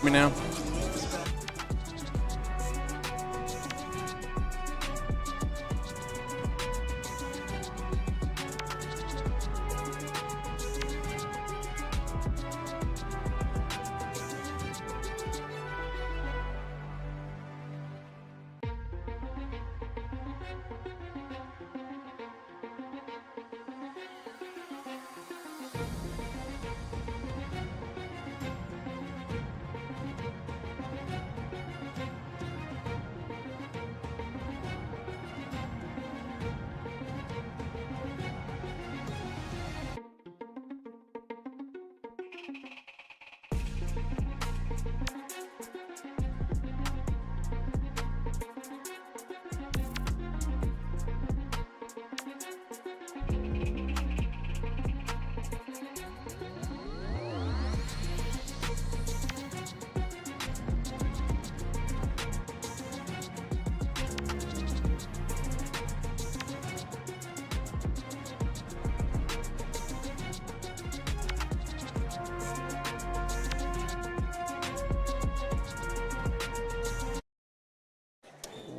Me now.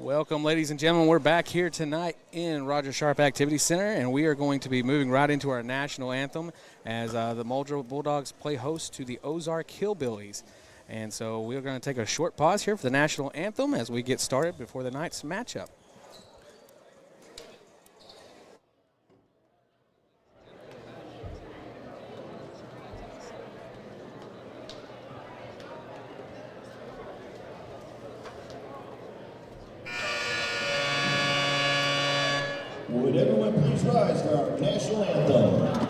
Welcome, ladies and gentlemen. We're back here tonight in Roger Sharp Activity Center, and we are going to be moving right into our national anthem as the Muldrow Bulldogs play host to the OZARK Hillbillies. And so we're going to take a short pause here for the national anthem as we get started before the night's matchup. Would everyone please rise for our national anthem?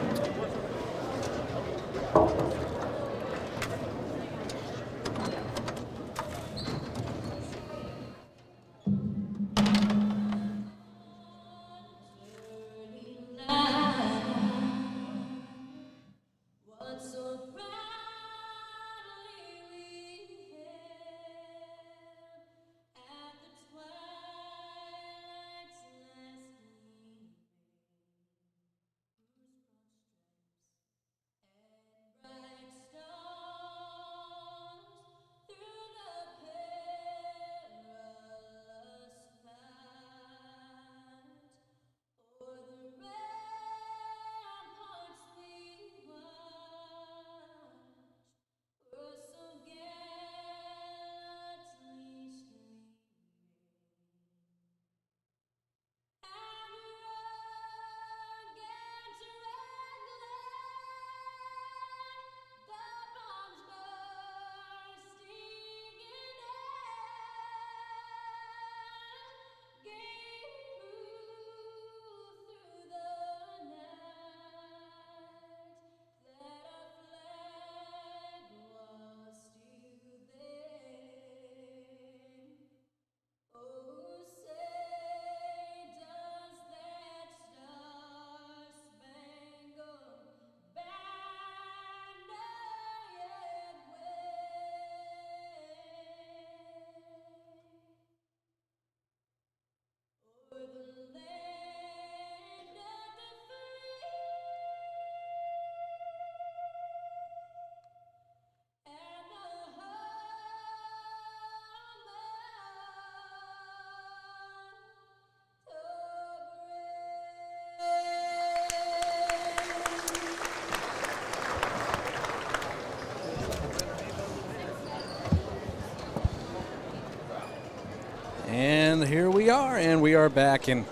and we are back. And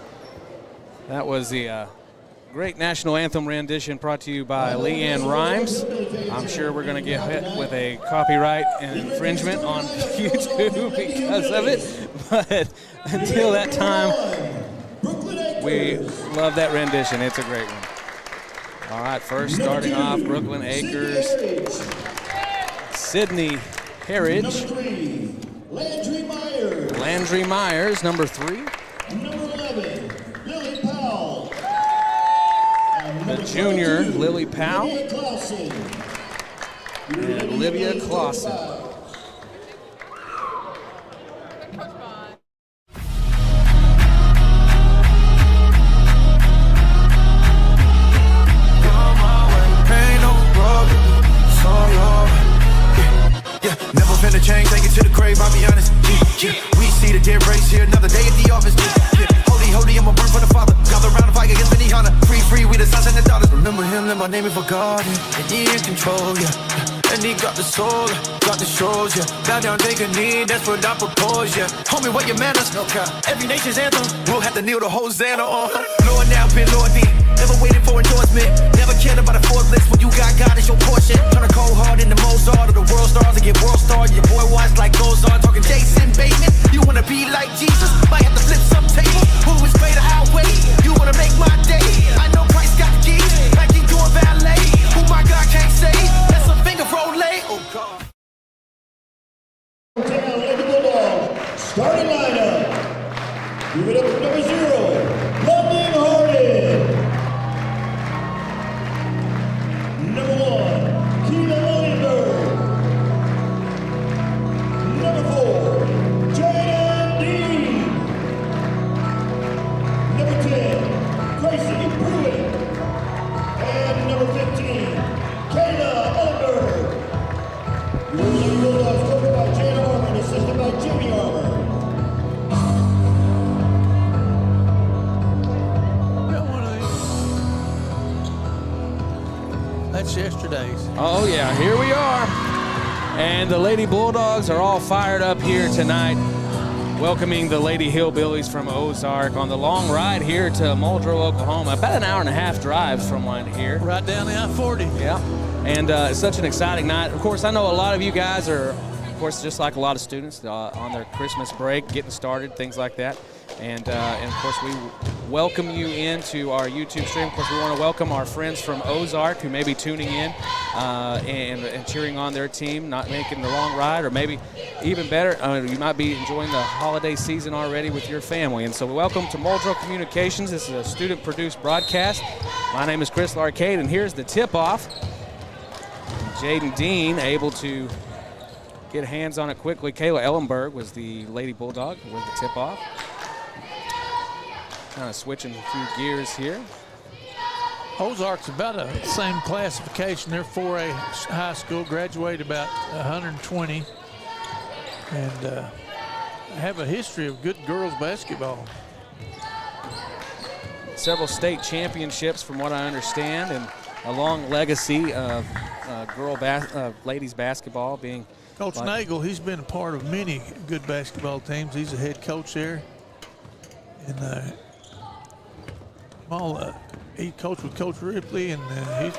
that was the great national anthem rendition brought to you by Leanne Rhymes. I'm sure we're going to get hit with a copyright infringement on YouTube because of it. But until that time, we love that rendition. It's a great one. All right, first starting off, Brooklyn Acres, Sydney Heritage. Landry Myers, number 3. Number 11, Lily Powell. The junior, Lily Powell. And Olivia Clausen. Never finna change, take it to the grave, I'll be honest. We see the dead race here, another day at the office. Holy, I'm a burn for the father. Gather around the fire against any honor. Free, we the sons and the daughters. Remember him, let my name be forgotten. And he in control, yeah. And he got the soul, got the shows, yeah. Bow down, take a knee, that's what I propose, yeah. Homie, what your manners? No cap. Every nation's anthem, we'll have to kneel to Hosanna on. Lord now, been Lord deep. Never waited for endorsement. Never cared about a fourth list. When you got God is your portion. Turn a cold heart into Mozart of the world stars and get world star. Your boy watch like goes on. Talking Jason Bateman. You wanna be like Jesus? Might have to flip some tables. Who is greater? I'll wait. You wanna make my day? I know Christ got keys. Like he doing valet. Who my God can't say? That's a finger roll. Oh God. Starting lineup. Give it up for number 0, London Harden. Number 1, Keela Lillienberg. Number 4, Jaden Dean. Number 10, Gracie Pruitt. And number 15, Kayla Ellenberg. Your Lady Bulldogs coached by Jane Armour and assisted by Jimmy Armour. That's yesterday's. Oh, yeah, here we are. And the Lady Bulldogs are all fired up here tonight, welcoming the Lady Hillbillies from Ozark on the long ride here to Muldrow, Oklahoma. About an hour and a half drive from here. Right down the I-40. Yeah, and it's such an exciting night. Of course, I know a lot of you guys are, of course, just like a lot of students on their Christmas break, getting started, things like that. And of course, we welcome you into our YouTube stream. Of course, we want to welcome our friends from Ozark who may be tuning in and cheering on their team, not making the long ride, or maybe even better, you might be enjoying the holiday season already with your family. And so welcome to Muldrow Communications. This is a student-produced broadcast. My name is Chris Larcade, and here's the tip-off. Jaden Dean able to get hands on it quickly. Kayla Ellenberg was the Lady Bulldog with the tip-off. Kind of switching a few gears here. Ozark's about the same classification. They're 4A high school, graduated about 120, and have a history of good girls basketball. Several state championships, from what I understand, and a long legacy of ladies basketball being. Coach Nagel, he's been a part of many good basketball teams. He's a head coach there, and he coached with Coach Ripley, and he's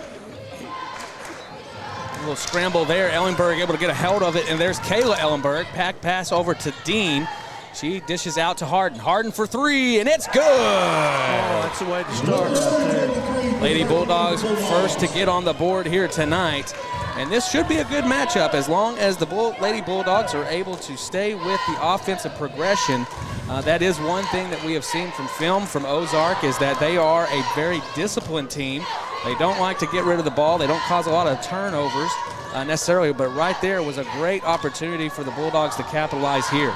a little scramble there. Ellenberg able to get a hold of it, and there's Kayla Ellenberg. Pack pass over to Dean. She dishes out to Harden. Harden for 3, and it's good. Oh, that's the way to start right there. Lady Bulldogs first to get on the board here tonight. And this should be a good matchup as long as the Lady Bulldogs are able to stay with the offensive progression. That is one thing that we have seen from film from Ozark, is that they are a very disciplined team. They don't like to get rid of the ball. They don't cause a lot of turnovers necessarily, but right there was a great opportunity for the Bulldogs to capitalize here.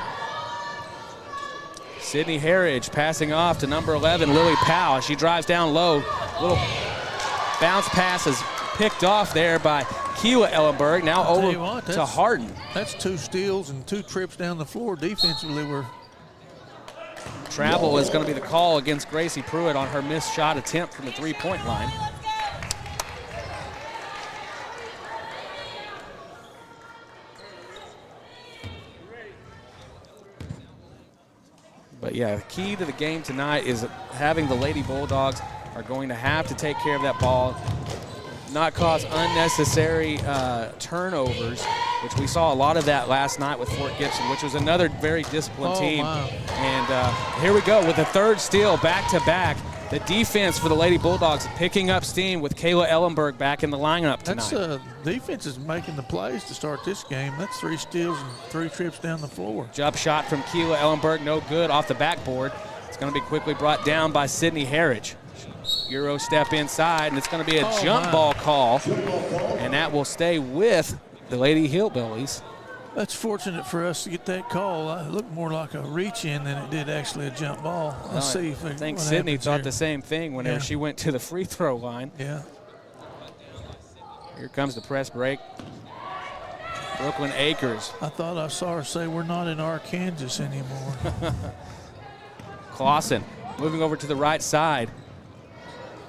Sydney Heritage passing off to number 11, Lily Powell. She drives down low. Little bounce pass is picked off there by Keela Ellenberg. Now over to Harden. That's 2 steals and 2 trips down the floor defensively. Travel is going to be the call against Gracie Pruitt on her missed shot attempt from the 3-point line. But Yeah, the key to the game tonight is having the Lady Bulldogs are going to have to take care of that ball, not cause unnecessary turnovers, which we saw a lot of that last night with Fort Gibson, which was another very disciplined team. Wow. And here we go with the third steal back-to-back. The defense for the Lady Bulldogs picking up steam with Kayla Ellenberg back in the lineup tonight. That's defense is making the plays to start this game. That's 3 steals and 3 trips down the floor. Jump shot from Kayla Ellenberg, no good off the backboard. It's going to be quickly brought down by Sydney Harridge. Euro step inside, and it's going to be a jump ball call, and that will stay with the Lady Hillbillies. That's fortunate for us to get that call. It looked more like a reach-in than it did actually a jump ball. Let's see if I think Sydney thought the same thing whenever she went to the free throw line. Yeah. Here comes the press break. Brooklyn Acres. I thought I saw her say we're not in Arkansas anymore. Clausen moving over to the right side.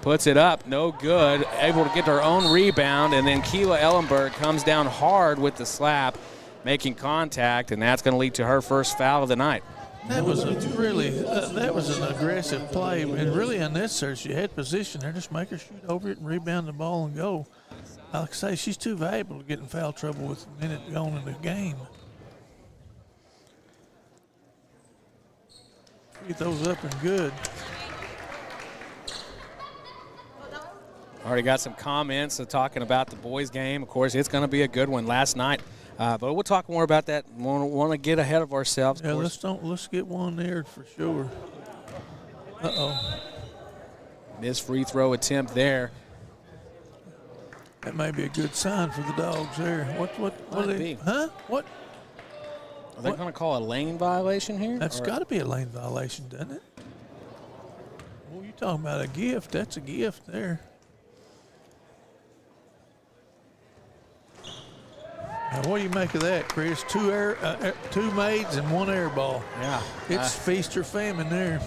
Puts it up, no good. Able to get her own rebound, and then Kayla Ellenberg comes down hard with the slap, making contact, and that's going to lead to her first foul of the night. That was that was an aggressive play and really unnecessary. She had position there, just make her shoot over it and rebound the ball and go. Like I say, she's too valuable to get in foul trouble with a minute gone in the game. Get those up and good. Already got some comments talking about the boys' game. Of course, it's going to be a good one last night. But we'll talk more about that. Want to get ahead of ourselves. Yeah, let's get one there for sure. Uh-oh. Missed free throw attempt there. That may be a good sign for the Dogs there. What are they? Huh? What? Are they going to call a lane violation here? That's got to be a lane violation, doesn't it? Well, you're talking about a gift. That's a gift there. Now, what do you make of that, Chris? 2 maids and 1 air ball. Yeah. It's feast or famine there.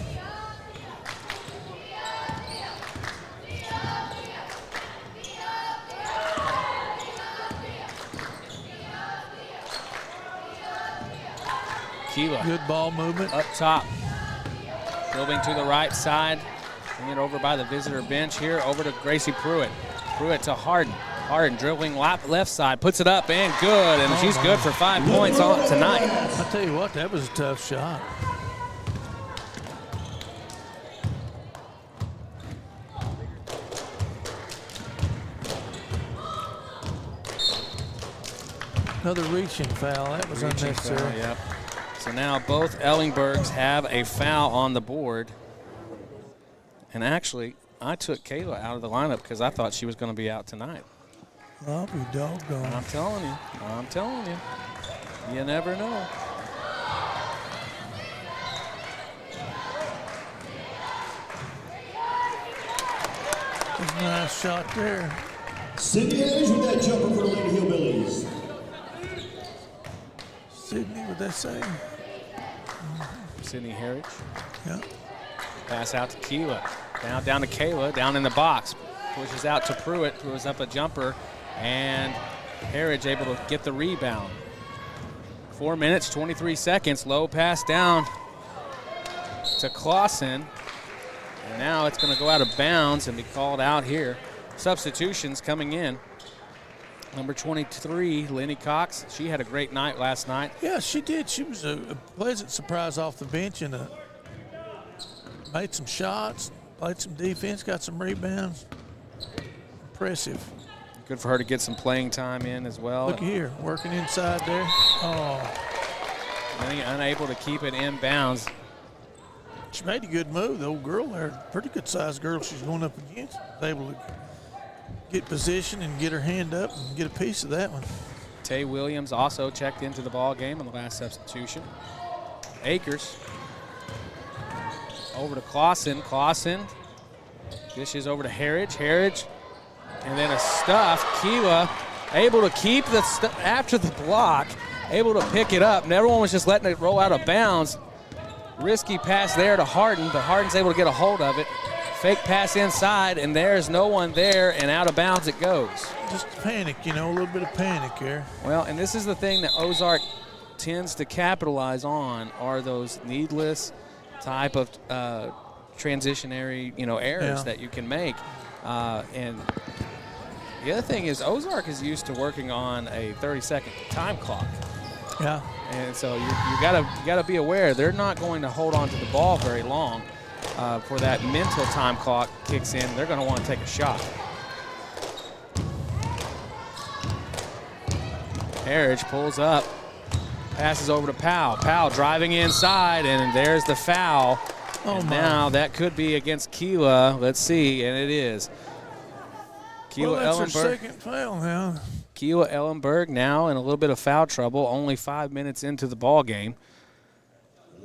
Keela. Good ball movement. Up top. Dribbling to the right side. Bring it over by the visitor bench here. Over to Gracie Pruitt. Pruitt to Harden. Harden dribbling left side. Puts it up and good. And she's good for 5 points on tonight. I'll tell you what, that was a tough shot. Another reaching foul. That was unnecessary. Foul, yep. So now both Ellenbergs have a foul on the board. And actually, I took Kayla out of the lineup because I thought she was going to be out tonight. I'll be doggone. I'm telling you. I'm telling you. You never know. That's a nice shot there. Sydney Harris with that jumper for the Lady Hillbillies. Sydney, what that say? Sydney Harridge. Yeah. Pass out to Keela. Now down to Kayla, down in the box. Pushes out to Pruitt, throws up a jumper, and Harridge able to get the rebound. 4 minutes, 23 seconds. Low pass down to Clausen. And now it's going to go out of bounds and be called out here. Substitutions coming in. Number 23, Lenny Cox. She had a great night last night. Yeah, she did. She was a pleasant surprise off the bench and made some shots, played some defense, got some rebounds. Impressive. Good for her to get some playing time in as well. Look here, working inside there. Oh. Lenny unable to keep it in bounds. She made a good move. The old girl there, pretty good sized girl she's going up against, was able to get position and get her hand up and get a piece of that one. Tay Williams also checked into the ball game on the last substitution. Akers over to Clausen. Clausen dishes over to Harridge. Harridge, and then a stuff. Keela able to keep the after the block, able to pick it up. And everyone was just letting it roll out of bounds. Risky pass there to Harden, but Harden's able to get a hold of it. Fake pass inside, and there's no one there, and out of bounds it goes. Just panic, you know, a little bit of panic there. Well, and this is the thing that Ozark tends to capitalize on are those needless type of transitionary, errors Yeah. that you can make. And the other thing is OZARK is used to working on a 30-second time clock. Yeah. And so you gotta be aware they're not going to hold on to the ball very long. For that mental time clock kicks in, they're going to want to take a shot. Harridge pulls up, passes over to Powell. Powell driving inside, and there's the foul. Oh, and my. now that could be against Keela. Let's see, and it is. Keela Well, that's her Ellenberg. second foul now. Keela Ellenberg now in a little bit of foul trouble, only 5 minutes into the ball game.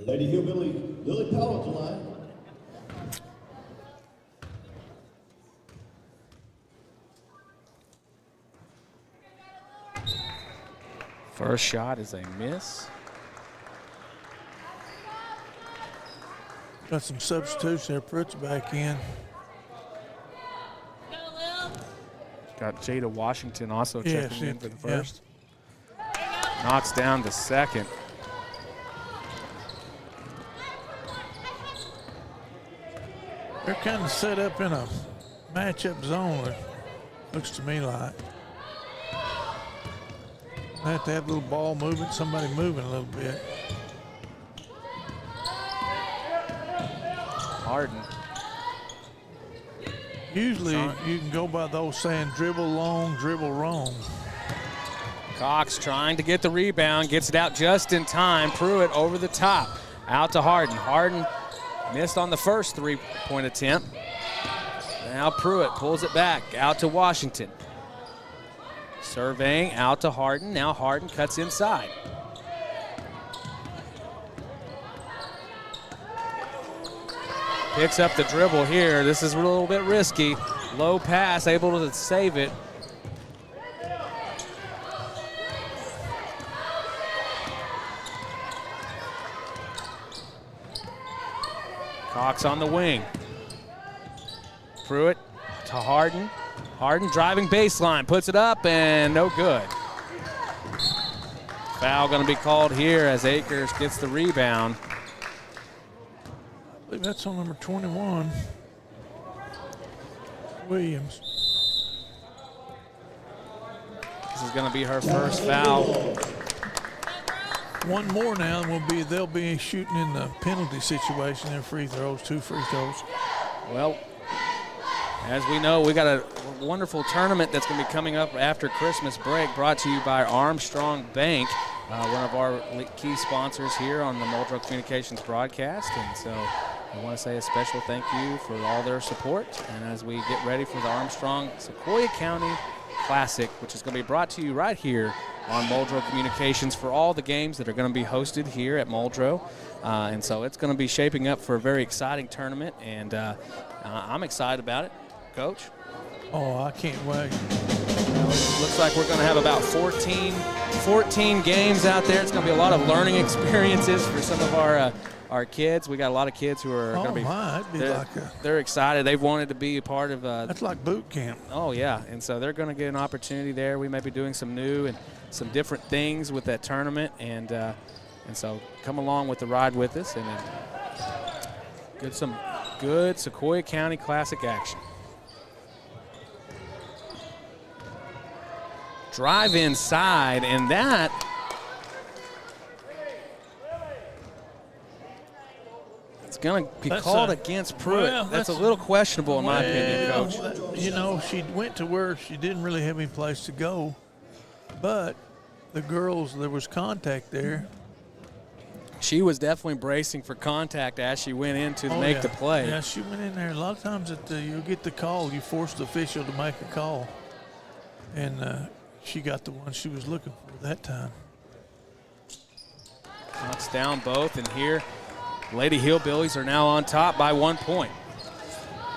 Lady Hillbilly, Lily Powell to line. First shot is a miss. Got some substitutes there. Pruitt's back in. Got Jada Washington also Yeah, checking in for the yeah. first. Knocks down the second. They're kind of set up in a matchup zone, it looks to me like. They have to have a little ball movement, somebody moving a little bit. Harden. Usually you can go by those saying dribble long, dribble wrong. Cox trying to get the rebound, gets it out just in time. Pruitt over the top, out to Harden. Harden missed on the first three-point attempt. Now Pruitt pulls it back, out to Washington. Surveying, out to Harden. Now Harden cuts inside. Picks up the dribble here. This is a little bit risky. Low pass, able to save it. Cox on the wing. Pruitt to Harden. Harden driving baseline, puts it up, and no good. Foul going to be called here as Akers gets the rebound. I believe that's on number 21, Williams. This is going to be her first foul. One more now, and they'll be shooting in the penalty situation. Their free throws, 2 free throws. Well, as we know, we got a wonderful tournament that's going to be coming up after Christmas break, brought to you by Armstrong Bank, one of our key sponsors here on the Muldrow Communications broadcast. And so I want to say a special thank you for all their support. And as we get ready for the Armstrong Sequoia County Classic, which is going to be brought to you right here on Muldrow Communications for all the games that are going to be hosted here at Muldrow. And so it's going to be shaping up for a very exciting tournament, and I'm excited about it. Coach? Oh, I can't wait. Looks like we're going to have about 14 games out there. It's going to be a lot of learning experiences for some of our kids. We got a lot of kids who are going to be. That'd be like they're excited. They've wanted to be a part of. That's like boot camp. Oh yeah, and so they're going to get an opportunity there. We may be doing some new and some different things with that tournament, and so come along with the ride with us and get some good Sequoia County Classic action. Drive inside, and that it's going to be called against Pruitt. Well, that's a little questionable in my opinion, Coach. You know, she went to where she didn't really have any place to go, but the girls, there was contact there. She was definitely bracing for contact as she went in to make the play. Yeah, she went in there. A lot of times you get the call, you force the official to make a call, and she got the one she was looking for that time. Knocks down both, and here Lady Hillbillies are now on top by 1 point.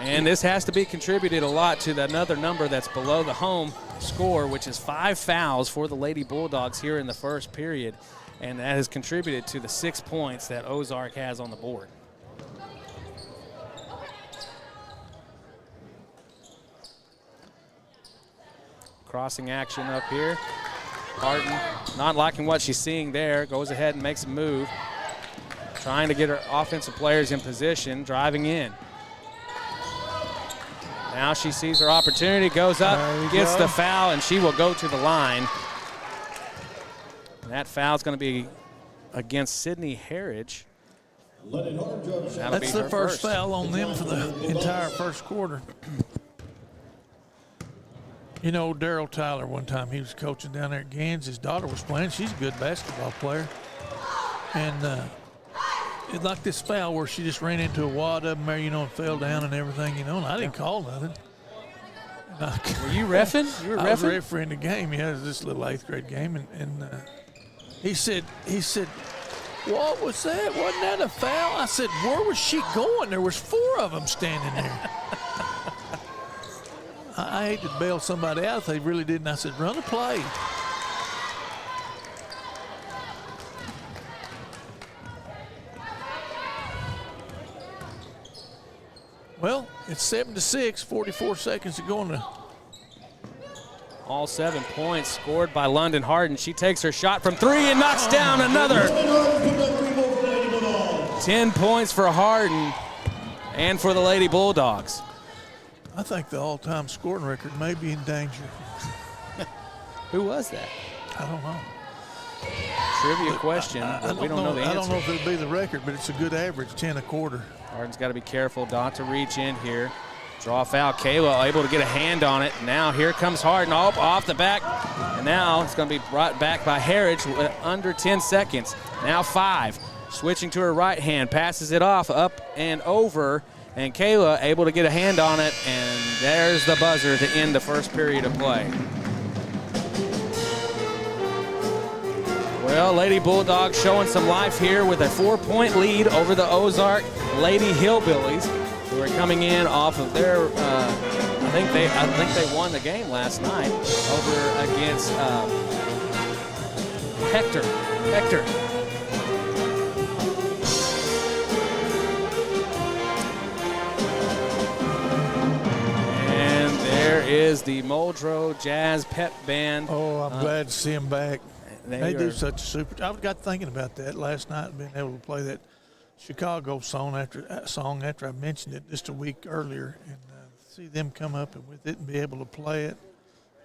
And this has to be contributed a lot to another number that's below the home score, which is 5 fouls for the Lady Bulldogs here in the first period. And that has contributed to the 6 points that OZARK has on the board. Crossing action up here. Harden not liking what she's seeing there, goes ahead and makes a move. trying to get her offensive players in position, driving in. Now she sees her opportunity, goes up, gets the foul, and she will go to the line. That foul's going to be against Sydney Harridge. That's the first foul on them for the entire first quarter. You know, Daryl Tyler, one time he was coaching down there at Gans. His daughter was playing. She's a good basketball player. And it's like this foul where she just ran into a wad of them there, you know, and fell down and everything, you know, and I didn't call nothing. Were you reffing? You were I was reffing? refereeing the game. Yeah, it was this little 8th grade game. And he said, what was that? Wasn't that a foul? I said, where was she going? There was 4 of them standing there. I hate to bail somebody out if they really didn't. I said, run a play. Well, it's 7-6, 44 seconds to go in the. All 7 points scored by London Harden. She takes her shot from 3 and knocks down another. 10 points for Harden and for the Lady Bulldogs. I think the all-time scoring record may be in danger. Who was that? I don't know. Trivia question, but we don't know the answer. I don't know if it'll be the record, but it's a good average, 10 a quarter. Harden's got to be careful not to reach in here. Draw a foul. Kayla able to get a hand on it. Now here comes Harden off the back. And now it's going to be brought back by Harridge with under 10 seconds. Now 5. Switching to her right hand. Passes it off, up and over. And Kayla able to get a hand on it. And there's the buzzer to end the first period of play. Well, Lady Bulldogs showing some life here with a 4-point lead over the Ozark Lady Hillbillies, who are coming in off of their. I think they won the game last night over against Hector. And there is the Muldrow Jazz Pep Band. Oh, I'm glad to see them back. They do are, such a super. I got thinking about that last night, being able to play that Chicago song after I mentioned it just a week earlier, and see them come up and with it and be able to play it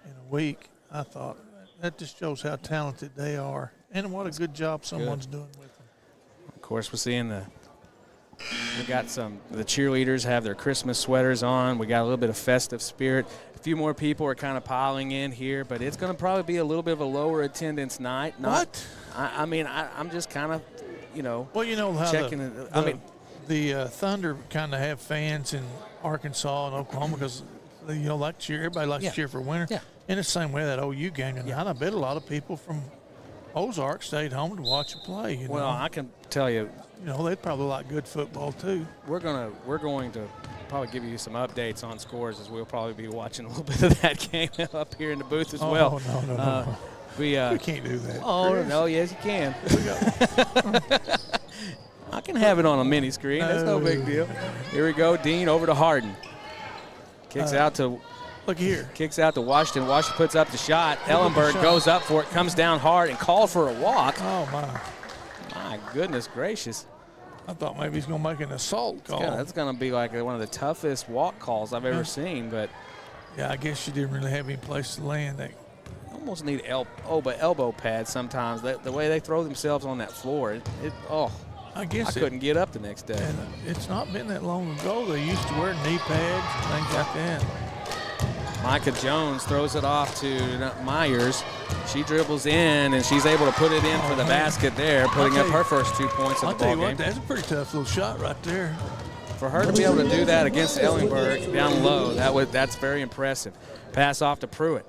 in a week. I thought that just shows how talented they are, and what a good job someone's doing with them. Of course, we're seeing the cheerleaders have their Christmas sweaters on. We got a little bit of festive spirit. A few more people are kind of piling in here, but it's going to probably be a little bit of a lower attendance night. I'm just kind of, Well, you know how checking the Thunder kind of have fans in Arkansas and Oklahoma because like cheer. Everybody likes to cheer for winter. Yeah. In the same way that OU game tonight, I bet a lot of people from Ozark stayed home to watch it play. Well, I can tell you, they'd probably like good football too. We're going to probably give you some updates on scores, as we'll probably be watching a little bit of that game up here in the booth as well. No. We can't do that. Oh, Chris. No, yes, you can. I can have it on a mini screen. That's no big deal. Here we go. Dean over to Harden. Kicks out to Washington. Washington puts up the shot. Ellenberg goes up for it, comes down hard and called for a walk. Oh, my. My goodness gracious. I thought maybe he's going to make an assault call. That's going to be like one of the toughest walk calls I've ever seen. But yeah, I guess she didn't really have any place to land. They almost need elbow pads sometimes. The way they throw themselves on that floor, I couldn't get up the next day. And it's not been that long ago. They used to wear knee pads and things like that. Micah Jones throws it off to Myers. She dribbles in, and she's able to put it in for the basket there, putting up her first 2 points of the ball game. I'll tell you what, that's a pretty tough little shot right there. For her to be able to do that against Ellenberg down low, that's very impressive. Pass off to Pruitt.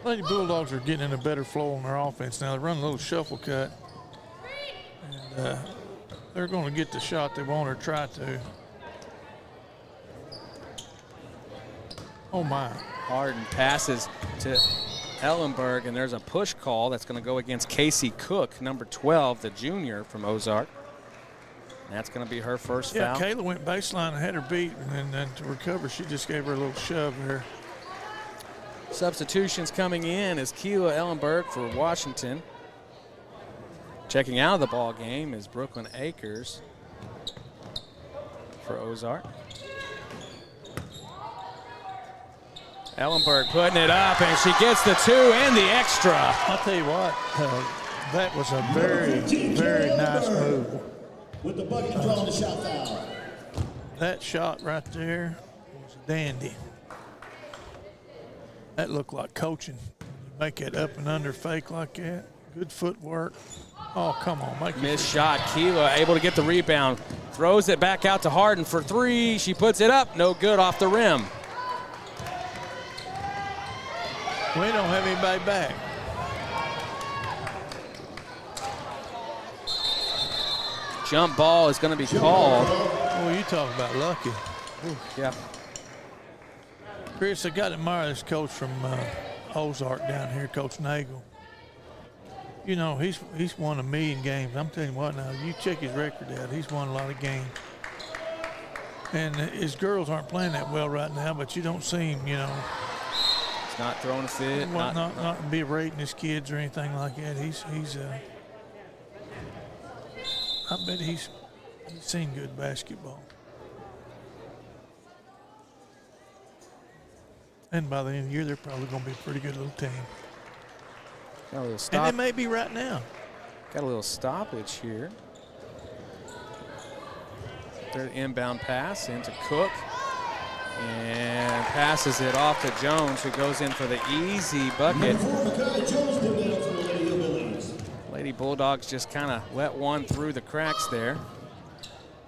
Lady Bulldogs are getting in a better flow on their offense now. They run a little shuffle cut, and they're going to get the shot they want or try to. Oh, my. Harden passes to Ellenberg, and there's a push call that's going to go against Casey Cook, number 12, the junior from Ozark. That's going to be her first foul. Yeah, Kayla went baseline and had her beat, and then to recover, she just gave her a little shove there. Substitutions coming in is Keela Ellenberg for Washington. Checking out of the ball game is Brooklyn Akers for Ozark. Ellenberg putting it up, and she gets the 2 and the extra. I'll tell you what, that was a very, very nice move. With the bucket drawing the shot foul. That shot right there was a dandy. That looked like coaching. Make it up and under fake like that. Good footwork. Oh, come on. Make Missed shot. Keela able to get the rebound. Throws it back out to Harden for 3. She puts it up. No good off the rim. We don't have anybody back. Jump ball is going to be called. Oh, you talk about lucky. Yeah. Chris, I got to admire this coach from Ozark down here, Coach Nagel. You know, he's won 1,000,000 games. I'm telling you what now, you check his record out, he's won a lot of games. And his girls aren't playing that well right now, but you don't see him, you know. He's not throwing a fit. Not berating his kids or anything like that. I bet he's seen good basketball. And by the end of the year, they're probably going to be a pretty good little team. Got a little And stop. they may be right now. Got a little stoppage here. Third inbound pass into Cook. And passes it off to Jones, who goes in for the easy bucket. Lady Bulldogs just kind of let one through the cracks there.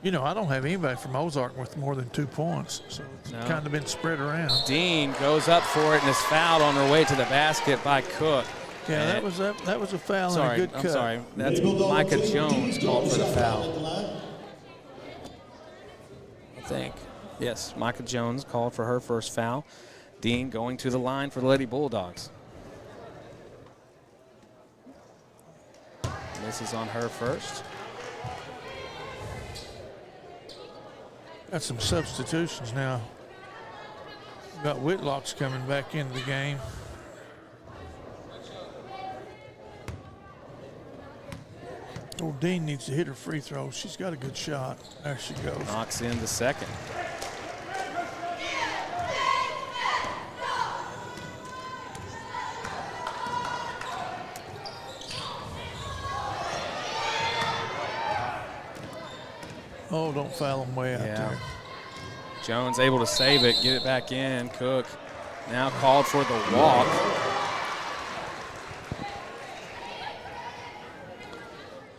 You know, I don't have anybody from Ozark with more than 2 points, so it's kind of been spread around. Dean goes up for it and is fouled on her way to the basket by Cook. Yeah, that was a foul and a good cut. I'm sorry. That's Micah Jones called for the foul. I think. Yes, Micah Jones called for her first foul. Dean going to the line for the Lady Bulldogs. Misses on her first. Got some substitutions now. We've got Whitlock's coming back into the game. Oh, Dean needs to hit her free throw. She's got a good shot. There she goes. Knocks in the second. Oh, don't foul him way out there. Jones able to save it, get it back in. Cook now called for the walk.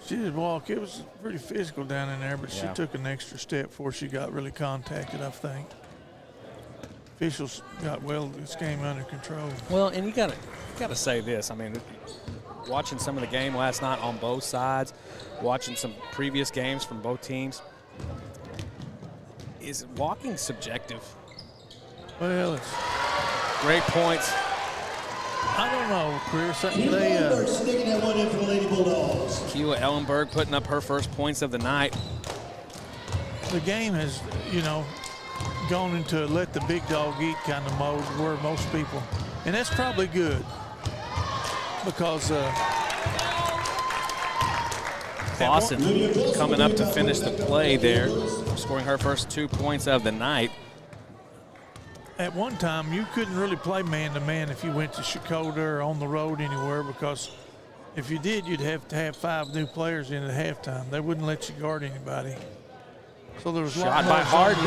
She did walk. It was pretty physical down in there, but she took an extra step before she got really contacted, I think. Officials got this game under control. Well, and you gotta say this. I mean, watching some of the game last night on both sides, watching some previous games from both teams, is walking subjective? Well, it's great points. I don't know, Chris. Sneaking that one in for the Lady Bulldogs. Keela Ellenberg putting up her first points of the night. The game has, you know, gone into a let the big dog eat kind of mode where most people, and that's probably good because Clausen coming up to finish the play there, scoring her first 2 points of the night. At one time, you couldn't really play man-to-man if you went to Shakota or on the road anywhere, because if you did, you'd have to have 5 new players in at halftime. They wouldn't let you guard anybody. So there was a lot shot by Harden.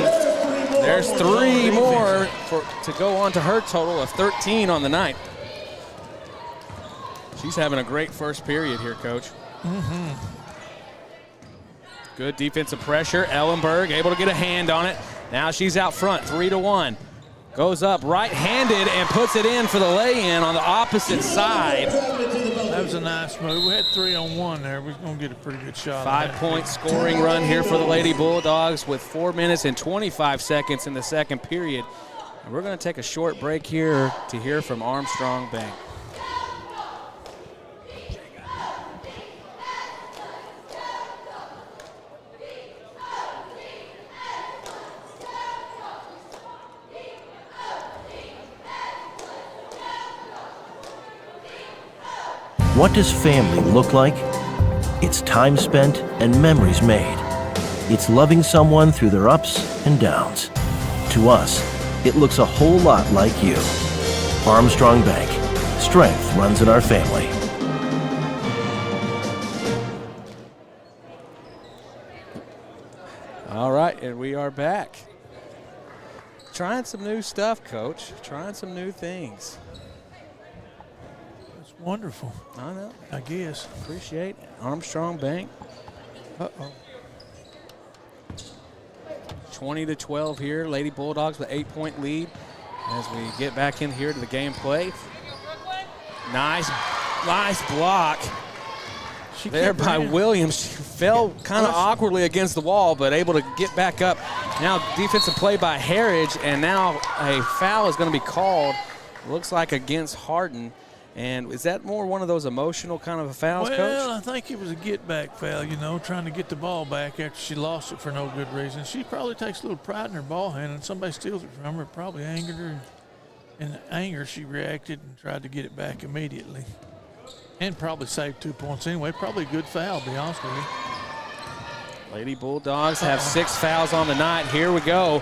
There's 3 more to go on to her total of 13 on the night. She's having a great first period here, Coach. Good defensive pressure. Ellenberg able to get a hand on it. Now she's out front, 3-1. Goes up right-handed and puts it in for the lay-in on the opposite side. That was a nice move. We had 3-on-1 there. We're going to get a pretty good shot. 5-point scoring run here for the Lady Bulldogs with 4 minutes and 25 seconds in the second period. And we're going to take a short break here to hear from Armstrong Bank. What does family look like? It's time spent and memories made. It's loving someone through their ups and downs. To us, it looks a whole lot like you. Armstrong Bank. Strength runs in our family. All right, and we are back. Trying some new stuff, Coach. Trying some new things. That's wonderful. I know. I guess. Appreciate Armstrong Bank. Uh-oh. 20-12 here. Lady Bulldogs with 8-point lead as we get back in here to the game play. Nice block there by Williams. She fell kind of awkwardly against the wall, but able to get back up. Now defensive play by Harridge, and now a foul is going to be called. Looks like against Harden. And is that more one of those emotional kind of fouls, Coach? Well, I think it was a get-back foul, you know, trying to get the ball back after she lost it for no good reason. She probably takes a little pride in her ball hand, and somebody steals it from her. It probably angered her. In anger, she reacted and tried to get it back immediately. And probably saved 2 points anyway. Probably a good foul, to be honest with you. Lady Bulldogs have 6 fouls on the night. Here we go.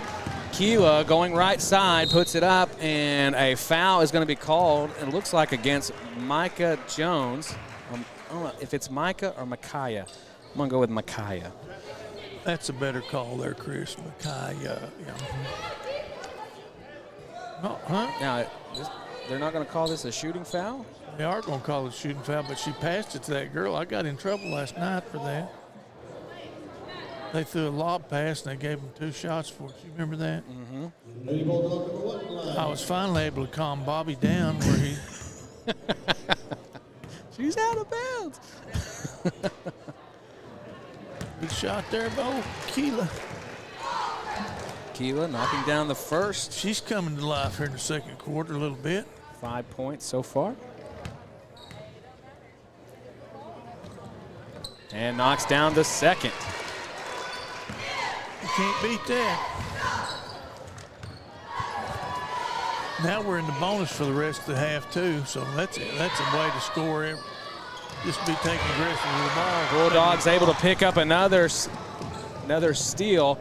Keela going right side, puts it up, and a foul is going to be called. It looks like against Micah Jones. I don't know if it's Micah or Micaiah. I'm going to go with Micaiah. That's a better call there, Chris. Micaiah. Yeah. No, huh? Now, they're not going to call this a shooting foul? They are going to call it a shooting foul, but she passed it to that girl. I got in trouble last night for that. They threw a lob pass, and they gave them 2 shots for it. You remember that? Mm-hmm. I was finally able to calm Bobby down where he... She's out of bounds. Good shot there, Bo. Keela. Keela knocking down the first. She's coming to life here in the second quarter a little bit. 5 points so far. And knocks down the second. You can't beat that. Now we're in the bonus for the rest of the half, too, so that's a way to score. Just be taking aggressive with the ball. Bulldogs able to pick up another steal.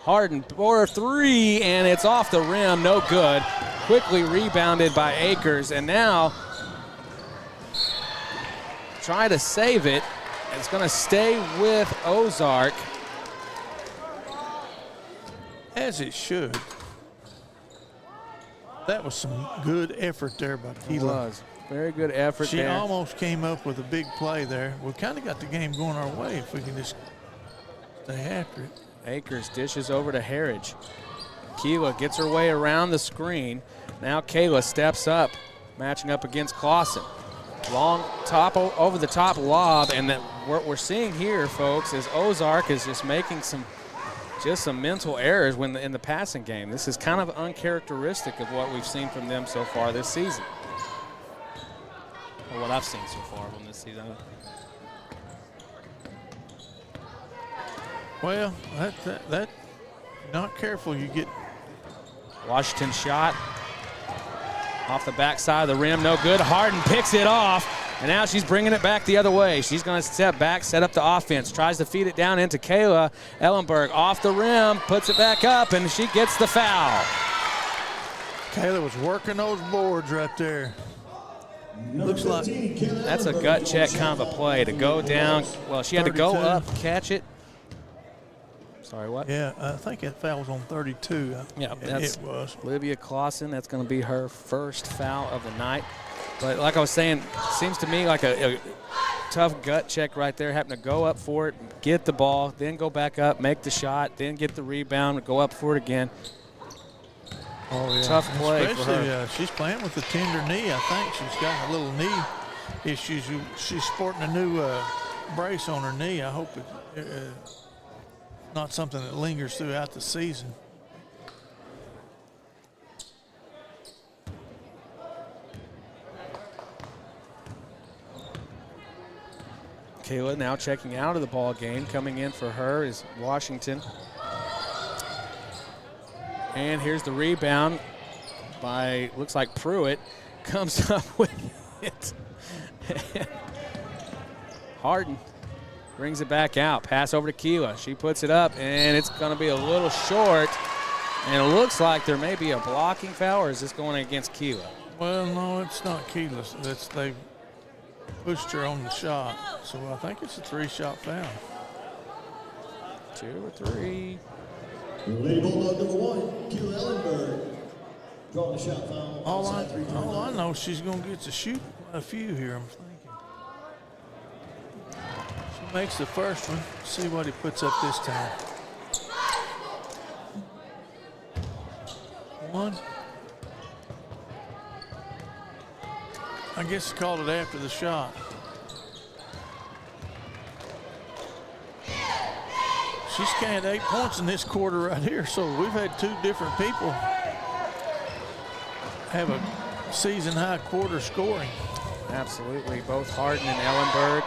Harden for 3, and it's off the rim, no good. Quickly rebounded by Akers, and now try to save it. It's going to stay with Ozark. As it should. That was some good effort there by Keela. It was. Very good effort She there. almost came up with a big play there. We kind of got the game going our way if we can just stay after it. Akers dishes over to Harridge. Keela gets her way around the screen. Now Kayla steps up, matching up against Clausen. Long top over the top lob, and what we're seeing here, folks, is Ozark is just making some mental errors in the passing game. This is kind of uncharacteristic of what we've seen from them so far this season. Or what I've seen so far from this season. Well, that not careful, you get. Washington shot off the backside of the rim, no good. Harden picks it off, and now she's bringing it back the other way. She's going to step back, set up the offense, tries to feed it down into Kayla Ellenberg. Off the rim, puts it back up, and she gets the foul. Kayla was working those boards right there. Looks like that's a gut check kind of a play to go down. Well, she had to go up, catch it. Sorry, what? Yeah, I think that foul was on 32. Yeah, it was. Olivia Clausen, that's going to be her first foul of the night. But like I was saying, seems to me like a tough gut check right there, having to go up for it, get the ball, then go back up, make the shot, then get the rebound, go up for it again. Oh, yeah. Tough play for her. Especially, she's playing with a tender knee. I think she's got a little knee issues. She's sporting a new brace on her knee. I hope it's not something that lingers throughout the season. Kayla now checking out of the ball game. Coming in for her is Washington. And here's the rebound by, looks like Pruitt comes up with it. Harden Brings it back out. Pass over to Keela. She puts it up, and it's going to be a little short. And it looks like there may be a blocking foul, or is this going against Keela? Well, no, it's not Keela. They pushed her on the shot. So I think it's a 3-shot foul. 2 or 3. Lady Bulldog number 1, Keela Ellenberg, drawing the shot foul. All I know, she's going to get to shoot a few here, I'm thinking. She makes the first one. See what he puts up this time. 1. I guess he called it after the shot. She's gained 8 points in this quarter right here, so we've had 2 different people have a season-high quarter scoring. Absolutely. Both Harden and Ellenberg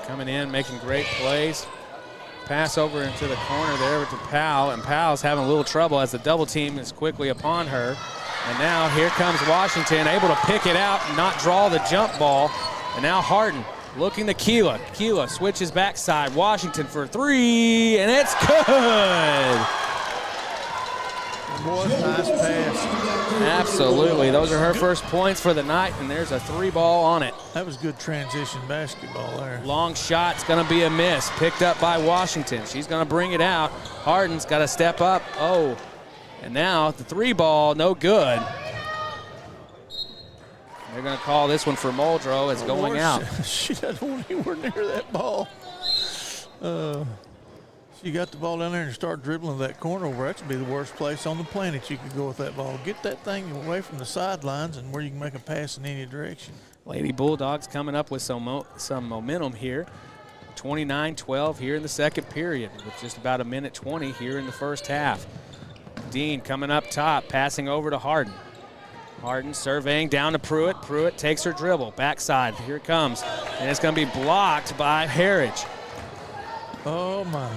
coming in, making great plays. Pass over into the corner there to Powell, and Powell's having a little trouble as the double team is quickly upon her. And now here comes Washington, able to pick it out and not draw the jump ball. And now Harden looking to Keela. Keela switches backside. Washington for 3, and it's good. Boy, nice pass. Absolutely. Those are her first points for the night, and there's a 3-ball on it. That was good transition basketball there. Long shot's going to be a miss. Picked up by Washington. She's going to bring it out. Harden's got to step up. Oh, and now the 3-ball, no good. They're going to call this one for Muldrow. It's going out. She doesn't want anywhere near that ball. She got the ball down there and start dribbling that corner over. That would be the worst place on the planet you could go with that ball. Get that thing away from the sidelines and where you can make a pass in any direction. Lady Bulldogs coming up with some momentum here. 29-12 here in the second period with just about 1:20 here in the first half. Dean coming up top, passing over to Harden. Harden surveying down to Pruitt. Pruitt takes her dribble. Backside, here it comes. And it's going to be blocked by Harridge. Oh, my.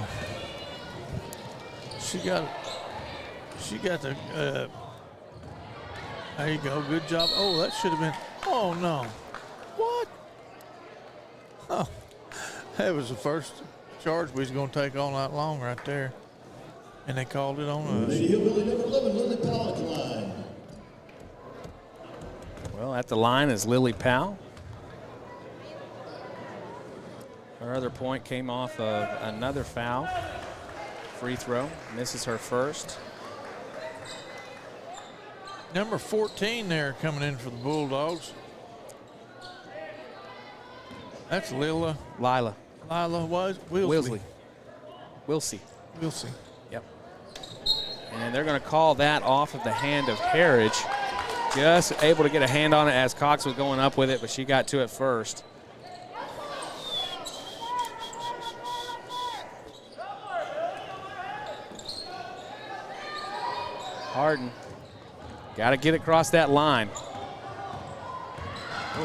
She got the, there you go, good job. Oh, that should have been, oh, no. What? Oh, that was the first charge we was going to take all night long right there. And they called it on us. Lady Hillbilly number 11, Lily Powell at the line. Well, at the line is Lily Powell. Her other point came off of another foul. Free throw. Misses her first. Number 14 there coming in for the Bulldogs. That's Lila. Lila. Was Wilsley. Yep. And they're going to call that off of the hand of Harridge. Just able to get a hand on it as Cox was going up with it, but she got to it first. Harden got to get across that line. A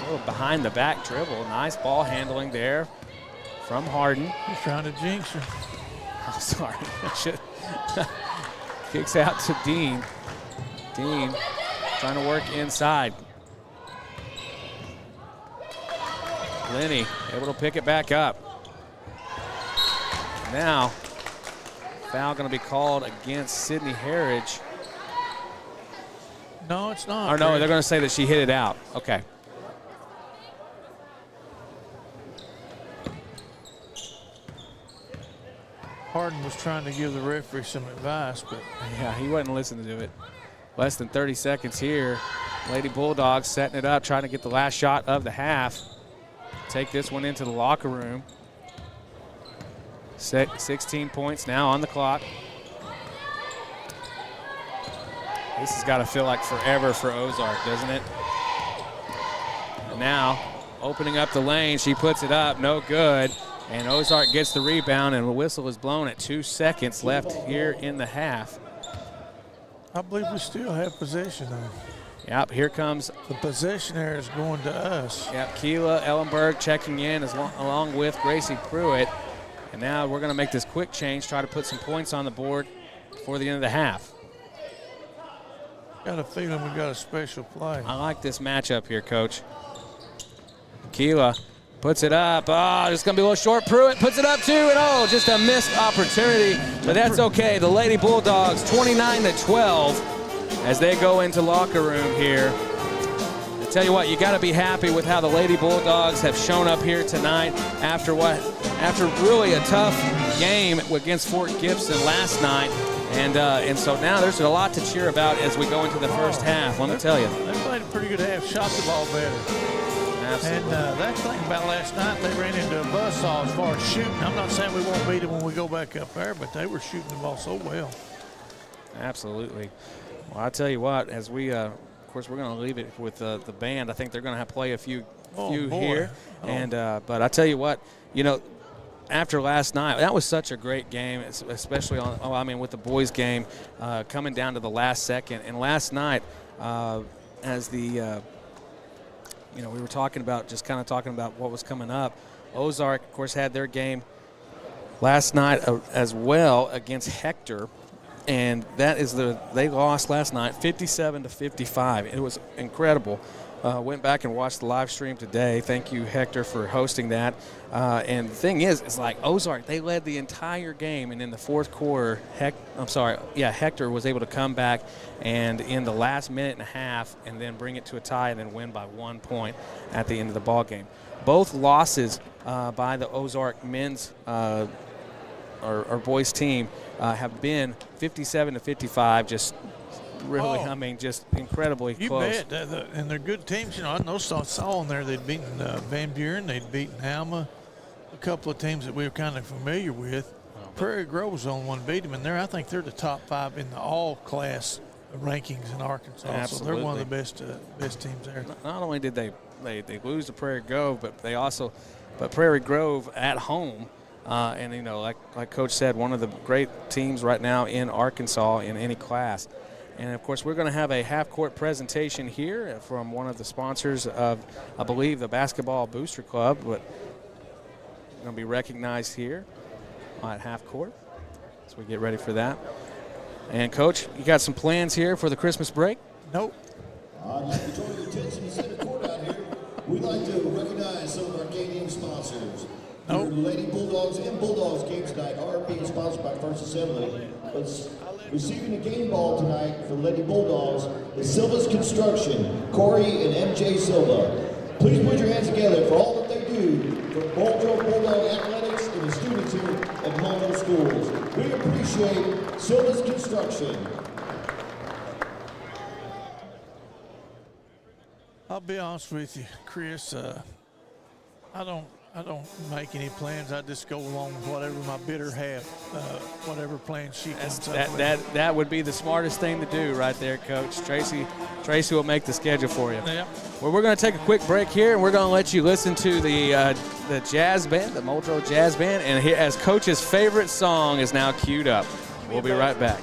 little behind the back dribble. Nice ball handling there from Harden. He's trying to jinx her. Oh, sorry. Kicks out to Dean. Dean trying to work inside. Lenny able to pick it back up. Now, foul going to be called against Sydney Harridge. No, it's not. Or no, they're going to say that she hit it out. Okay. Harden was trying to give the referee some advice, but yeah, he wasn't listening to it. Less than 30 seconds here. Lady Bulldogs setting it up, trying to get the last shot of the half. Take this one into the locker room. 16 points now on the clock. This has got to feel like forever for Ozark, doesn't it? And now, opening up the lane, she puts it up, no good. And Ozark gets the rebound, and the whistle is blown at 2 seconds left here in the half. I believe we still have possession though. Yep, here comes. The possession area is going to us. Yep, Keela Ellenberg checking in along with Gracie Pruitt. And now we're going to make this quick change, try to put some points on the board before the end of the half. Got a feeling we got a special play. I like this matchup here, Coach. Keela Puts it up. Oh, it's going to be a little short. Pruitt puts it up too, and oh, just a missed opportunity. But that's okay. The Lady Bulldogs 29-12 as they go into locker room here. I tell you what, you got to be happy with how the Lady Bulldogs have shown up here tonight after really a tough game against Fort Gibson last night. And so now there's a lot to cheer about as we go into the first half, let me tell you. They played a pretty good half, shot the ball better. Absolutely. And that thing about last night, they ran into a buzzsaw as far as shooting. I'm not saying we won't beat them when we go back up there, but they were shooting the ball so well. Absolutely. Well, I'll tell you what, as we, of course, we're going to leave it with the band. I think they're going to play a few here. Oh. And but I tell you what, you know, after last night, that was such a great game, especially with the boys' game coming down to the last second. And last night, as the we were talking about what was coming up. Ozark, of course, had their game last night as well against Hector, and they lost last night 57-55. It was incredible. Went back and watched the live stream today. Thank you, Hector, for hosting that. And the thing is, it's like Ozark, they led the entire game, and in the fourth quarter, Hector was able to come back and in the last minute and a half and then bring it to a tie and then win by 1 point at the end of the ball game. Both losses by the Ozark men's or boys team have been 57-55, just really, just incredibly close. You bet. And they're good teams. You know, I know saw on there they'd beaten Van Buren, they'd beaten Alma, a couple of teams that we were kind of familiar with. Prairie Grove was the only one to beat them, and I think they're the top 5 in the all-class rankings in Arkansas. Absolutely. So they're one of the best teams there. Not only did they lose to Prairie Grove, but Prairie Grove at home. And like Coach said, one of the great teams right now in Arkansas in any class. And, of course, we're going to have a half-court presentation here from one of the sponsors of, I believe, the Basketball Booster Club, but going to be recognized here at half-court as we get ready for that. And, Coach, you got some plans here for the Christmas break? Nope. Just to draw your attention to center court out here, we'd like to recognize some of our game sponsors. Nope. The Lady Bulldogs and Bulldogs game tonight are being sponsored by First Assembly. Receiving the game ball tonight for Lady Bulldogs is Silva's Construction, Corey and MJ Silva. Please put your hands together for all that they do for Muldrow Bulldog Athletics and the students here at Muldrow Schools. We appreciate Silva's Construction. I'll be honest with you, Chris. I don't make any plans. I just go along with whatever my bidder have, whatever plans she comes up with. That would be the smartest thing to do right there, Coach. Tracy will make the schedule for you. Yep. Well, we're going to take a quick break here, and we're going to let you listen to the jazz band, the Muldrow Jazz Band, and as Coach's favorite song is now queued up. We'll be right back.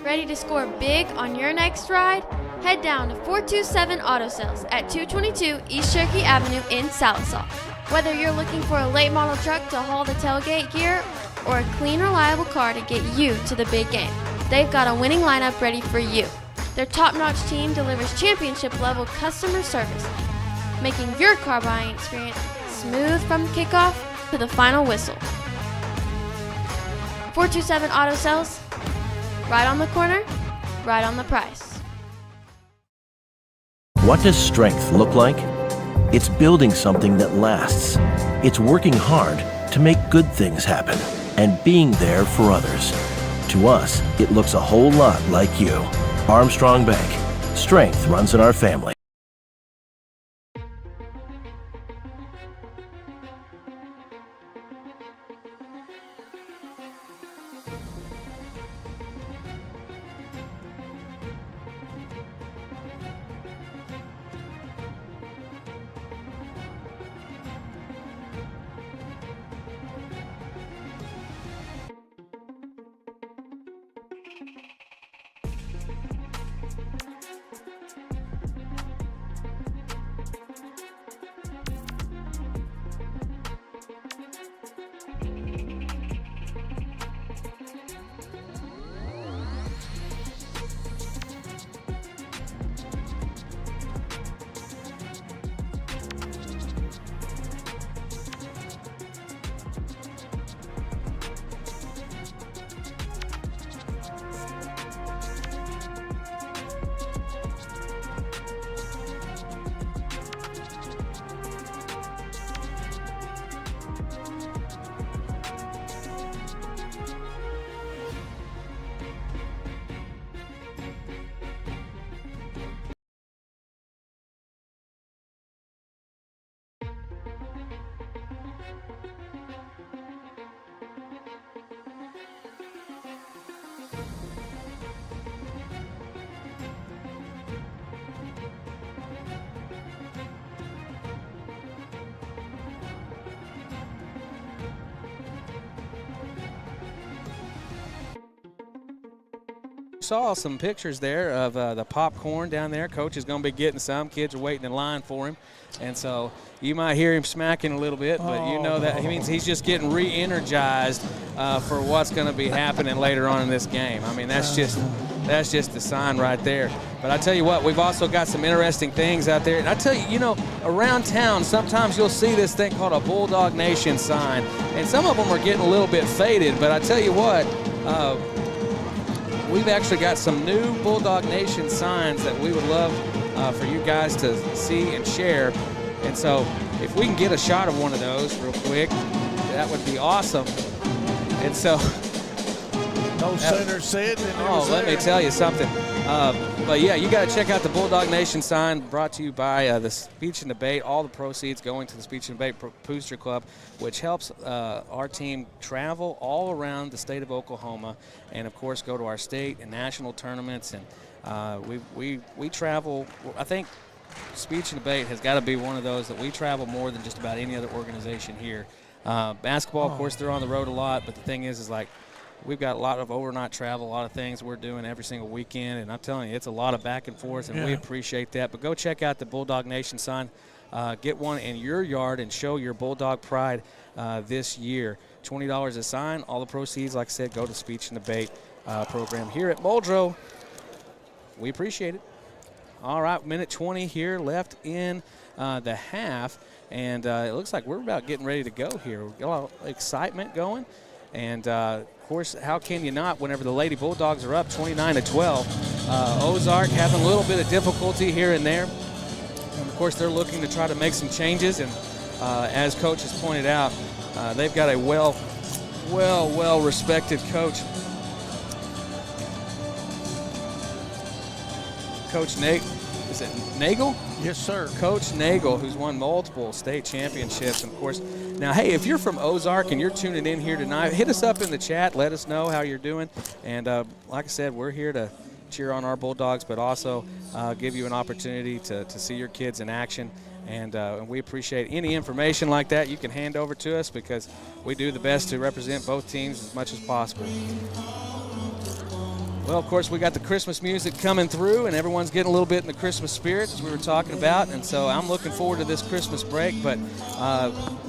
Ready to score big on your next ride? Head down to 427 Auto Sales at 222 East Cherokee Avenue in Sallisaw. Whether you're looking for a late model truck to haul the tailgate gear or a clean, reliable car to get you to the big game, they've got a winning lineup ready for you. Their top-notch team delivers championship-level customer service, making your car buying experience smooth from kickoff to the final whistle. 427 Auto Sales, right on the corner, right on the price. What does strength look like? It's building something that lasts. It's working hard to make good things happen and being there for others. To us, it looks a whole lot like you. Armstrong Bank. Strength runs in our family. Saw some pictures there of the popcorn down there. Coach is going to be getting some. Kids are waiting in line for him, and so you might hear him smacking a little bit, but you know that he means he's just getting re-energized for what's going to be happening later on in this game. I mean, that's just the sign right there. But I tell you what, we've also got some interesting things out there. And I tell you, you know, around town, sometimes you'll see this thing called a Bulldog Nation sign, and some of them are getting a little bit faded. But I tell you what. We've actually got some new Bulldog Nation signs that we would love for you guys to see and share. And so if we can get a shot of one of those real quick, that would be awesome. And so no sooner said than it was let there. me tell you something. But yeah, you got to check out the Bulldog Nation sign, brought to you by the Speech and Debate. All the proceeds going to the Speech and Debate Booster Club, which helps our team travel all around the state of Oklahoma, and of course go to our state and national tournaments. And we travel. I think Speech and Debate has got to be one of those that we travel more than just about any other organization here. Basketball, of course, they're on the road a lot, but the thing is like, we've got a lot of overnight travel, a lot of things we're doing every single weekend, and I'm telling you, it's a lot of back and forth, and we appreciate that. But go check out the Bulldog Nation sign. Get one in your yard and show your Bulldog pride this year. $20 a sign. All the proceeds, like I said, go to Speech and Debate program here at Muldrow. We appreciate it. All right, minute 20 here left in the half, and it looks like we're about getting ready to go here. We've got a lot of excitement going, and of course, how can you not whenever the Lady Bulldogs are up 29-12. OZARK having a little bit of difficulty here and there. And of course, they're looking to try to make some changes, and as Coach has pointed out, they've got a well-respected coach. Coach Nate, is it Nagel? Yes, sir. Coach Nagel, who's won multiple state championships. And of course, now, hey, if you're from OZARK and you're tuning in here tonight, hit us up in the chat. Let us know how you're doing. And like I said, we're here to cheer on our Bulldogs, but also give you an opportunity to see your kids in action. And we appreciate any information like that you can hand over to us, because we do the best to represent both teams as much as possible. Well, of course, we got the Christmas music coming through, and everyone's getting a little bit in the Christmas spirit, as we were talking about. And so I'm looking forward to this Christmas break. But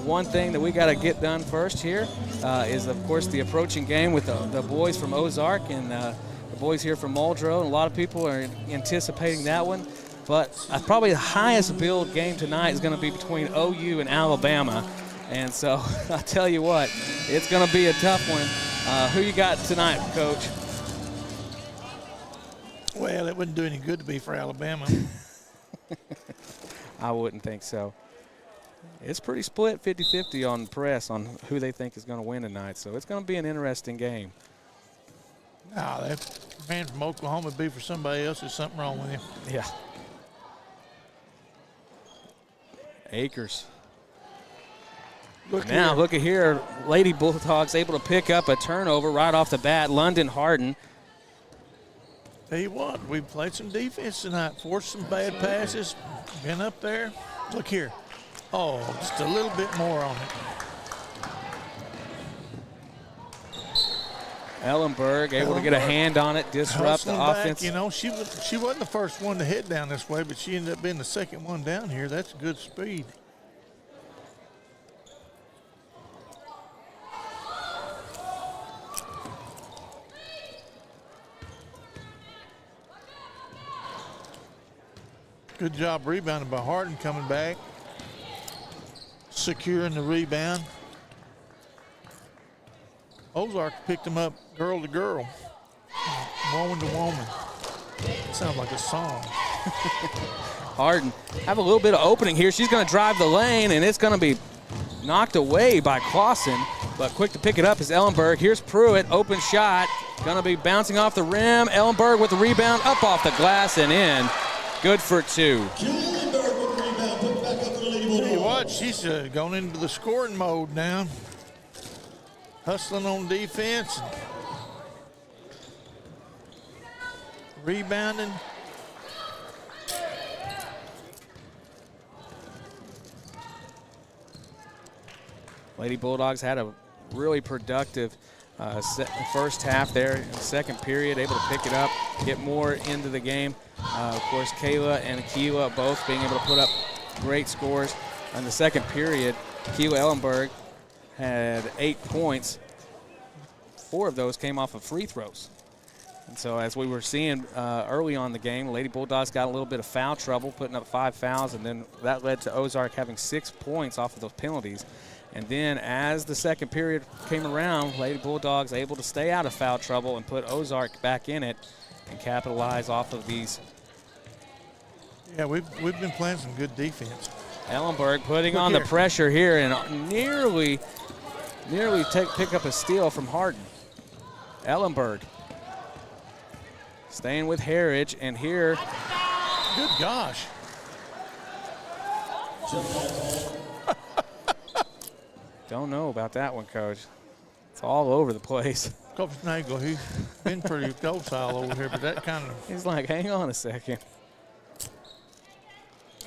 one thing that we got to get done first here is, of course, the approaching game with the boys from OZARK and the boys here from Muldrow. And a lot of people are anticipating that one. But probably the highest billed game tonight is going to be between OU and Alabama. And so I'll tell you what, it's going to be a tough one. Who you got tonight, Coach? Well, it wouldn't do any good to be for Alabama. I wouldn't think so. It's pretty split 50-50 on the press on who they think is going to win tonight. So it's going to be an interesting game. Nah, that man from Oklahoma would be for somebody else. There's something wrong with him. Yeah. Akers. Look at here. Lady Bulldogs able to pick up a turnover right off the bat. London Harden. Tell you what, we've played some defense tonight, forced some bad passes, been up there. Look here. Oh, just a little bit more on it. Ellenberg able to get a hand on it, disrupt the offense. Back, you know, she wasn't the first one to head down this way, but she ended up being the second one down here. That's good speed. Good job rebounding by Harden, coming back, securing the rebound. Ozark picked him up girl to girl, woman to woman. Sounds like a song. Harden have a little bit of opening here. She's going to drive the lane, and it's going to be knocked away by Clausen. But quick to pick it up is Ellenberg. Here's Pruitt, open shot. Going to be bouncing off the rim. Ellenberg with the rebound, up off the glass and in. Good for two. Tell you what, she's going into the scoring mode now. Hustling on defense. Rebounding. Lady Bulldogs had a really productive first half there. In the second period, able to pick it up, get more into the game. Of course, Kayla and Akilah both being able to put up great scores. In the second period, Keela Ellenberg had 8 points. 4 of those came off of free throws. And so as we were seeing early on in the game, Lady Bulldogs got a little bit of foul trouble, putting up 5 fouls, and then that led to Ozark having 6 points off of those penalties. And then as the second period came around, Lady Bulldogs able to stay out of foul trouble and put Ozark back in it and capitalize off of these. Yeah, we've been playing some good defense. Ellenberg putting on the pressure here and nearly pick up a steal from Harden. Ellenberg staying with Harridge, and here. Good gosh. Don't know about that one, Coach. It's all over the place. Coach Nagel, he's been pretty docile over here, but that kind of. He's like, hang on a second.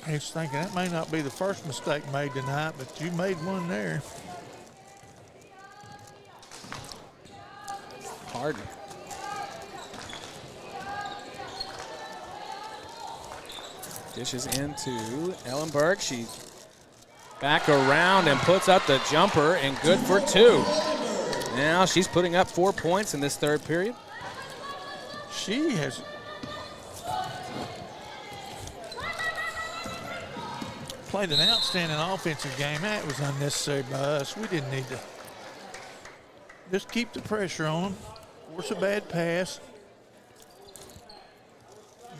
He's thinking that may not be the first mistake made tonight, but you made one there. Harden. Dishes into Ellenberg. She back around and puts up the jumper, and good for 2. Now she's putting up 4 points in this third period. She has played an outstanding offensive game. That was unnecessary by us. We didn't need to. Just keep the pressure on them. Force a bad pass.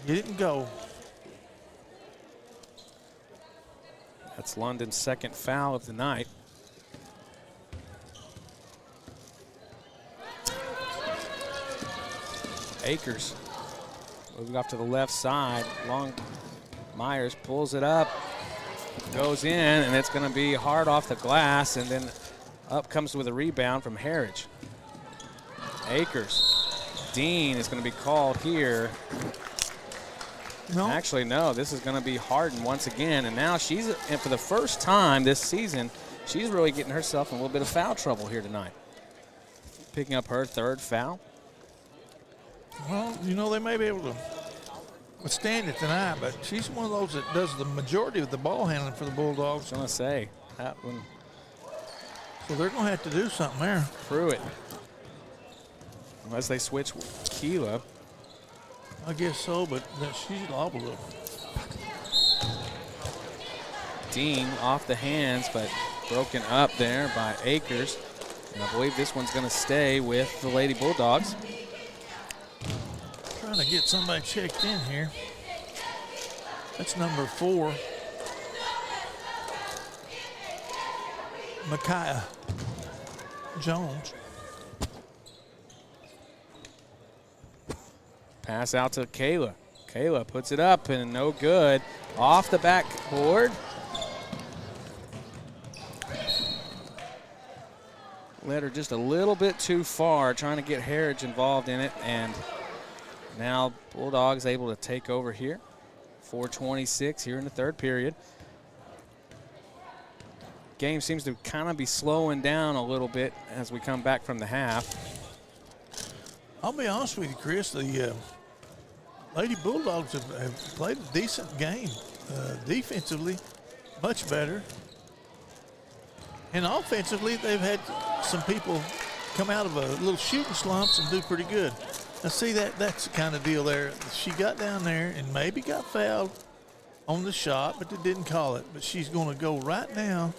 Get it and go. That's London's second foul of the night. Akers moving off to the left side. Long Myers pulls it up, goes in, and it's going to be hard off the glass, and then up comes with a rebound from Harridge. Akers. Dean is going to be called here. No. Actually, no, this is going to be Harden once again, and now and for the first time this season, she's really getting herself in a little bit of foul trouble here tonight. Picking up her third foul. Well, you know, they may be able to withstand it tonight, but she's one of those that does the majority of the ball handling for the Bulldogs. I was going to say, that one. So they're going to have to do something there. Pruitt. Unless they switch Keela. I guess so, but she's liable to. Dean off the hands, but broken up there by Akers. And I believe this one's going to stay with the Lady Bulldogs. Trying to get somebody checked in here. That's number 4. Micaiah Jones. Pass out to Kayla. Kayla puts it up and no good. Off the backboard. Led her just a little bit too far, trying to get Harridge involved in it, and now Bulldogs able to take over here. 4:26 here in the third period. Game seems to kind of be slowing down a little bit as we come back from the half. I'll be honest with you, Chris. The Lady Bulldogs have played a decent game. Defensively, much better. And offensively, they've had some people come out of a little shooting slumps and do pretty good. Now, see, that's the kind of deal there. She got down there and maybe got fouled on the shot, but they didn't call it. But she's going to go right now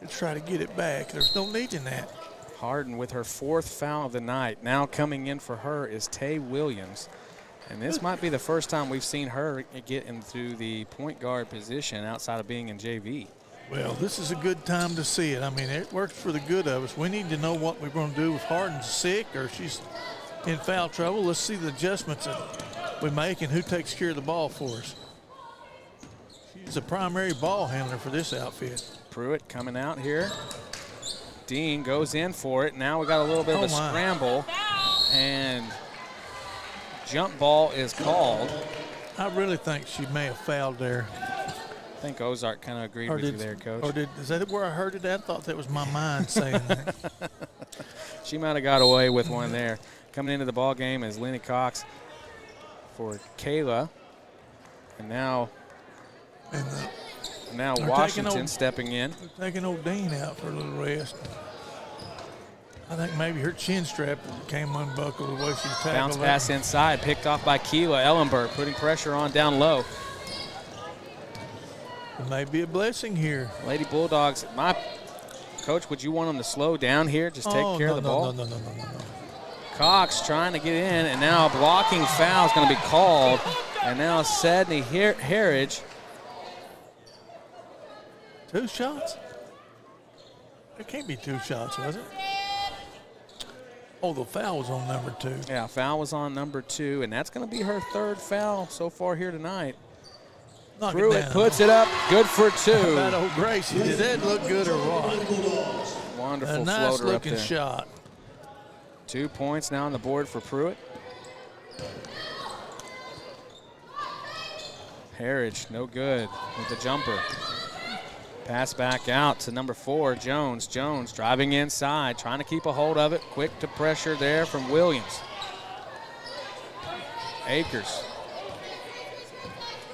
and try to get it back. There's no need in that. Harden with her 4th foul of the night. Now coming in for her is Tay Williams. And this might be the first time we've seen her get into the point guard position outside of being in JV. Well, this is a good time to see it. I mean, it works for the good of us. We need to know what we're going to do if Harden's sick or she's in foul trouble. Let's see the adjustments that we make and who takes care of the ball for us. She's a primary ball handler for this outfit. Pruitt coming out here. Dean goes in for it. Now we got a little bit of a scramble, and jump ball is called. I really think she may have fouled there. I think Ozark kind of agreed with you there, Coach. Or is that where I heard it at? I thought that was my mind saying that. She might have got away with one there. Coming into the ball game is Lenny Cox for Kayla. And now Washington stepping in. They're taking old Dean out for a little rest. I think maybe her chin strap came unbuckled the way she tackled. Bounce pass inside, picked off by Keela Ellenberg, putting pressure on down low. It may be a blessing here. Lady Bulldogs, Coach, would you want them to slow down here? Just take care of the ball? No. Cox trying to get in, and now a blocking foul is going to be called. And now Sadney Harridge. 2 shots? It can't be 2 shots, was it? Oh, the foul was on number 2. Yeah, foul was on number 2, and that's going to be her 3rd foul so far here tonight. Pruitt puts it up, good for 2. That old Gracie, did that look good or what? Wonderful a nice floater up there. looking shot. 2 points now on the board for Pruitt. Harridge, no good with the jumper. Pass back out to number 4, Jones. Jones driving inside, trying to keep a hold of it. Quick to pressure there from Williams. Akers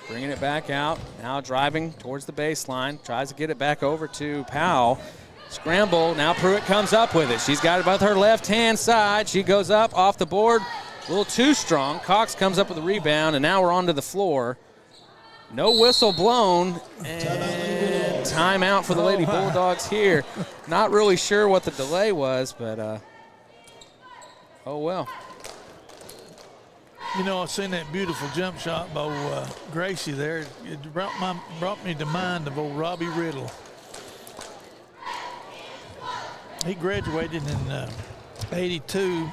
bringing it back out. Now driving towards the baseline. Tries to get it back over to Powell. Scramble. Now Pruitt comes up with it. She's got it with her left-hand side. She goes up off the board. A little too strong. Cox comes up with the rebound, and now we're onto the floor. No whistle blown, and timeout for the Lady Bulldogs here. Not really sure what the delay was, but oh well. You know, I seen that beautiful jump shot by Gracie there. It brought me to mind of old Robbie Riddle. He graduated in '82,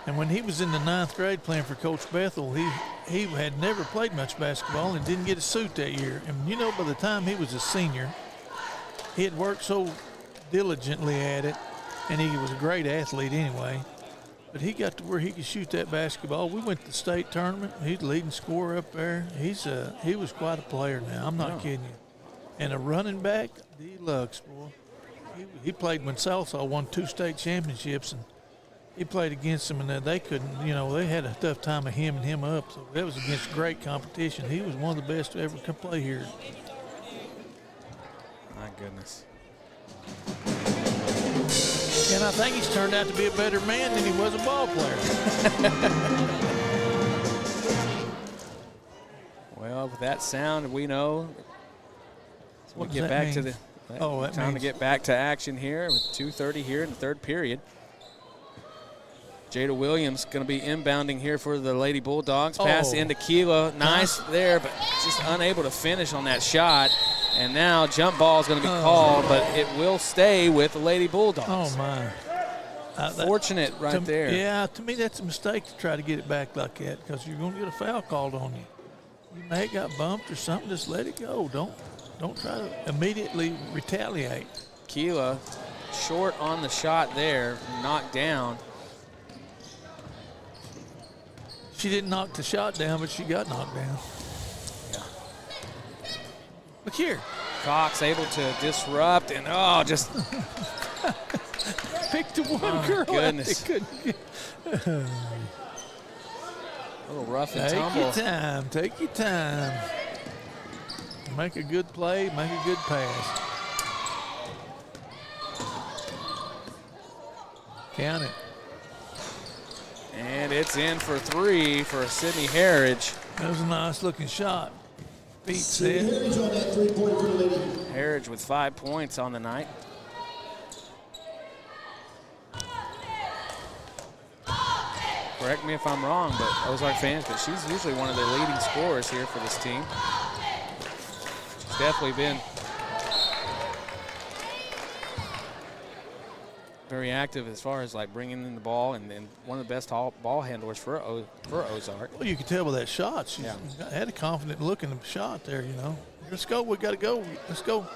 and when he was in the 9th grade playing for Coach Bethel, he had never played much basketball and didn't get a suit that year. And you know, by the time he was a senior, he had worked so diligently at it, and he was a great athlete anyway. But he got to where he could shoot that basketball. We went to the state tournament. He's the leading scorer up there. He was quite a player now. I'm not kidding you. And a running back, deluxe, boy. He played when Salsa won 2 state championships, and he played against them, and they couldn't, they had a tough time of hemming him up. So that was against great competition. He was one of the best to ever come play here. My goodness. And I think he's turned out to be a better man than he was a ball player. Well, with that sound, we know. So we What get does back that to mean? the time to get back to action here with 2:30 here in the third period. Jada Williams going to be inbounding here for the Lady Bulldogs. Pass into Keela. Nice there, but just unable to finish on that shot. And now jump ball is going to be called, but it will stay with the Lady Bulldogs. Oh, my. Fortunate right there. Yeah, to me that's a mistake to try to get it back like that because you're going to get a foul called on you. You may have got bumped or something. Just let it go. Don't try to immediately retaliate. Keela short on the shot there, knocked down. She didn't knock the shot down, but she got knocked down. Yeah. Look here. Cox able to disrupt and just picked the one girl. Goodness. A little rough and tumble. Take your time. Make a good play, make a good pass. Count it. And it's in for 3 for Sydney Harridge. That was a nice looking shot. Beats Sydney it. Harridge on that three-pointer for the lady. Harridge with 5 points on the night. Correct me if I'm wrong, but Ozark fans, but she's usually one of the leading scorers here for this team. She's definitely been very active as far as like bringing in the ball and one of the best ball handlers for Ozark. Well, you could tell by that shot. She had a confident look in the shot there, Let's go. We got to go. Let's go.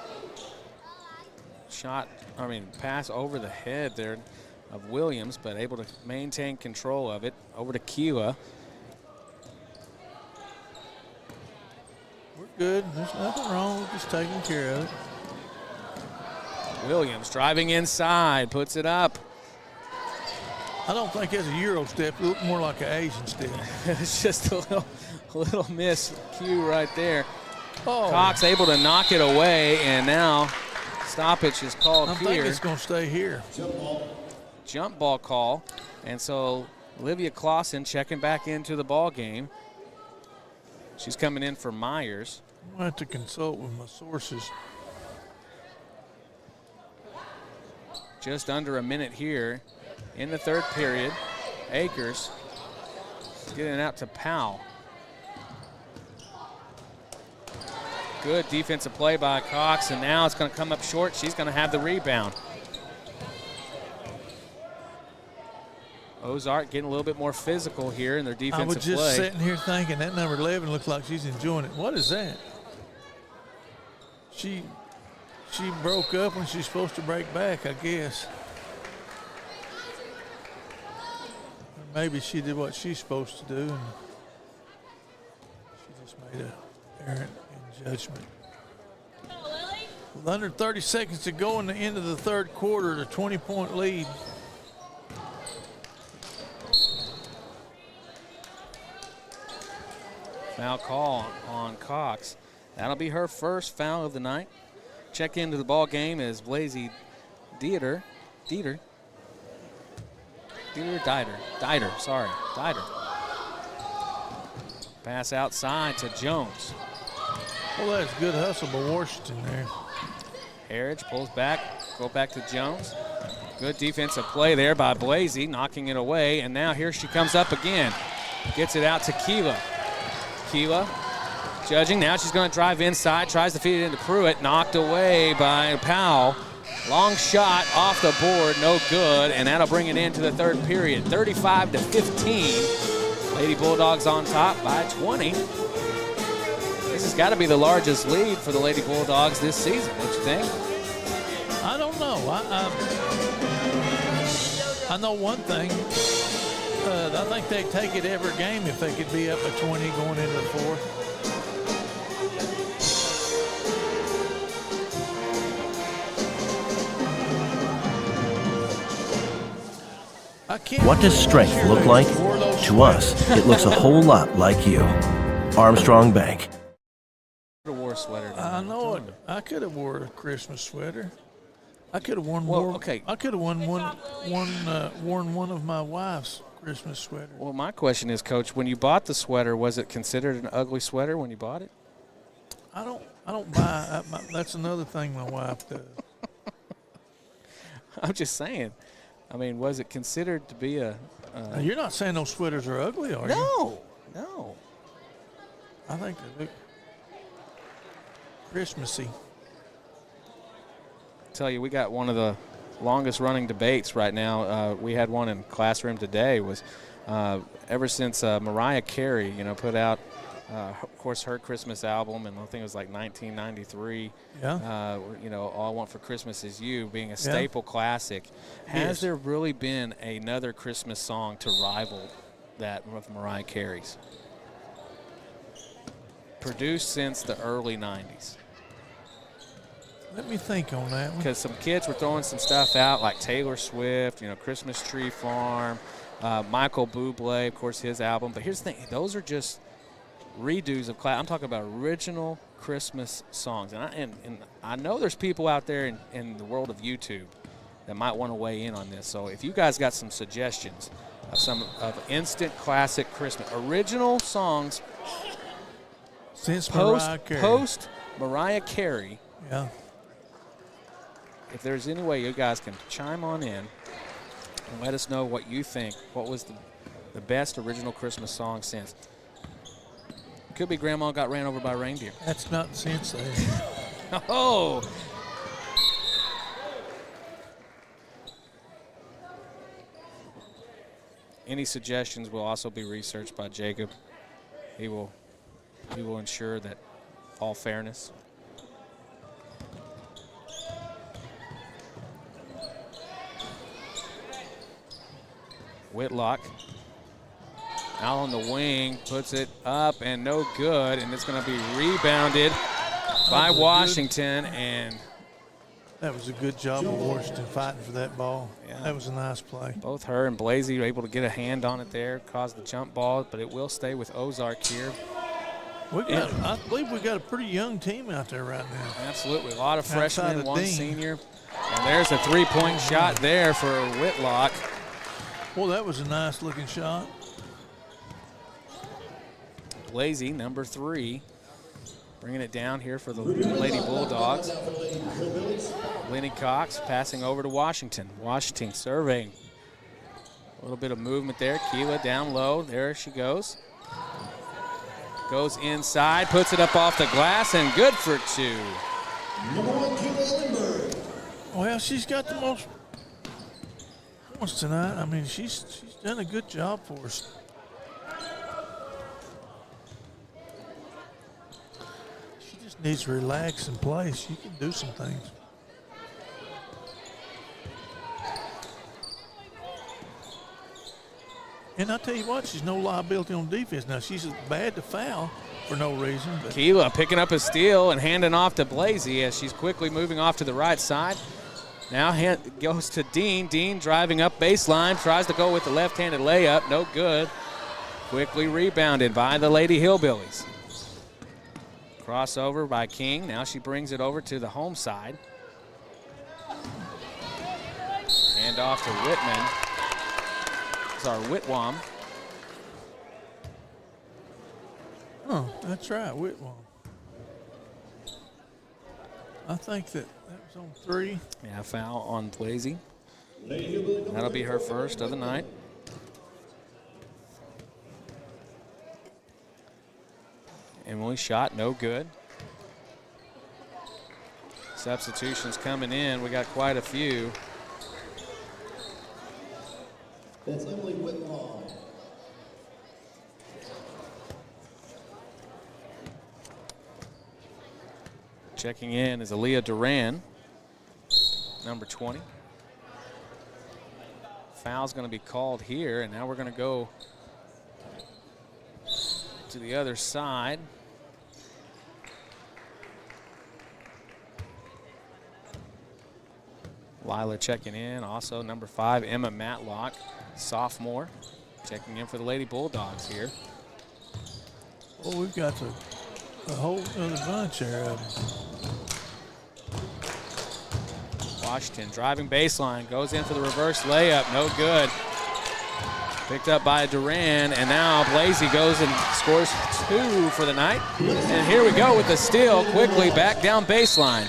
Pass over the head there of Williams, but able to maintain control of it. Over to Keela. We're good. There's nothing wrong. We're just taking care of it. Williams driving inside, puts it up. I don't think that's a Euro step. It looked more like an Asian step. It's just a little miscue right there. Oh. Cox able to knock it away, and now stoppage is called I here. think it's going to stay here. Jump ball call. And so Olivia Clausen checking back into the ball game. She's coming in for Myers. I'm going to have to consult with my sources. Just under a minute here in the third period. Akers getting it out to Powell. Good defensive play by Cox, and now it's going to come up short. She's going to have the rebound. Ozark getting a little bit more physical here in their defensive play. I was just sitting here thinking that number 11 looks like she's enjoying it. What is that? She broke up when she's supposed to break back, I guess. Or maybe she did what she's supposed to do, and she just made an error in judgment. With under 30 seconds to go in the end of the third quarter, the 20-point lead. Foul call on Cox. That'll be her first foul of the night. Check into the ball game is Blazy Dieter. Pass outside to Jones. Well, that's good hustle by Washington there. Harridge pulls back, go back to Jones. Good defensive play there by Blazy, knocking it away, and now here she comes up again. Gets it out to Keela. Keela judging, now she's going to drive inside, tries to feed it into Pruitt, knocked away by Powell. Long shot off the board, no good, and that'll bring it into the third period. 35-15. Lady Bulldogs on top by 20. This has got to be the largest lead for the Lady Bulldogs this season, don't you think? I don't know. I know one thing. I think they'd take it every game if they could be up at 20 going into the fourth. I can't What does strength look like? To us, it looks a whole lot like you. Armstrong Bank. Could have wore a sweater. I know it. I could have wore a Christmas sweater. I could have worn Well, more. okay. I could have worn one of my wife's Christmas sweaters. Well, my question is, Coach, when you bought the sweater, was it considered an ugly sweater when you bought it? I don't buy. That's another thing my wife does. I'm just saying. I mean, was it considered to be a? Now, you're not saying those sweaters are ugly, are you? No. I think they look Christmassy. Tell you, we got one of the longest running debates right now. We had one in classroom today. Was ever since Mariah Carey, put out, of course, her Christmas album, and I think it was like 1993. Yeah. All I Want for Christmas Is You, being a staple classic. Has there really been another Christmas song to rival that of Mariah Carey's? Produced since the early 90s. Let me think on that one. Because some kids were throwing some stuff out like Taylor Swift, Christmas Tree Farm, Michael Bublé, of course, his album. But here's the thing. Those are just redos of I'm talking about original Christmas songs. And I know there's people out there in the world of YouTube that might want to weigh in on this. So if you guys got some suggestions of some of instant classic Christmas, original songs Since post Mariah Carey. Yeah. If there's any way you guys can chime on in and let us know what you think. What was the best original Christmas song since? Could be Grandma Got Ran Over by a Reindeer. That's not since then. Oh! Any suggestions will also be researched by Jacob. He will ensure that all fairness. Whitlock out on the wing, puts it up and no good, and it's going to be rebounded by Washington. And that was a good job of Washington fighting for that ball. Yeah. That was a nice play. Both her and Blasey were able to get a hand on it there, caused the jump ball, but it will stay with Ozark here. I believe we got a pretty young team out there right now. Absolutely, a lot of freshmen, one Dean. senior. And there's a three-point shot there for Whitlock. Well, that was a nice-looking shot. Blasey, number 3, bringing it down here for the Lady Bulldogs. Lenny Cox passing over to Washington. Washington surveying. A little bit of movement there. Keela down low. There she goes. Goes inside, puts it up off the glass, and good for 2. Number 1, Keela Lindbergh. Well, she's got the most points tonight. I mean, she's done a good job for us. She just needs to relax and play. She can do some things. And I tell you what, she's no liability on defense. Now, she's bad to foul for no reason. But Keela picking up a steal and handing off to Blasey as she's quickly moving off to the right side. Now goes to Dean. Dean driving up baseline, tries to go with the left-handed layup. No good. Quickly rebounded by the Lady Hillbillies. Crossover by King. Now she brings it over to the home side. Hand off to Whitman. Sorry, Whitwam. oh, that's right, Whitwell. I think that was on 3. Yeah, foul on Blasey. That'll be her first of the night. Emily shot, no good. Substitutions coming in. We got quite a few. That's Emily Whitlaw. Checking in is Aaliyah Duran, number 20. Foul's going to be called here, and now we're going to go to the other side. Lila checking in, also number 5, Emma Matlock. sophomore, checking in for the Lady Bulldogs here. Oh, we've got a whole other bunch there of them. Washington driving baseline, goes in for the reverse layup, no good. Picked up by Duran, and now Blasey goes and scores 2 for the night. And here we go with the steal, quickly back down baseline.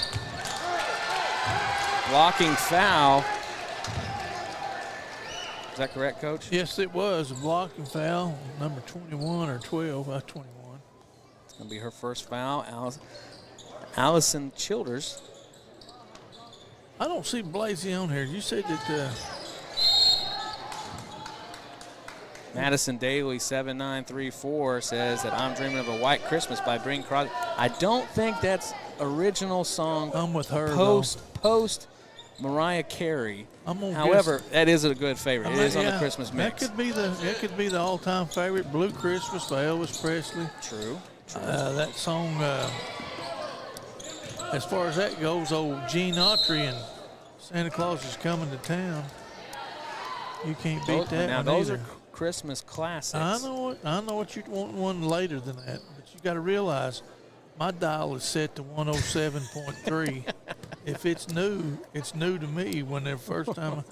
Blocking foul. Is that correct, Coach? Yes, it was a blocking foul, number 21 or 12, 21. It's going to be her first foul. Allison Childers. I don't see Blasey on here. You said that Madison Daly 7934 says that I'm dreaming of a white Christmas by Bing Crosby. I don't think that's original song. I'm with her. Post Mariah Carey. However, that is a good favorite. It is on the Christmas mix. That could be the all-time favorite. Blue Christmas by Elvis Presley. True. That song, as far as that goes, old Gene Autry and Santa Claus is Coming to Town. You can't beat that. Now those are Christmas classics. I know what you want one later than that, but you got to realize my dial is set to 107.3. If it's new to me when the first time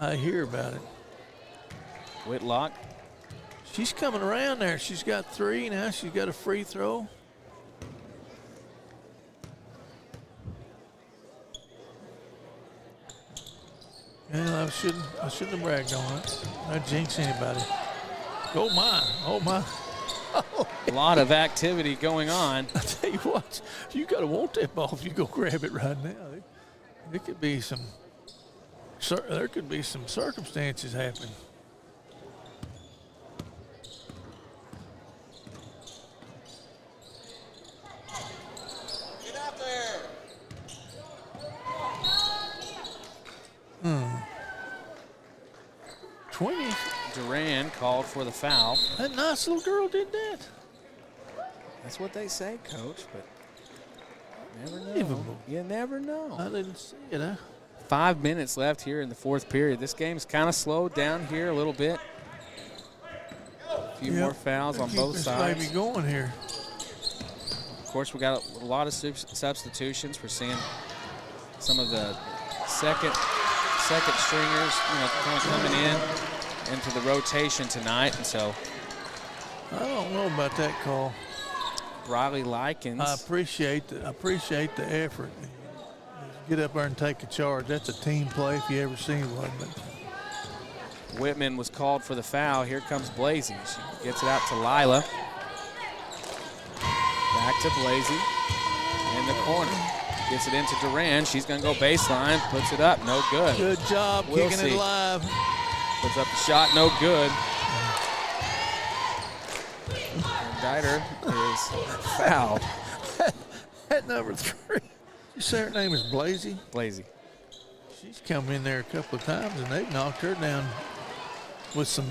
I hear about it. Whitlock. She's coming around there. She's got 3 now. She's got a free throw. Well, I shouldn't have bragged on it. Not jinx anybody. Oh my. A lot of activity going on. I tell you what, you gotta want that ball if you go grab it right now. There could be some circumstances happening. Get out there. 20. Duran called for the foul. That nice little girl did that. That's what they say, Coach, but never know. Unbelievable. You never know. I didn't see it, huh? 5 minutes left here in the fourth period. This game's kind of slowed down here a little bit. A few more fouls on both sides. Keep this baby going here. Of course, we got a lot of substitutions. We're seeing some of the second stringers, kind of coming into the rotation tonight, and so I don't know about that call. Riley Likens. I appreciate the effort. Get up there and take a charge. That's a team play if you ever seen one. But Whitman was called for the foul. Here comes Blasey. She gets it out to Lila. Back to Blasey in the corner. Gets it into Duran. She's going to go baseline. Puts it up. No good. Good job kicking it alive. Puts up the shot. No good. And Dieter is fouled. At number 3. You say her name is Blasey? Blasey. She's come in there a couple of times, and they've knocked her down with some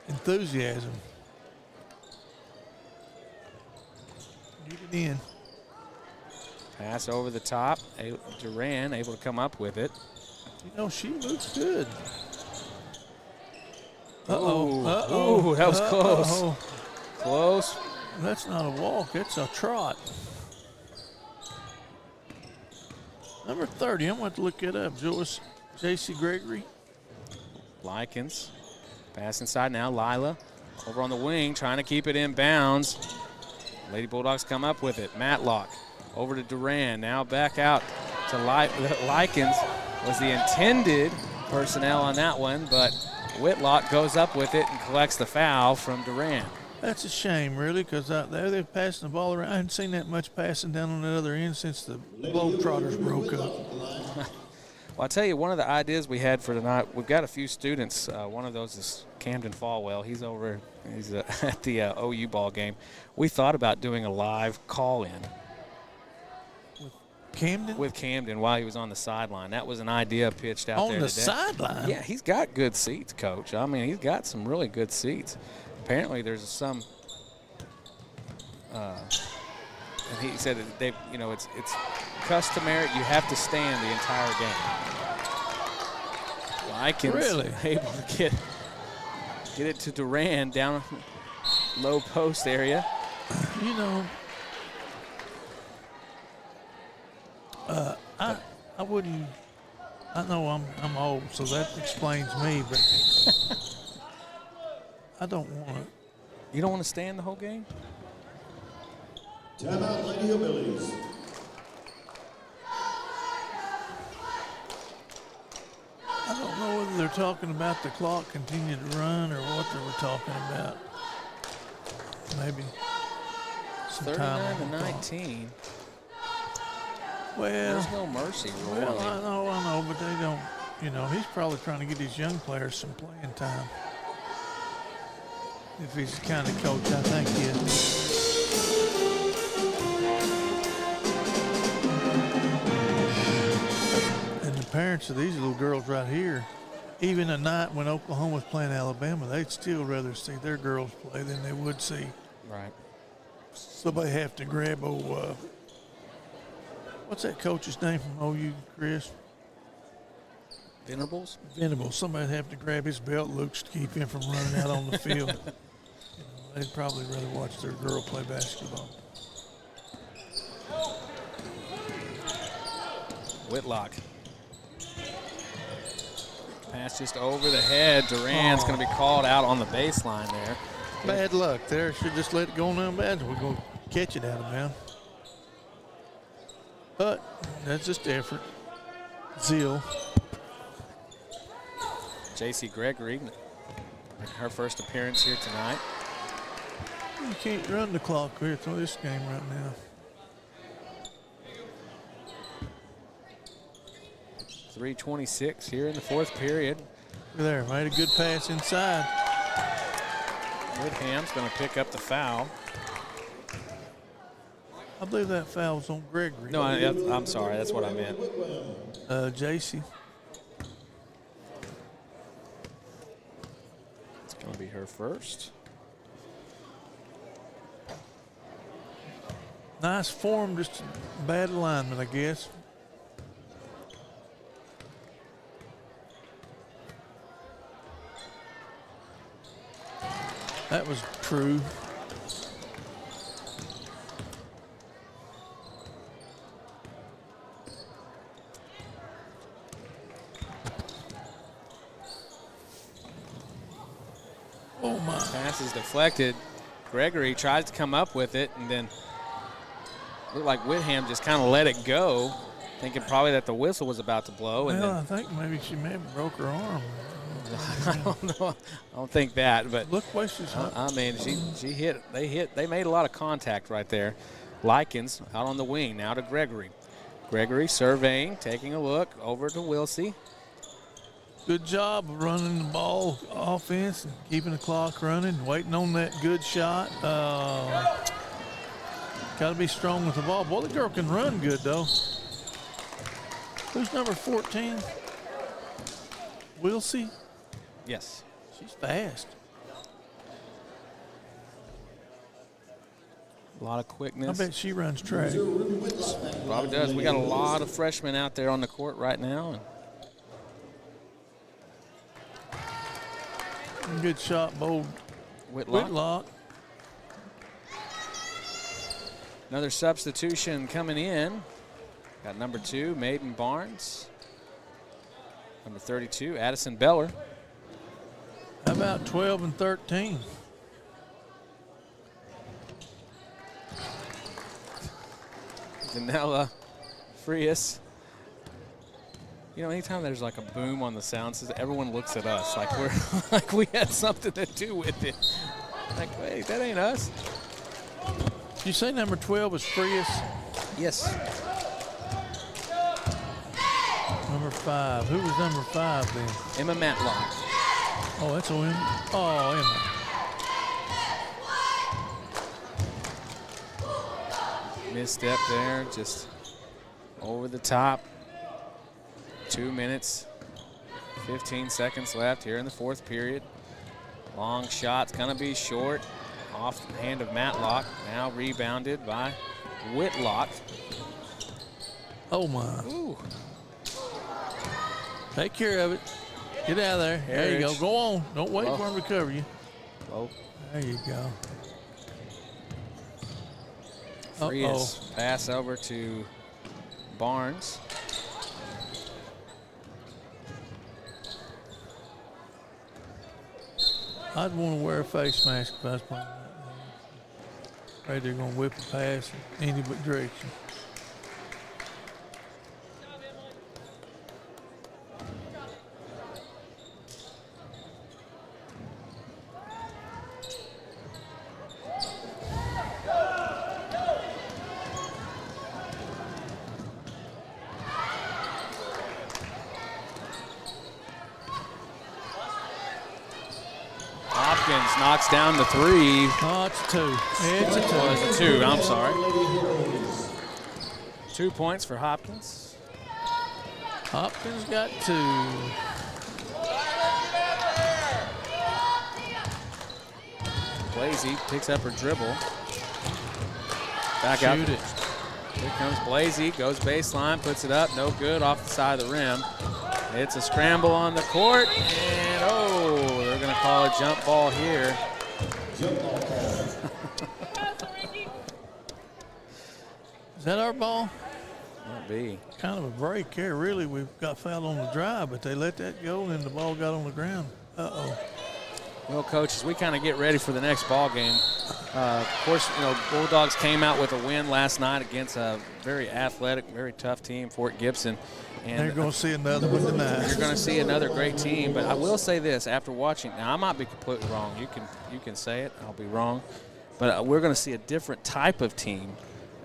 enthusiasm. Get it in. Pass over the top. Duran able to come up with it. She moves good. Uh-oh. Ooh, that was close. Close. That's not a walk. That's a trot. Number 30. I'm going to look it up. J.C. Gregory. Likens. Pass inside now. Lila over on the wing trying to keep it in bounds. Lady Bulldogs come up with it. Matlock over to Duran. Now back out to Likens. Was the intended personnel on that one, but Whitlock goes up with it and collects the foul from Duran. That's a shame, really, because out there they're passing the ball around. I haven't seen that much passing down on the other end since the Globetrotters broke up. Well, I'll tell you, one of the ideas we had for tonight, we've got a few students. One of those is Camden Falwell. He's at the OU ball game. We thought about doing a live call-in. Camden? With Camden while he was on the sideline. That was an idea pitched out there today. On the sideline? Yeah, he's got good seats, Coach. I mean, he's got some really good seats. Apparently there's some and he said that it's customary. You have to stand the entire game. Likens really able to get Get it to Duran down low post area. You know, I wouldn't. I know I'm old, so that explains me, but I don't want to. You don't want to stand the whole game? Timeout, Lady Hillbillies. I don't know whether they're talking about the clock continue to run or what they were talking about. Maybe some time 39 on to the clock. 19. Well, There's no mercy rule. well, I mean, I know, but they don't. You know, he's probably trying to get his young players some playing time. If he's the kind of coach I think he is. And the parents of these little girls right here, even a night when Oklahoma was playing Alabama, they'd still rather see their girls play than they would see right. somebody have to grab what's that coach's name from OU, Chris? Venerables? Venable. Somebody'd have to grab his belt loops to keep him from running out on the field. You know, they'd probably rather watch their girl play basketball. Whitlock. Pass just over the head. Duran's going to be called out on the baseline there. Bad luck there. Should just let it go on bad. We're going to catch it out of bounds. But that's just effort. Zeal. J.C. Gregory, her first appearance here tonight. You can't run the clock here through this game right now. 3:26 here in the fourth period. Look there, made a good pass inside. Woodham's going to pick up the foul. I believe that foul was on Gregory. No, I'm sorry. That's what I meant. JC. It's going to be her first. Nice form, just bad alignment, I guess. That was true. Oh my. Pass is deflected. Gregory tries to come up with it, and then looked like Whitham just kind of let it go, thinking probably that the whistle was about to blow. And Well, I think maybe she may have broke her arm. I don't know. I don't think that, but Look where she's I mean, she hit. They made a lot of contact right there. Likens out on the wing now to Gregory. Gregory surveying, taking a look over to Wilsey. Good job of running the ball offense and keeping the clock running, waiting on that good shot. Got to be strong with the ball. Boy, the girl can run good, though. Who's number 14? Wilsey? Yes. She's fast. A lot of I quickness. bet she runs track. Probably does. We got a lot of freshmen out there on the court right now. Good shot, bold Whitlock. Another substitution coming in. Got number 2, Maiden Barnes. Number 32, Addison Beller. How about 12 and 13? Danella Frias. You know, anytime there's like a boom on the sound system, everyone looks at us like we're like we had something to do with it. Like, wait, that ain't us. Did you say number 12 was Frias? Yes. Number 5. Who was number 5 then? Emma Matlock. Oh, that's Emma. Oh, Emma. Misstep there, just over the top. 2 minutes, 15 seconds left here in the fourth period. Long shot's gonna be short, off the hand of Matlock. Now rebounded by Whitlock. Oh my. Ooh. Take care of it. Get out of there. There you go. Harris. Go on. Don't wait Oh. for him to cover you. Oh, There you go. Frias. Pass over to Barnes. I'd want to wear a face mask if I was playing that. Afraid they're going to whip a pass in any but direction. Hopkins knocks down the 3. Oh, it's a 2. It's a 2. Oh, it's a 2. I'm sorry. 2 points for Hopkins. Hopkins got 2. Blasey picks up her dribble. Back out. Shoot it. Here comes Blasey. Goes baseline. Puts it up. No good. Off the side of the rim. It's a scramble on the court. And, oh, they're going to call a jump ball here. Is that our ball? Might be. Kind of a break here. Really, we've got fouled on the drive, but they let that go, and then the ball got on the ground. Uh-oh. Well, Coach, as we kind of get ready for the next ball game, of course, you know, Bulldogs came out with a win last night against a very athletic, very tough team, Fort Gibson. And They're going to see another one tonight. you're going to see another great team. But I will say this, after watching, now I might be completely wrong. You can say it. I'll be wrong. But we're going to see a different type of team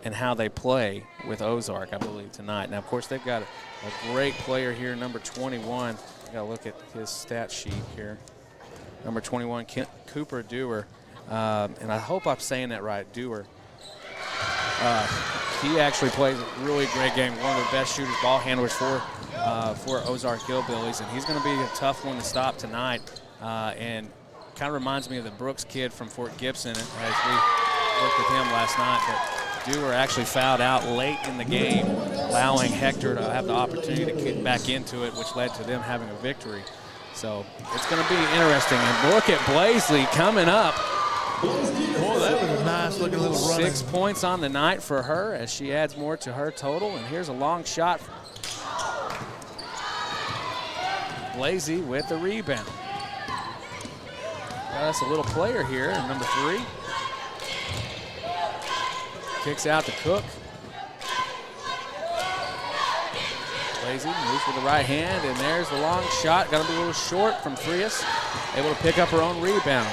and how they play with Ozark, I believe, tonight. Now, of course, they've got a great player here, number 21. I got to look at his stat sheet here. Number 21, Cooper Dewar. And I hope I'm saying that right, Dewar. He actually plays a really great game. One of the best shooters, ball handlers for Ozark Hillbillies, and he's going to be a tough one to stop tonight. And kind of reminds me of the Brooks kid from Fort Gibson as we worked with him last night. But Dewar actually fouled out late in the game, allowing Hector to have the opportunity to get back into it, which led to them having a victory. So it's going to be interesting. And look at Blaisley coming up. Boy, that was a nice looking little run. 6 points on the night for her as she adds more to her total. And here's a long shot. Blasey with the rebound. Got us a little player here, number 3. Kicks out to Cook. Blasey moves with the right hand, and there's the long shot. Going to be a little short from Frias. Able to pick up her own rebound.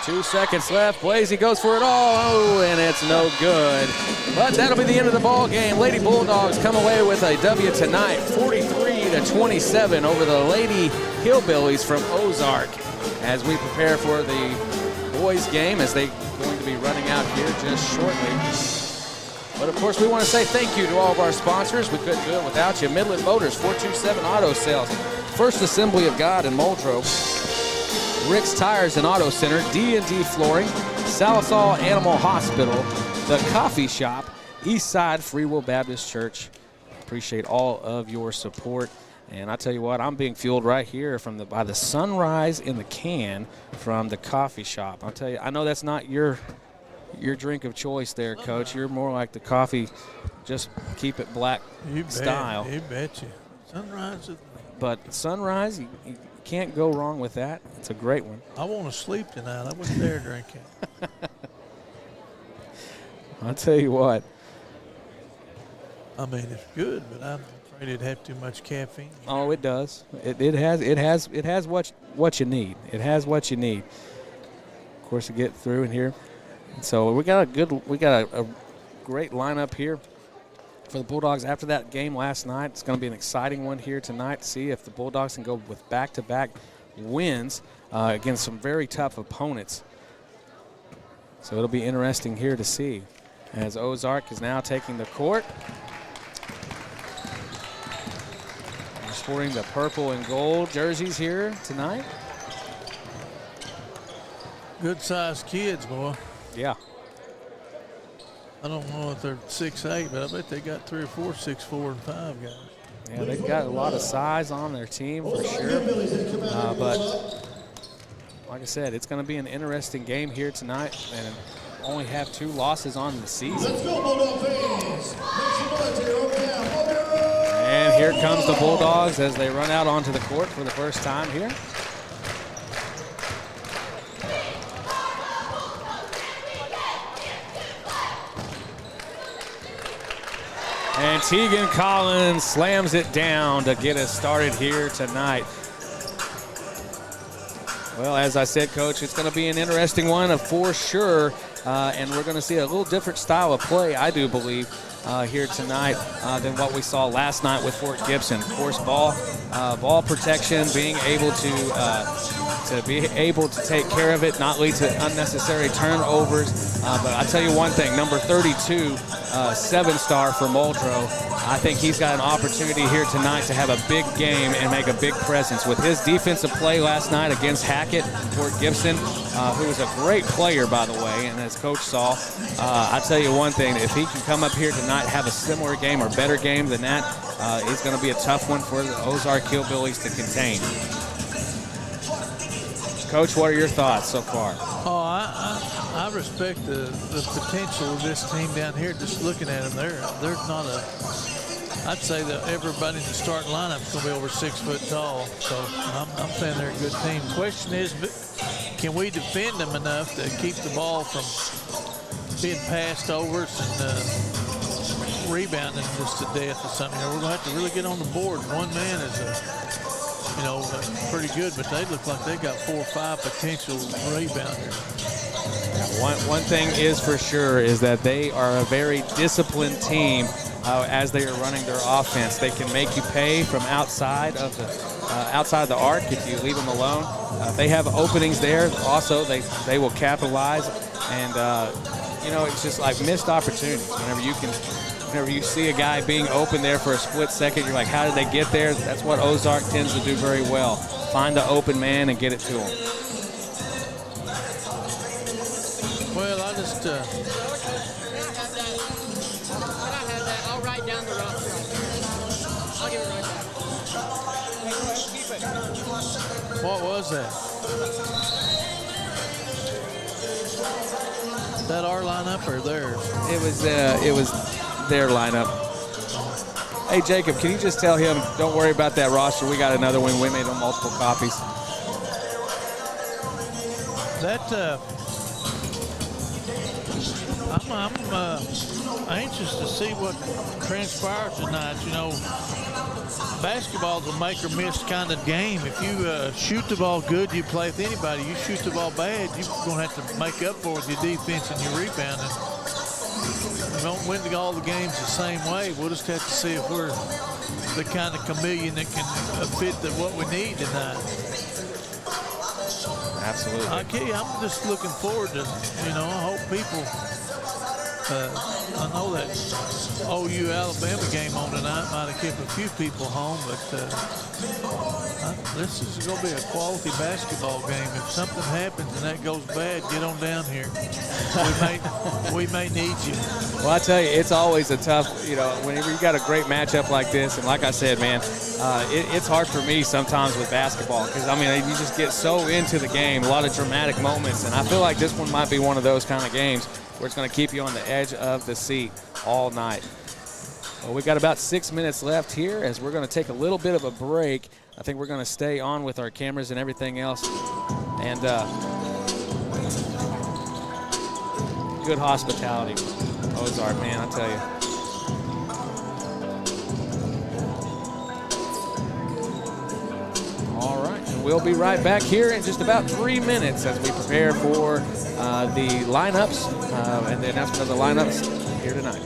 2 seconds left. Blasey goes for it all. Oh, and it's no good. But that'll be the end of the ball game. Lady Bulldogs come away with a W tonight, 43-27 over the Lady Hillbillies from Ozark, as we prepare for the boys game, as they're going to be running out here just shortly. But of course, we want to say thank you to all of our sponsors. We couldn't do it without you. Midland Motors, 427 Auto Sales, First Assembly of God in Muldrow, Rick's Tires and Auto Center, D&D Flooring, Salisal Animal Hospital, The Coffee Shop, Eastside Free Will Baptist Church. Appreciate all of your support. And I tell you what, I'm being fueled right here by the sunrise in the can from The Coffee Shop. I'll tell you, I know that's not your drink of choice there, Coach. You're more like the coffee, just keep it black style. You bet you. Sunrise is... But sunrise, you can't go wrong with that. It's a great one. I want to sleep tonight. I wouldn't dare drink it. I'll tell you what. I mean, it's good, but I'm afraid it'd have too much caffeine. Oh, it does. It has what you need. It has what you need. Of course, to get through in here. So we got a great lineup here for the Bulldogs after that game last night. It's going to be an exciting one here tonight to see if the Bulldogs can go with back-to-back wins against some very tough opponents. So it'll be interesting here to see as Ozark is now taking the court. They're sporting the purple and gold jerseys here tonight. Good-sized kids, boy. Yeah. I don't know if they're 6'8", but I bet they got 3 or 4 6'4" and 5 guys. Yeah, they've got a lot of size on their team for sure. But like I said, it's going to be an interesting game here tonight, and only have 2 losses on the season. Let's go, Bulldog fans. And here comes the Bulldogs as they run out onto the court for the first time here. And Tegan Collins slams it down to get us started here tonight. Well, as I said, Coach, it's going to be an interesting one for sure. And we're going to see a little different style of play, I do believe, here tonight than what we saw last night with Fort Gibson. Of course, ball protection, being able to take care of it, not lead to unnecessary turnovers. But I tell you one thing, number 32, 7-star for Muldrow. I think he's got an opportunity here tonight to have a big game and make a big presence. With his defensive play last night against Hackett, Fort Gibson, who was a great player, by the way, and as Coach saw, I tell you one thing, if he can come up here tonight, have a similar game or better game than that, it's going to be a tough one for the Ozark Hillbillies to contain. Coach, what are your thoughts so far? Oh, I respect the potential of this team down here. Just looking at them, they're not a. I'd say that everybody in the starting lineup is going to be over 6 foot tall. So I'm saying they're a good team. Question is, can we defend them enough to keep the ball from being passed over and rebounding just to death or something? We're going to have to really get on the board. One man is pretty good, but they look like they got 4 or 5 potential rebounders. One thing is for sure is that they are a very disciplined team as they are running their offense. They can make you pay from outside of the arc if you leave them alone. They have openings there. Also, they will capitalize, and it's just like missed opportunities. Whenever you see a guy being open there for a split second, you're like, how did they get there? That's what Ozark tends to do very well. Find the open man and get it to him. Well, I just I'll write down the rough. I'll give it right back. Keep it. what was that? Is that our lineup or theirs? It was their lineup. Hey, Jacob, can you just tell him, don't worry about that roster. We got another one. We made them multiple copies. I'm anxious to see what transpires tonight. Basketball's a make or miss kind of game. If you shoot the ball good, you play with anybody. You shoot the ball bad, you're going to have to make up for it with your defense and your rebounding. We don't win all the games the same way. We'll just have to see if we're the kind of chameleon that can fit what we need tonight. Absolutely. I'm just looking forward to, I hope people, I know that OU Alabama game on tonight might have kept a few people home, but this is going to be a quality basketball game. If something happens and that goes bad, get on down here. We may need you. Well, I tell you, it's always a tough, whenever you got a great matchup like this, and like I said, man, it's hard for me sometimes with basketball because, you just get so into the game, a lot of dramatic moments, and I feel like this one might be one of those kind of games where it's going to keep you on the edge of the seat all night. Well, we've got about 6 minutes left here as we're going to take a little bit of a break. I think we're going to stay on with our cameras and everything else. And good hospitality. Ozark, man, I tell you. All right, and we'll be right back here in just about 3 minutes as we prepare for the lineups and the announcement of the lineups here tonight.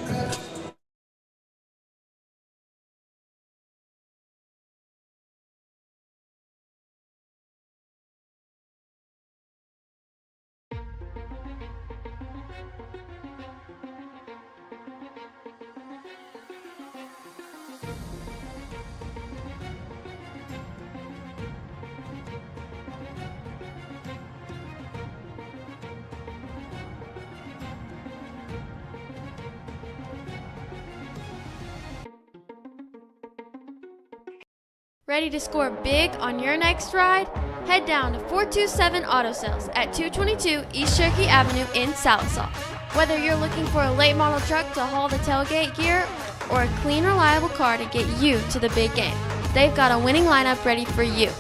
Ready to score big on your next ride? Head down to 427 Auto Sales at 222 East Cherokee Avenue in Sallisaw. Whether you're looking for a late model truck to haul the tailgate gear or a clean, reliable car to get you to the big game, they've got a winning lineup ready for you.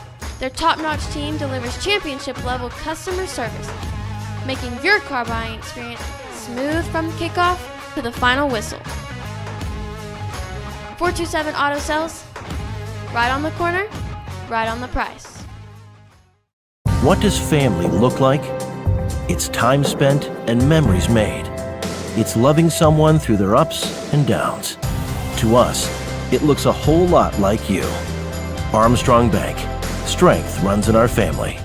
Their top-notch team delivers championship-level customer service, making your car buying experience smooth from kickoff to the final whistle. 427 Auto Sales, right on the corner, right on the price. What does family look like? It's time spent and memories made. It's loving someone through their ups and downs. To us, it looks a whole lot like you. Armstrong Bank. Strength runs in our family.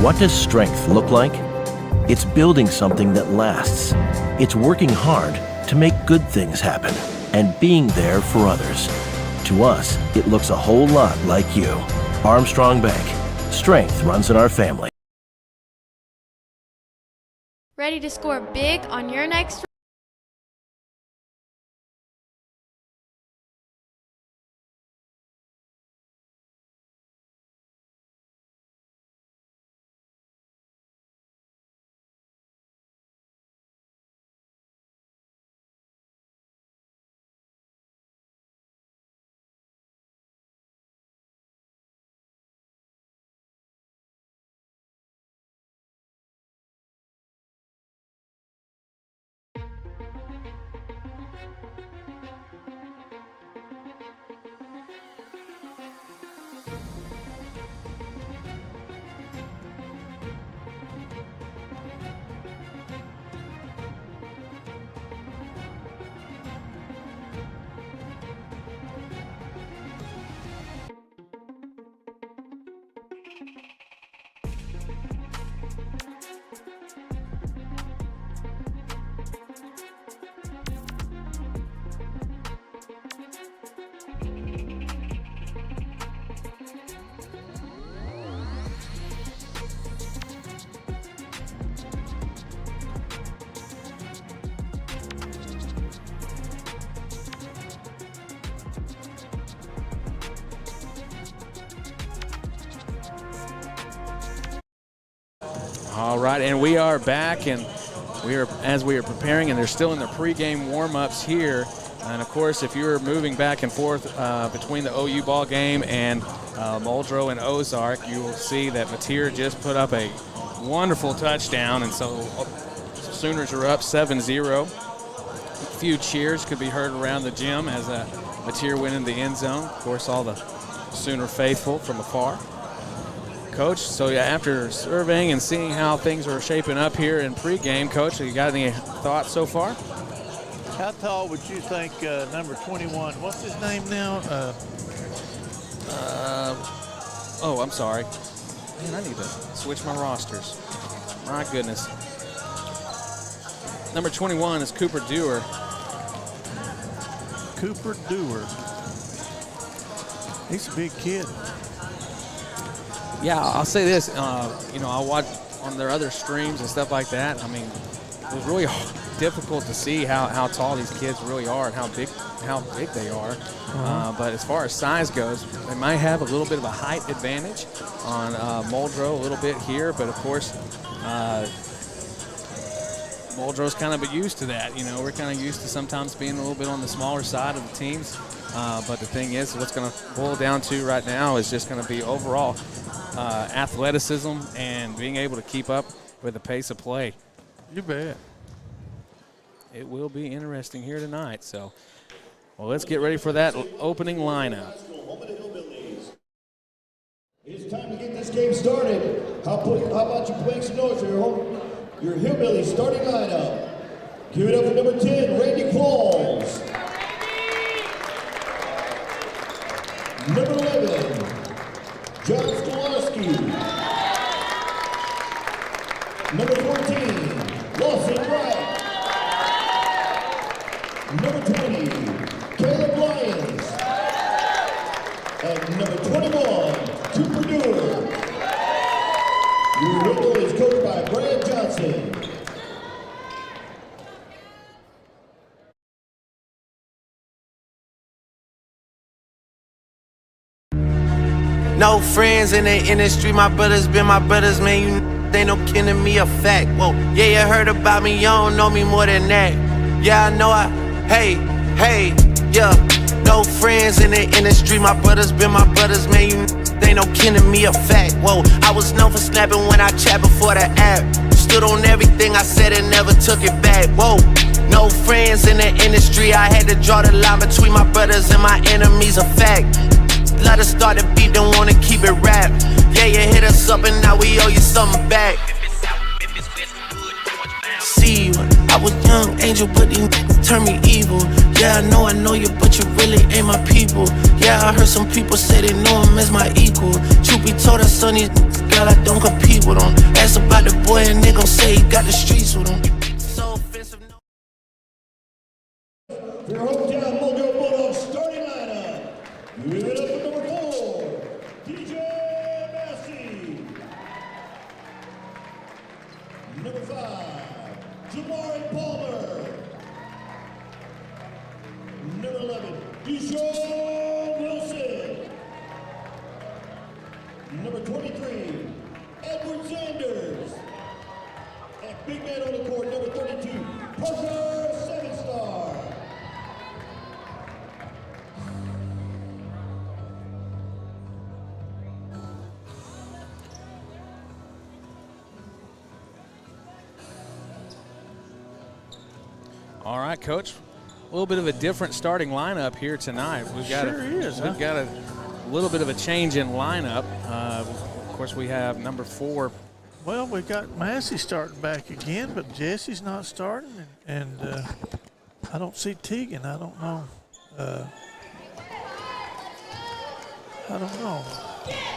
What does strength look like? It's building something that lasts. It's working hard to make good things happen and being there for others. To us, it looks a whole lot like you. Armstrong Bank. Strength runs in our family. Ready to score big on your next All right, and we are back, and as we are preparing, and they're still in the pregame warm-ups here. And of course, if you're moving back and forth between the OU ball game and Muldrow and Ozark, you will see that Mateer just put up a wonderful touchdown, and so Sooners are up 7-0. A few cheers could be heard around the gym as Mateer went in the end zone. Of course, all the Sooner faithful from afar. Coach, so after surveying and seeing how things are shaping up here in pregame, Coach, you got any thoughts so far? How tall would you think number 21, what's his name now? Oh, I'm sorry. Man, I need to switch my rosters. My goodness. Number 21 is Cooper Dewar. Cooper Dewar. He's a big kid. Yeah, I'll say this. I watch on their other streams and stuff like that. I mean, it was really difficult to see how tall these kids really are and how big they are. But as far as size goes, they might have a little bit of a height advantage on Muldrow a little bit here, but of course, Muldrow's kind of used to that. You know, we're kind of used to sometimes being a little bit on the smaller side of the teams. But the thing is, what's going to boil down to right now is just going to be overall athleticism and being able to keep up with the pace of play. You bet. It will be interesting here tonight. So, well, let's get ready for that opening lineup. It's time to get this game started. How about you make some noise for your Hillbillies starting lineup? Give it up for number 10, Randy Qualls. Number 11, John Stolarski. Number 14, Lawson Wright. Number 20, Caleb Lyons. And number 21, Cooper Dewar. Your Hillbillies is coached by Brad Johnson. No friends in the industry, my brothers been my brothers, man. You they no kin to me, a fact. Whoa, yeah, you heard about me, you don't know me more than that. Yeah, I know hey, yeah. No friends in the industry, my brothers been my brothers, man. You they no kin to me, a fact. Whoa, I was known for snapping when I chat before the app. Stood on everything I said and never took it back. Whoa, no friends in the industry, I had to draw the line between my brothers and my enemies, a fact. Let us start the beat, don't wanna keep it rap. Yeah, you hit us up and now we owe you something back. See you, I was young angel, but these turn me evil. Yeah, I know you, but you really ain't my people. Yeah, I heard some people say they know him as my equal. Truth be told, I son these girl, I don't compete with them. Ask about the boy and they gon' say he got the streets with him. So offensive, no. For your hometown Muldrow Bulldogs starting lineup. Give it up for number 4, DJ Massey. Number 5, Jamari Palmer. Number 11, Deshaun Wilson. Number 23, Edward Sanders. And big man on the court, number 32, Parker 7-star. All right, Coach. A little bit of a different starting lineup here tonight. We've got we've got a little bit of a change in lineup. Of course, we have number 4. Well, we got Massey starting back again, but Jesse's not starting, and I don't see Teagan. I don't know.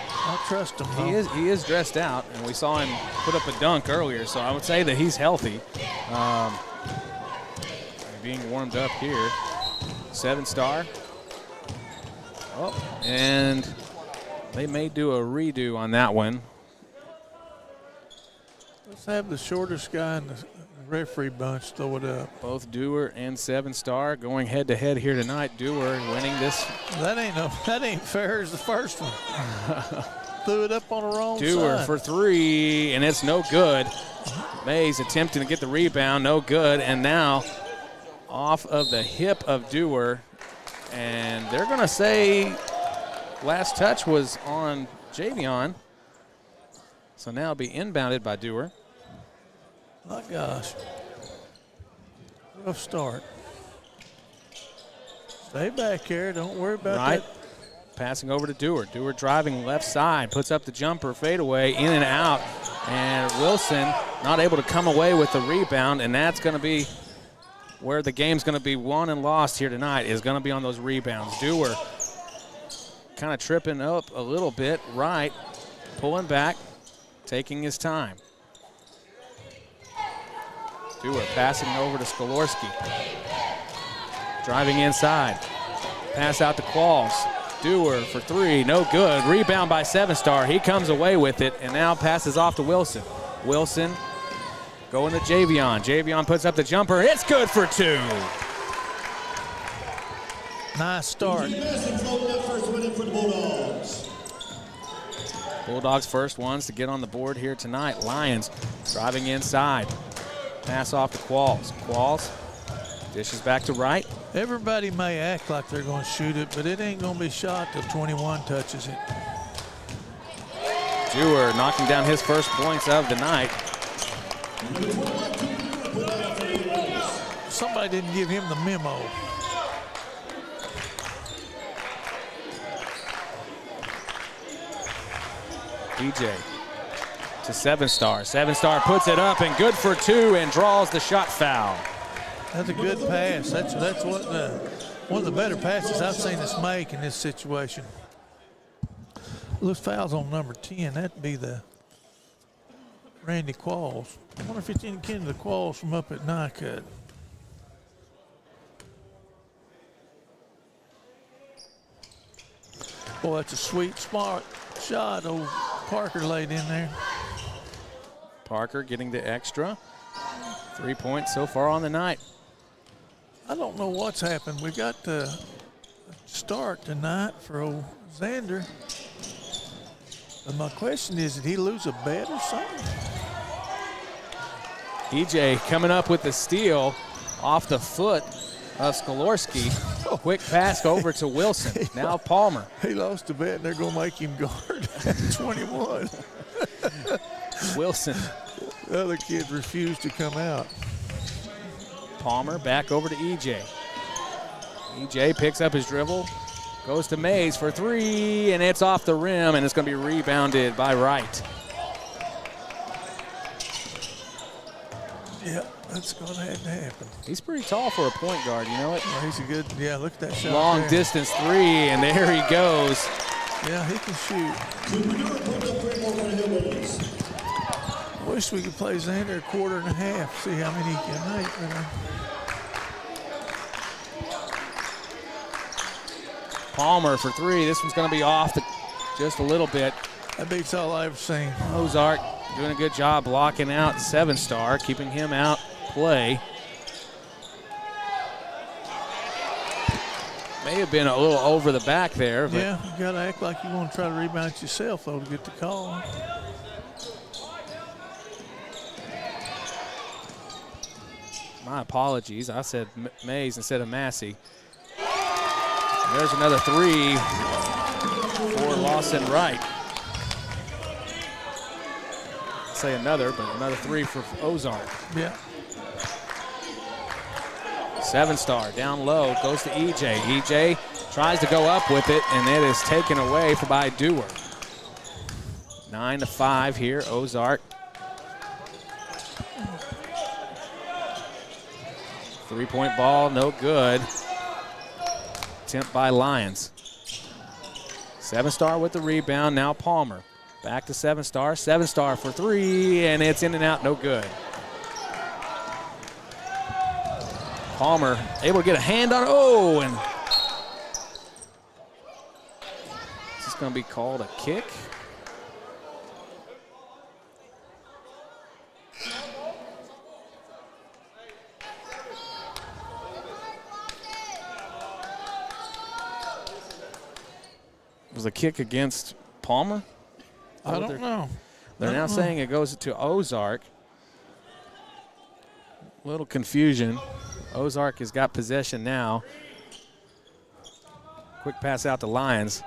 I trust him, though. He is dressed out, and we saw him put up a dunk earlier, so I would say that he's healthy. Being warmed up here. 7-star. Oh, and they may do a redo on that one. Let's have the shortest guy in the referee bunch throw it up. Both Dewar and 7-star going head-to-head here tonight. Dewar winning this. That ain't fair as the first one. Threw it up on the wrong Dewar side. for 3, and it's no good. Mays attempting to get the rebound, no good, and now off of the hip of Dewar, and they're going to say last touch was on Javion. So now it'll be inbounded by Dewar. My gosh. Rough start. Stay back here. Don't worry about right. that. Passing over to Dewar. Dewar driving left side, puts up the jumper, fadeaway, in and out. And Wilson not able to come away with the rebound, and that's going to be where the game's going to be won and lost here tonight, is going to be on those rebounds. Dewar kind of tripping up a little bit, right, pulling back, taking his time. Dewar passing over to Skolorski. Driving inside. Pass out to Qualls. Dewar for 3, no good. Rebound by 7-star. He comes away with it and now passes off to Wilson. Wilson Going to Javion. Javion puts up the jumper. It's good for 2. Nice start. Bulldogs first ones to get on the board here tonight. Lions driving inside. Pass off to Qualls. Qualls dishes back to right. Everybody may act like they're going to shoot it, but it ain't going to be shot till 21 touches it. Dewar knocking down his first points of the night. Somebody didn't give him the memo. DJ to 7-star. 7-star puts it up and good for 2 and draws the shot foul. That's a good pass. That's what one of the better passes I've seen us make in this situation. Loose fouls on number 10. That'd be the Randy Qualls. I wonder if it's any kin to the Qualls from up at Nycut. Boy, that's a sweet, smart shot old Parker laid in there. Parker getting the extra. 3 points so far on the night. I don't know what's happened. We got the start tonight for old Xander. But my question is, did he lose a bet or something? EJ coming up with the steal off the foot of Skolorski. Quick pass over to Wilson. Now Palmer. He lost a bet, and they're going to make him guard at 21. Wilson. The other kid refused to come out. Palmer back over to EJ. EJ picks up his dribble, goes to Mays for 3, and it's off the rim, and it's going to be rebounded by Wright. Yeah, that's going to have to happen. He's pretty tall for a point guard, you know it? Well, he's a good, yeah, look at that shot. Long there. distance 3, and there he goes. Yeah, he can shoot. Wish we could play Xander a quarter and a half, see how many he can make. Palmer for 3. This one's going to be off just a little bit. That beats all I've ever seen. Ozark doing a good job blocking out 7-star, keeping him out play. May have been a little over the back there. But yeah, you got to act like you want to try to rebound it yourself, though, to get the call. My apologies. I said Mays instead of Massey. And there's another 3 for Lawson Wright. Say another, but another 3 for Ozark. Yeah. 7-star down low, goes to EJ. EJ tries to go up with it, and it is taken away by Dewar. 9-5 here, Ozark. 3-point ball, no good. Attempt by Lions. 7-star with the rebound, now Palmer. Back to 7-star, 7-star for 3, and it's in and out, no good. Palmer able to get a hand on it. Oh, and is this going to be called a kick? It was a kick against Palmer? I don't know. They're now saying it goes to Ozark. Little confusion. Ozark has got possession now. Quick pass out to Lions.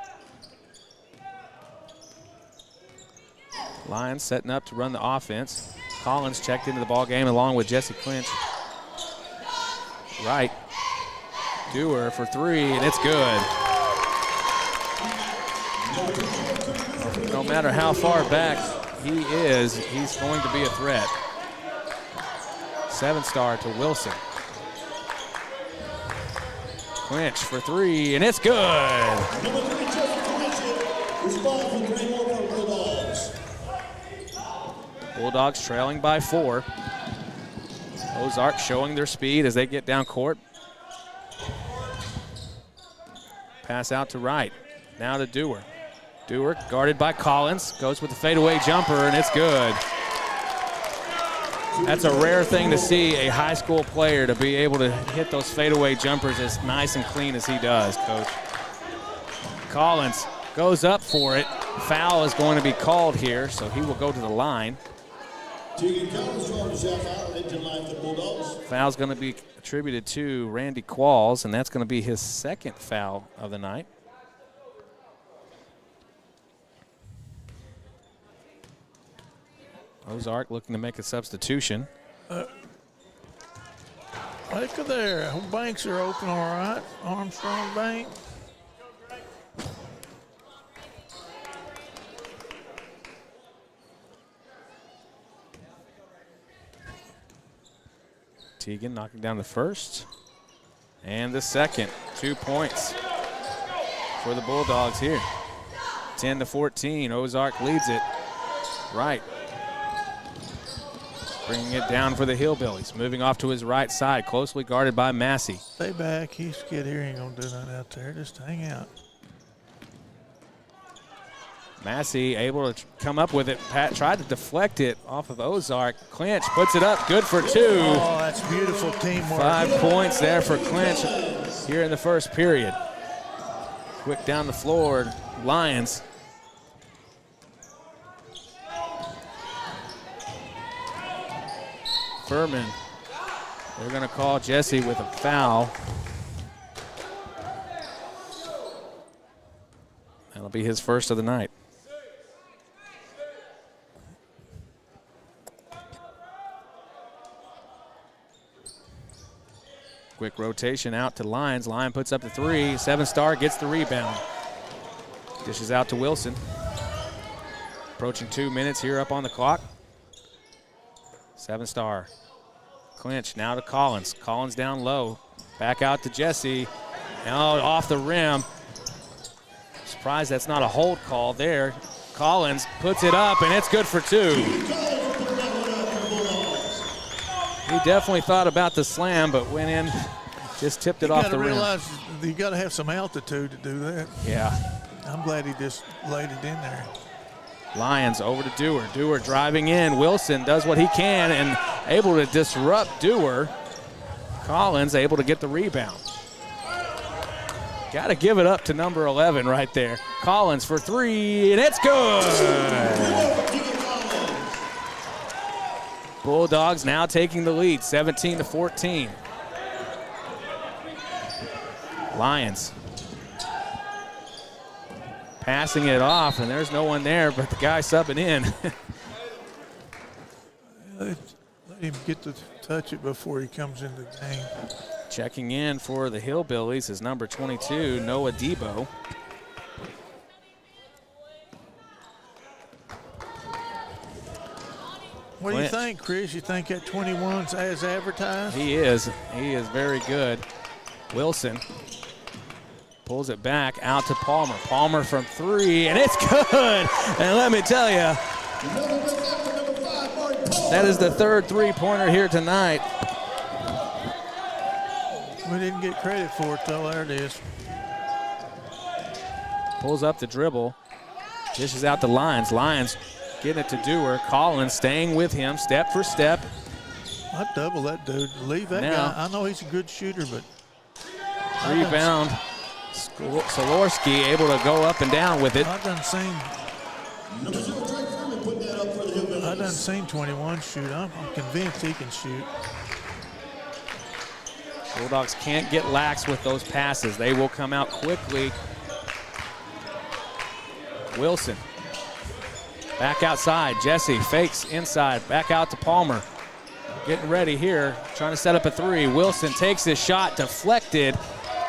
Lions setting up to run the offense. Collins checked into the ball game along with Jesse Clinch. Right. Dewar for 3, and it's good. No matter how far back he is, he's going to be a threat. 7-star to Wilson. Clinch for 3, and it's good. Bulldogs trailing by 4. Ozark showing their speed as they get down court. Pass out to Wright. Now to Dewar. Dewar guarded by Collins. Goes with the fadeaway jumper, and it's good. That's a rare thing to see, a high school player to be able to hit those fadeaway jumpers as nice and clean as he does, Coach. Collins goes up for it. Foul is going to be called here, so he will go to the line. Foul's going to be attributed to Randy Qualls, and that's going to be his second foul of the night. Ozark looking to make a substitution. Look at there. Banks are open all right. Armstrong Bank. Teagan knocking down the first and the second. 2 points for the Bulldogs here. 10-14. Ozark leads it. Right. Bringing it down for the Hillbillies. Moving off to his right side, closely guarded by Massey. Stay back. He's scared. He ain't going to do nothing out there. Just hang out. Massey able to come up with it. Pat tried to deflect it off of Ozark. Clinch puts it up. Good for 2. Oh, that's beautiful teamwork. 5 points there for Clinch here in the first period. Quick down the floor. Lions. Furman. They're going to call Jesse with a foul. That'll be his first of the night. Quick rotation out to Lyons. Lyon puts up the 3. 7-star gets the rebound. Dishes out to Wilson. Approaching 2 minutes here up on the clock. 7-star. Clinch now to Collins. Collins down low. Back out to Jesse. Now off the rim. Surprised that's not a hold call there. Collins puts it up, and it's good for 2. He definitely thought about the slam, but went in, just tipped it off the rim. You got to have some altitude to do that. Yeah. I'm glad he just laid it in there. Lions over to Dewar. Dewar driving in. Wilson does what he can and able to disrupt Dewar. Collins able to get the rebound. Got to give it up to number 11 right there. Collins for 3, and it's good. Bulldogs now taking the lead, 17-14. Lions passing it off, and there's no one there but the guy subbing in. Let him get to touch it before he comes into the game. Checking in for the Hillbillies is number 22, Noah Debo. What do you think, Chris? You think that 21's as advertised? He is. He is very good. Wilson pulls it back out to Palmer. Palmer from 3, and it's good. And let me tell you, that is the 3rd three-pointer here tonight. We didn't get credit for it, though. There it is. Pulls up the dribble. Dishes out the Lions. Lions getting it to Dewar. Collins staying with him step for step. I'd double that dude. Leave that guy. I know he's a good shooter, but. Rebound. Solorski able to go up and down with it. I done seen 21 shoot. I'm convinced he can shoot. Bulldogs can't get lax with those passes. They will come out quickly. Wilson. Back outside. Jesse fakes inside. Back out to Palmer. Getting ready here. Trying to set up a 3. Wilson takes his shot. Deflected.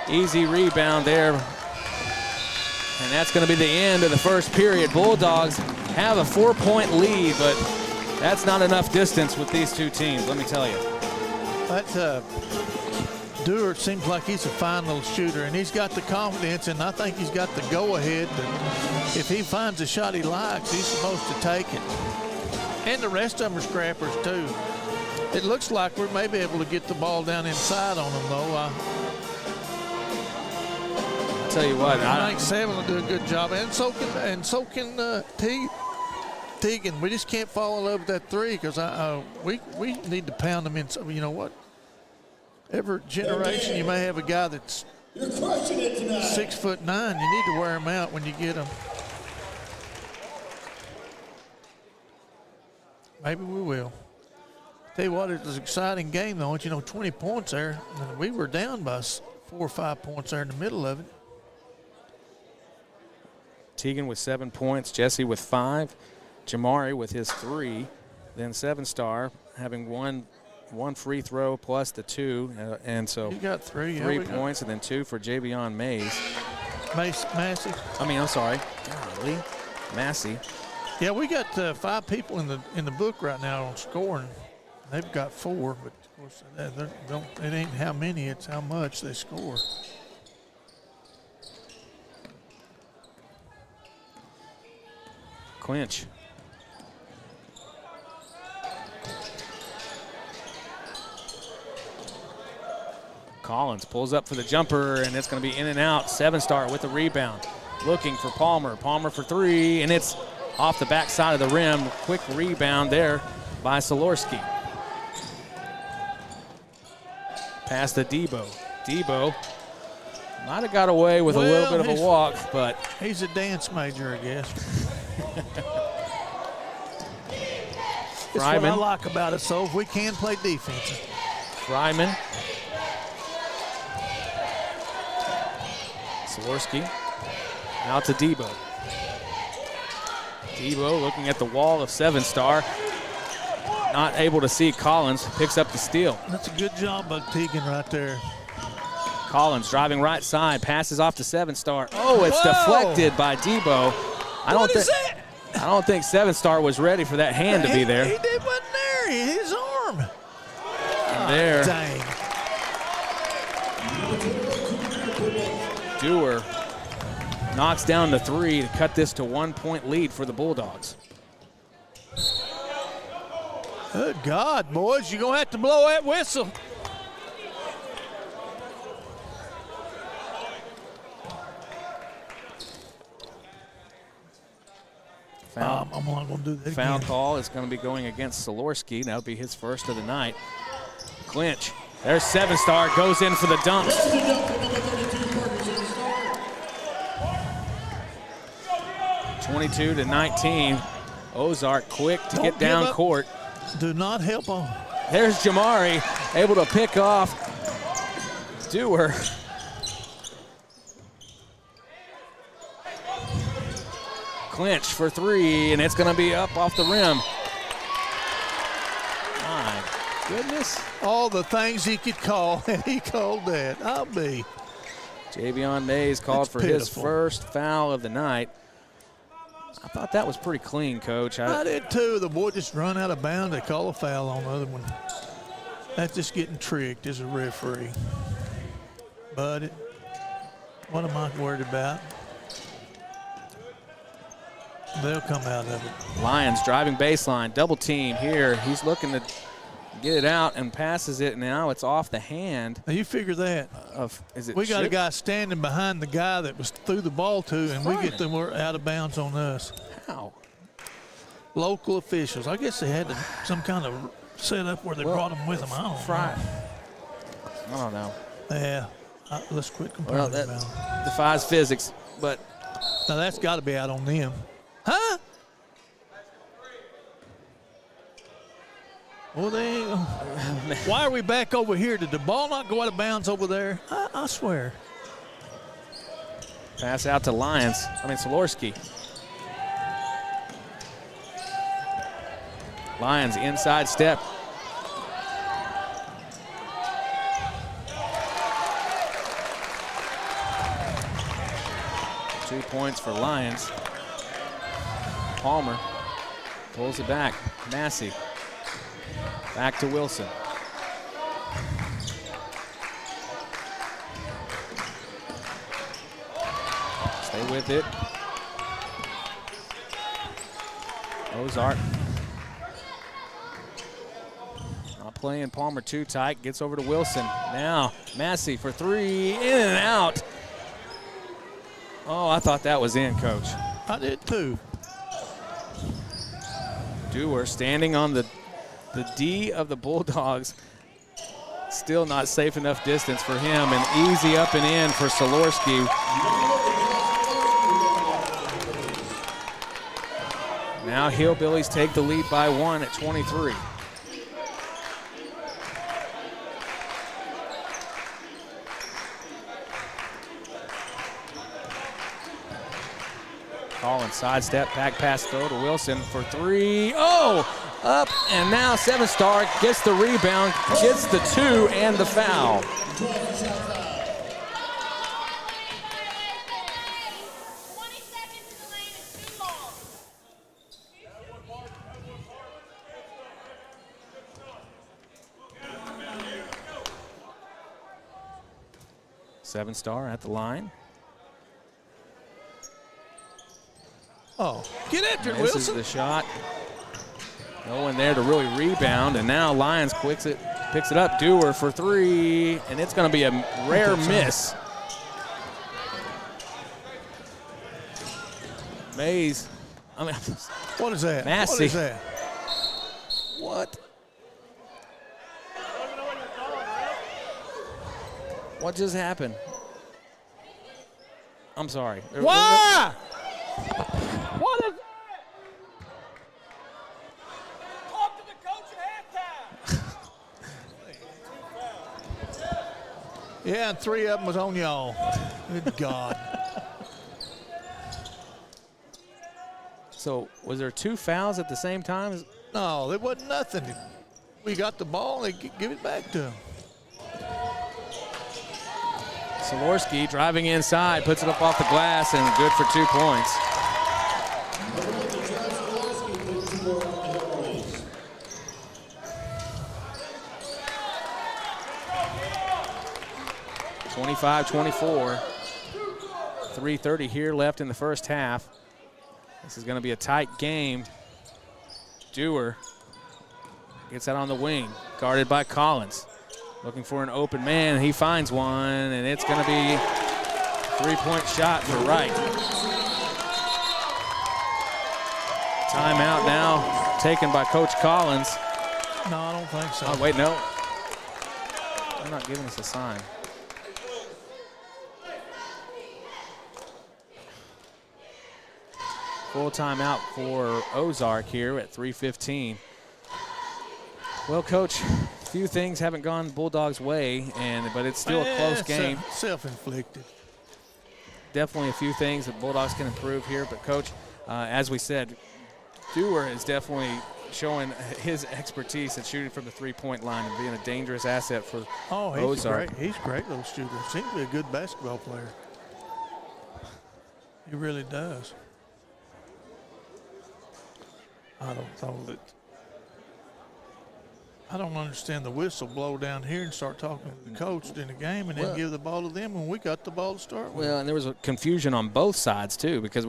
Easy rebound there. And that's going to be the end of the first period. Bulldogs have a 4-point lead, but that's not enough distance with these two teams, let me tell you. Dewar seems like he's a fine little shooter, and he's got the confidence, and I think he's got the go-ahead that if he finds a shot he likes, he's supposed to take it. And the rest of them are scrappers, too. It looks like we may be able to get the ball down inside on them, though. I'll tell you what. I think Seven will do a good job, and so can T. Tegan, we just can't fall in love with that three because we need to pound them in. You know what? Every generation you may have a guy that's You're crushing it tonight. 6'9". You need to wear them out when you get them. Maybe we will. Tell you what, it was an exciting game though. 20 points there. And we were down by 4 or 5 points there in the middle of it. Tegan with 7 points, Jesse with 5, Jamari with his 3, then 7-star having one free throw plus the 2, and so you got 3 points, and then 2 for Javion Massey. I'm sorry, golly, Massey. Yeah, we got 5 people in the book right now on scoring. They've got 4, but of course it ain't how many, it's how much they score. Clinch. Collins pulls up for the jumper, and it's going to be in and out. 7-star with the rebound. Looking for Palmer. Palmer for 3, and it's off the backside of the rim. Quick rebound there by Solorski. Pass to Debo. Debo might have got away with a little bit of a walk, but he's a dance major, I guess. That's what I like about it. So if we can play defense. Fryman. Solorski. Out to Debo. Debo looking at the wall of 7-star. Not able to see Collins. Picks up the steal. That's a good job by Tegan right there. Collins driving right side. Passes off to 7-star. Oh, it's deflected by Debo. I don't think 7-star was ready for that hand to be there. He wasn't there. His arm. There. Dang. Dewar knocks down the 3 to cut this to 1-point lead for the Bulldogs. Good God, boys. You're going to have to blow that whistle. I'm not going to do that Foul again. call is going to be going against Solorski. That'll be his first of the night. Clinch. There's 7-star. Goes in for the dunk. 22-19. Ozark quick to get down court. Do not help him. There's Jamari able to pick off Dewar. Clinch for 3, and it's going to be up off the rim. My goodness. All the things he could call, and he called that. I'll be. Javion Mays called for his first foul of the night. I thought that was pretty clean, Coach. I did too. The boy just run out of bounds. They call a foul on the other one. That's just getting tricked as a referee. But what am I worried about? They'll come out of it. Lions driving baseline, double team here. He's looking to get it out and passes it. Now it's off the hand. Now you figure that. We got a guy standing behind the guy that was threw the ball to, and we get them out of bounds on us. How? Local officials. I guess they had some kind of setup where they brought them with them. I don't know. Yeah. Let's quit complaining about it. Defies physics, but. Now that's got to be out on them. Huh? Well, why are we back over here? Did the ball not go out of bounds over there? I swear. Pass out to Solorski. Lions inside step. Two points for Lions. Palmer pulls it back. Massey. Back to Wilson. Stay with it. Ozark. Not playing Palmer too tight. Gets over to Wilson. Now Massey for 3. In and out. Oh, I thought that was in, Coach. I did too. Dewar standing on the D of the Bulldogs. Still not safe enough distance for him, and easy up and in for Solorski. Now Hillbillies take the lead by 1 at 23. Collins sidestep, back pass throw to Wilson for 3. Oh, up, and now 7-star gets the rebound, gets the 2 and the foul. Seven-star at the line. Oh, get after it, This Wilson. is the shot. No one there to really rebound, and now Lyons picks it up. Dewar for 3, and it's going to be a rare miss. Mays. I mean, What is that? Massey. What is that? What? What just happened? I'm sorry. Why? What is that? Talk to the coach at halftime. Yeah, and 3 of them was on y'all. Good God. So was there 2 fouls at the same time? No, there wasn't nothing. We got the ball, they give it back to him. Solorski driving inside, puts it up off the glass, and good for 2 points. (25-24). 3:30 here left in the first half. This is going to be a tight game. Dewar gets out on the wing, guarded by Collins. Looking for an open man, he finds one, and it's going to be a 3-point shot for Wright. Timeout now taken by Coach Collins. No, I don't think so. Oh, wait, no. They're not giving us a sign. Full timeout for Ozark here at 3:15. Well, Coach, a few things haven't gone Bulldogs' way, but it's still a close game. Self-inflicted. Definitely a few things that Bulldogs can improve here. But, Coach, as we said, Dewar is definitely showing his expertise at shooting from the three-point line and being a dangerous asset for Ozark. He's a great little shooter. Seems to be a good basketball player. He really does. I don't understand the whistle blow down here and start talking to the coach during the game and then give the ball to them when we got the ball to start with. Well, and there was a confusion on both sides, too, because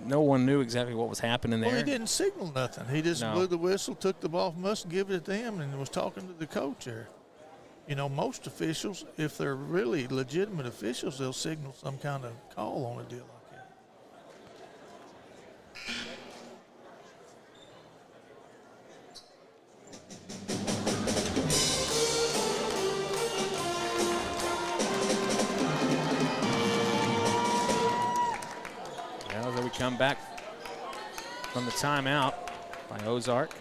no one knew exactly what was happening there. Well, he didn't signal nothing. He just No. blew the whistle, took the ball from us and gave it to them and was talking to the coach there. You know, most officials, if they're really legitimate officials, they'll signal some kind of call on a deal like that. As we come back from the timeout by Ozark.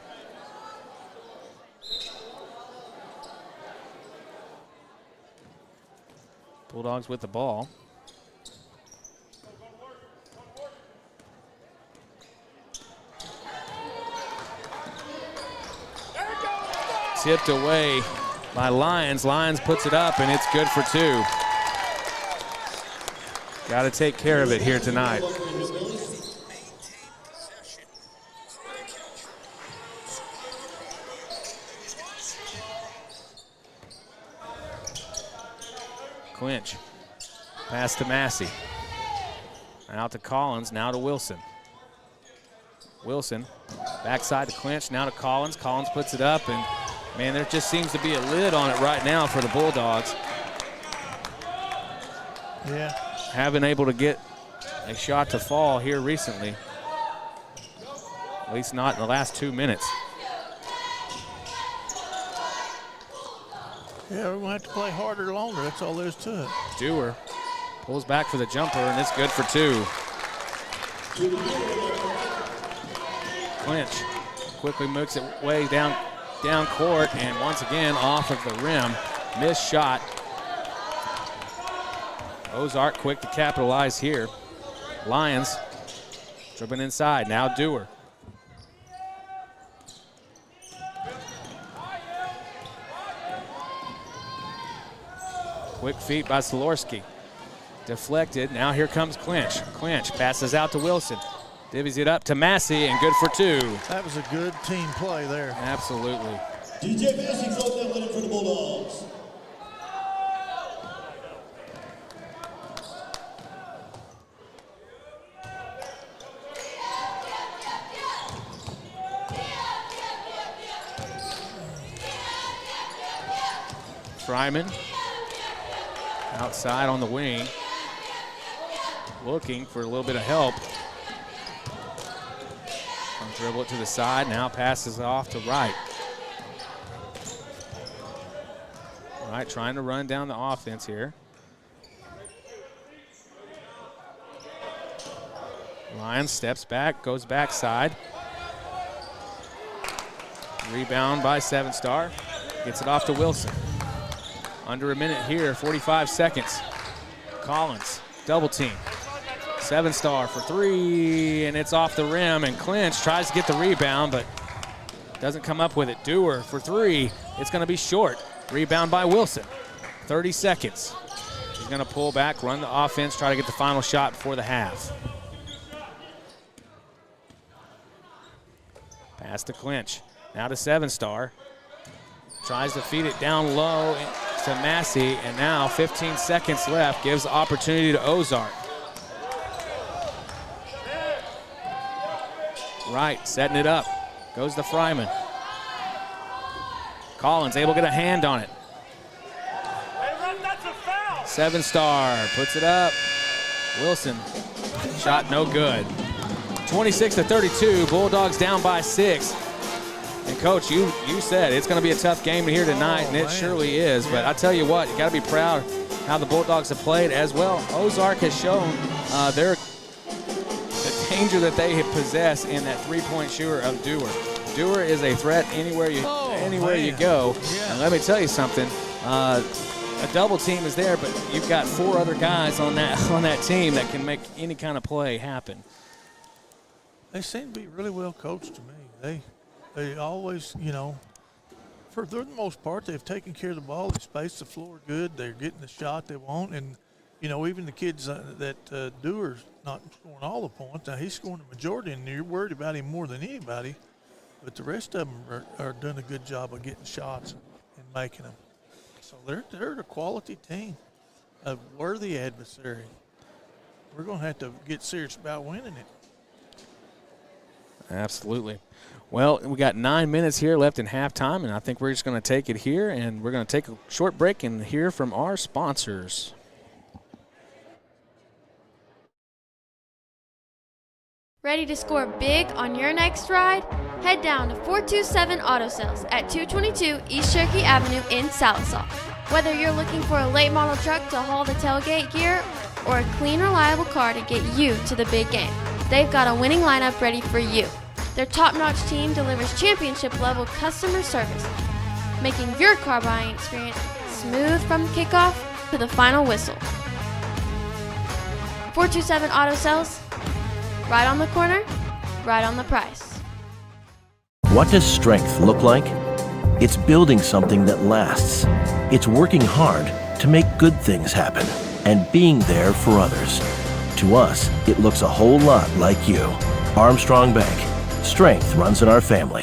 Bulldogs with the ball. Tipped away by Lyons. Lyons puts it up, and it's good for 2. Got to take care of it here tonight. Clinch. Pass to Massey. Out to Collins, now to Wilson. Wilson, backside to Clinch, now to Collins. Collins puts it up, and man, there just seems to be a lid on it right now for the Bulldogs. Yeah. Haven't able to get a shot to fall here recently. at least not in the last 2 minutes. Yeah, we're going to have to play harder longer. That's all there is to it. Dewar pulls back for the jumper, and it's good for 2. Clinch quickly makes it way down court, and once again off of the rim. Missed shot. Ozark quick to capitalize here. Lions dribbling inside. Now Dewar. Quick feet by Solorski. Deflected. Now here comes Clinch. Clinch passes out to Wilson. Divvies it up to Massey, and good for 2. That was a good team play there. Absolutely. DJ Massey float that one in for the Bulldogs. Fryman outside on the wing, looking for a little bit of help. Dribble it to the side, now passes off to Wright. Wright trying to run down the offense here. Lyons steps back, goes backside. Rebound by 7-star. Gets it off to Wilson. Under a minute here, 45 seconds. Collins, double team. 7-star for 3, and it's off the rim, and Clinch tries to get the rebound, but doesn't come up with it. Dewar for 3. It's going to be short. Rebound by Wilson. 30 seconds. He's going to pull back, run the offense, try to get the final shot before the half. Pass to Clinch. Now to 7-star. Tries to feed it down low to Massey, and now 15 seconds left. Gives the opportunity to Ozark. Right, setting it up. Goes to Fryman. Collins able to get a hand on it. 7-star puts it up. Wilson, shot no good. 26-32, Bulldogs down by 6. And Coach, you said it's going to be a tough game here tonight, and it surely is. But I tell you what, you got to be proud how the Bulldogs have played as well. Ozark has shown the danger that they possess in that three-point shooter of Dewar. Dewar is a threat anywhere you go. Yeah. And let me tell you something. A double team is there, but you've got 4 other guys on that team that can make any kind of play happen. They seem to be really well coached to me. They always, for the most part, they've taken care of the ball. They space the floor good. They're getting the shot they want. And, even the kids that Dewar's not scoring all the points. Now, he's scoring the majority, and you're worried about him more than anybody. But the rest of them are doing a good job of getting shots and making them. So they're a quality team, a worthy adversary. We're going to have to get serious about winning it. Absolutely. Well, we got 9 minutes here left in halftime, and I think we're just going to take it here, and we're going to take a short break and hear from our sponsors. Ready to score big on your next ride? Head down to 427 Auto Sales at 222 East Cherokee Avenue in Sallisaw. Whether you're looking for a late model truck to haul the tailgate gear or a clean, reliable car to get you to the big game, they've got a winning lineup ready for you. Their top-notch team delivers championship-level customer service, making your car buying experience smooth from the kickoff to the final whistle. 427 Auto Sales, right on the corner, right on the price. What does strength look like? It's building something that lasts. It's working hard to make good things happen and being there for others. To us, it looks a whole lot like you. Armstrong Bank. Strength runs in our family.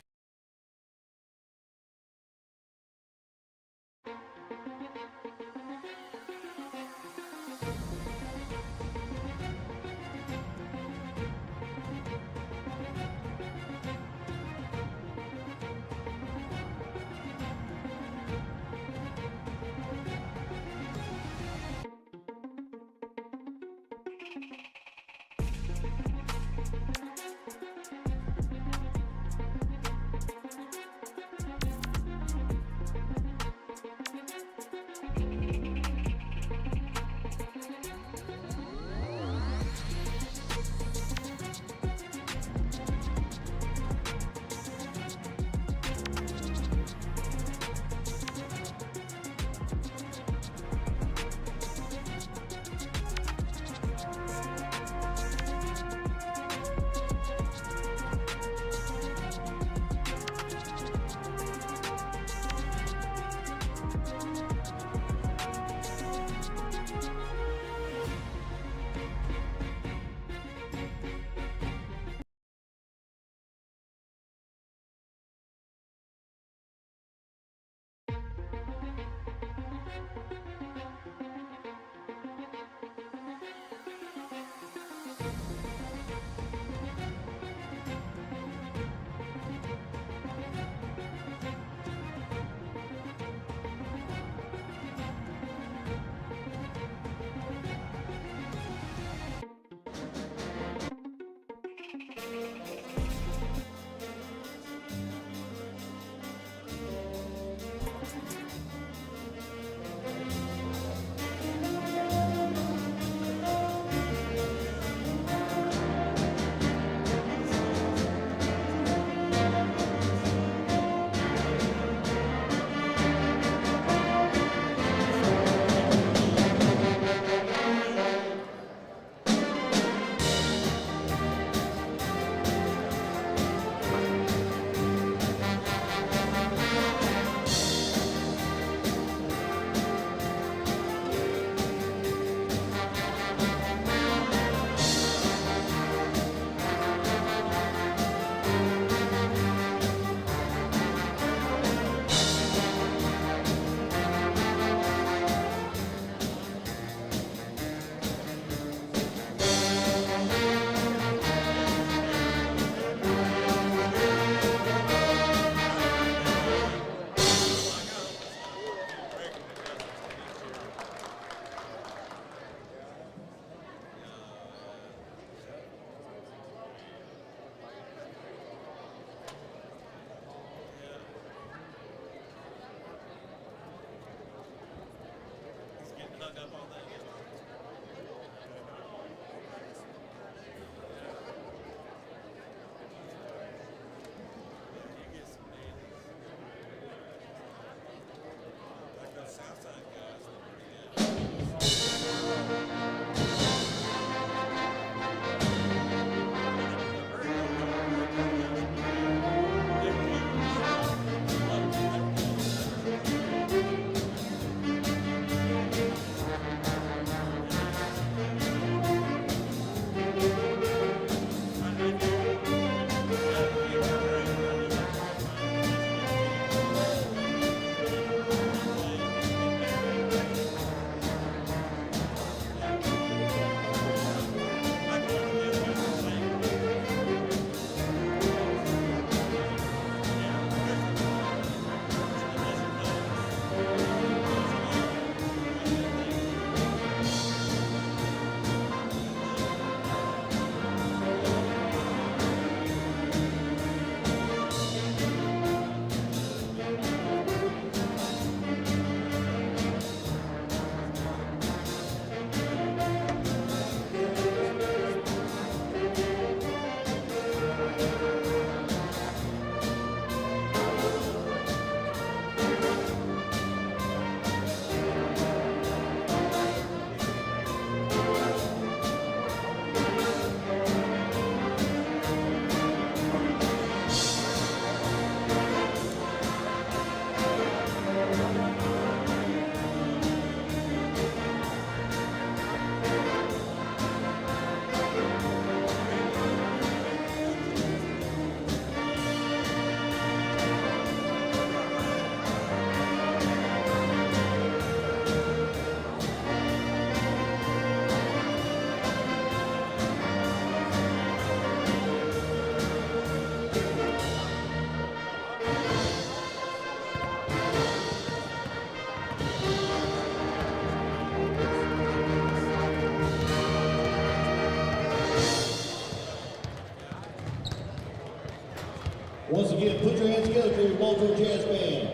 Once again, put your hands together for your Muldrow Jazz Band.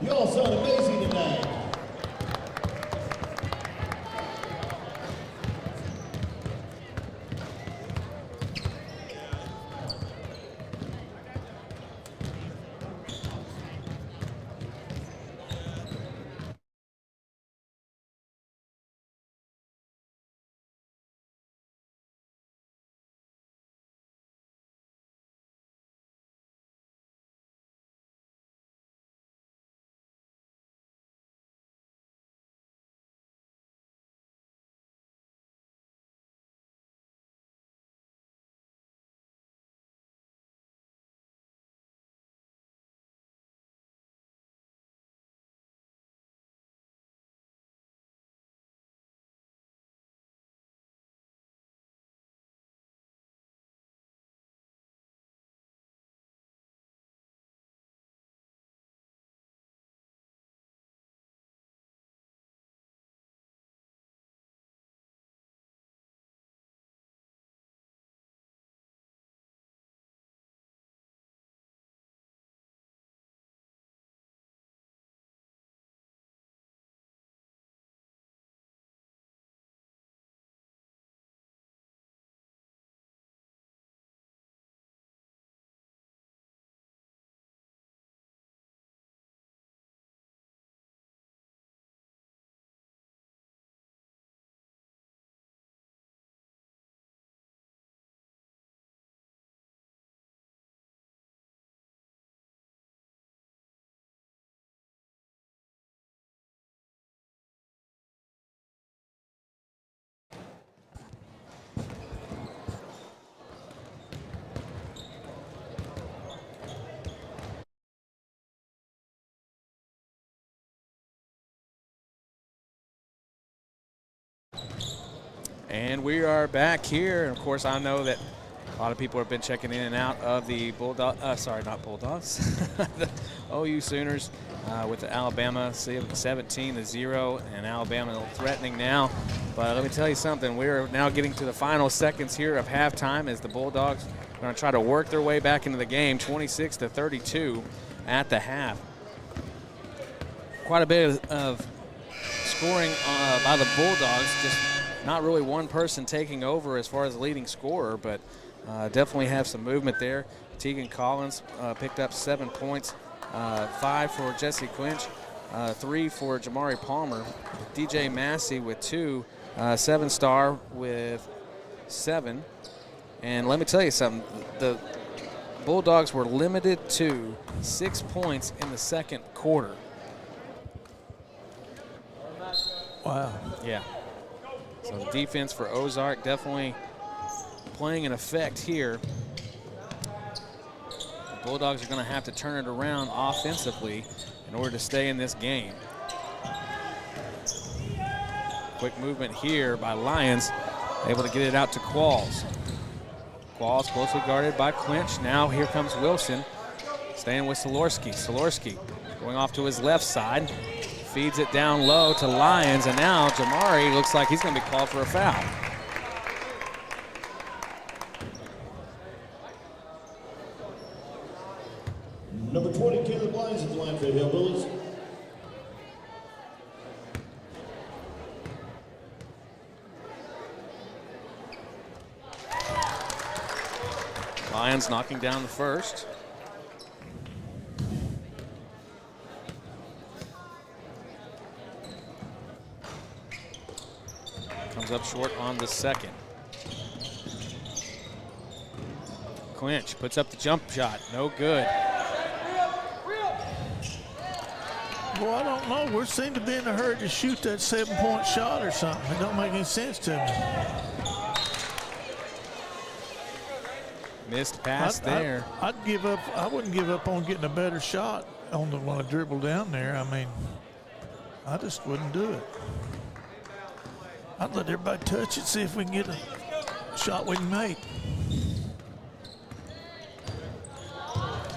You all sound amazing tonight. And we are back here. And of course, I know that a lot of people have been checking in and out of the Bulldogs, the OU Sooners with the Alabama 17-0, and Alabama threatening now. But let me tell you something, we're now getting to the final seconds here of halftime as the Bulldogs are going to try to work their way back into the game, 26-32 at the half. Quite a bit of scoring by the Bulldogs, just not really one person taking over as far as the leading scorer, but definitely have some movement there. Tegan Collins picked up 7 points, 5 for Jesse Clinch, 3 for Jamari Palmer. DJ Massey with 2, 7-star with 7. And let me tell you something, the Bulldogs were limited to 6 points in the second quarter. Wow. Yeah. So the defense for Ozark definitely playing an effect here. The Bulldogs are going to have to turn it around offensively in order to stay in this game. Quick movement here by Lions, able to get it out to Qualls. Qualls closely guarded by Clinch. Now here comes Wilson, staying with Solorski. Solorski going off to his left side. Feeds it down low to Lyons, and now Jamari looks like he's going to be called for a foul. Number 20, Caleb Lyons is the line for the Hillbillies. Lyons knocking down the first. Comes up short on the second. Clinch puts up the jump shot, no good. Well, I don't know. We seem to be in a hurry to shoot that 7-point shot or something. It don't make any sense to me. Missed pass there. I'd give up. I wouldn't give up on getting a better shot on the when I dribble down there. I mean, I just wouldn't do it. I'd let everybody touch it, see if we can get a shot we can make.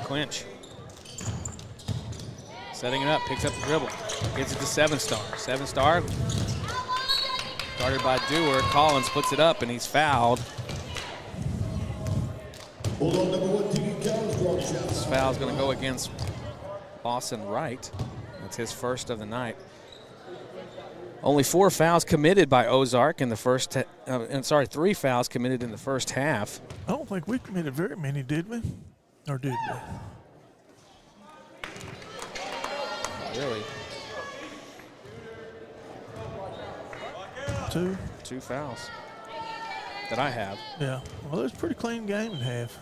Clinch. Setting it up, picks up the dribble. Gets it to 7-star. 7-star. Guarded by Dewar. Collins puts it up, and he's fouled. Bulldog number 1, Tegan Collins, draw This foul is going to go against Lawson Wright. That's his first of the night. Only 4 fouls committed by Ozark in the first, 3 fouls committed in the first half. I don't think we committed very many, did we? Or did we? Really? 2. 2 fouls that I have. Yeah. Well, it was a pretty clean game in half.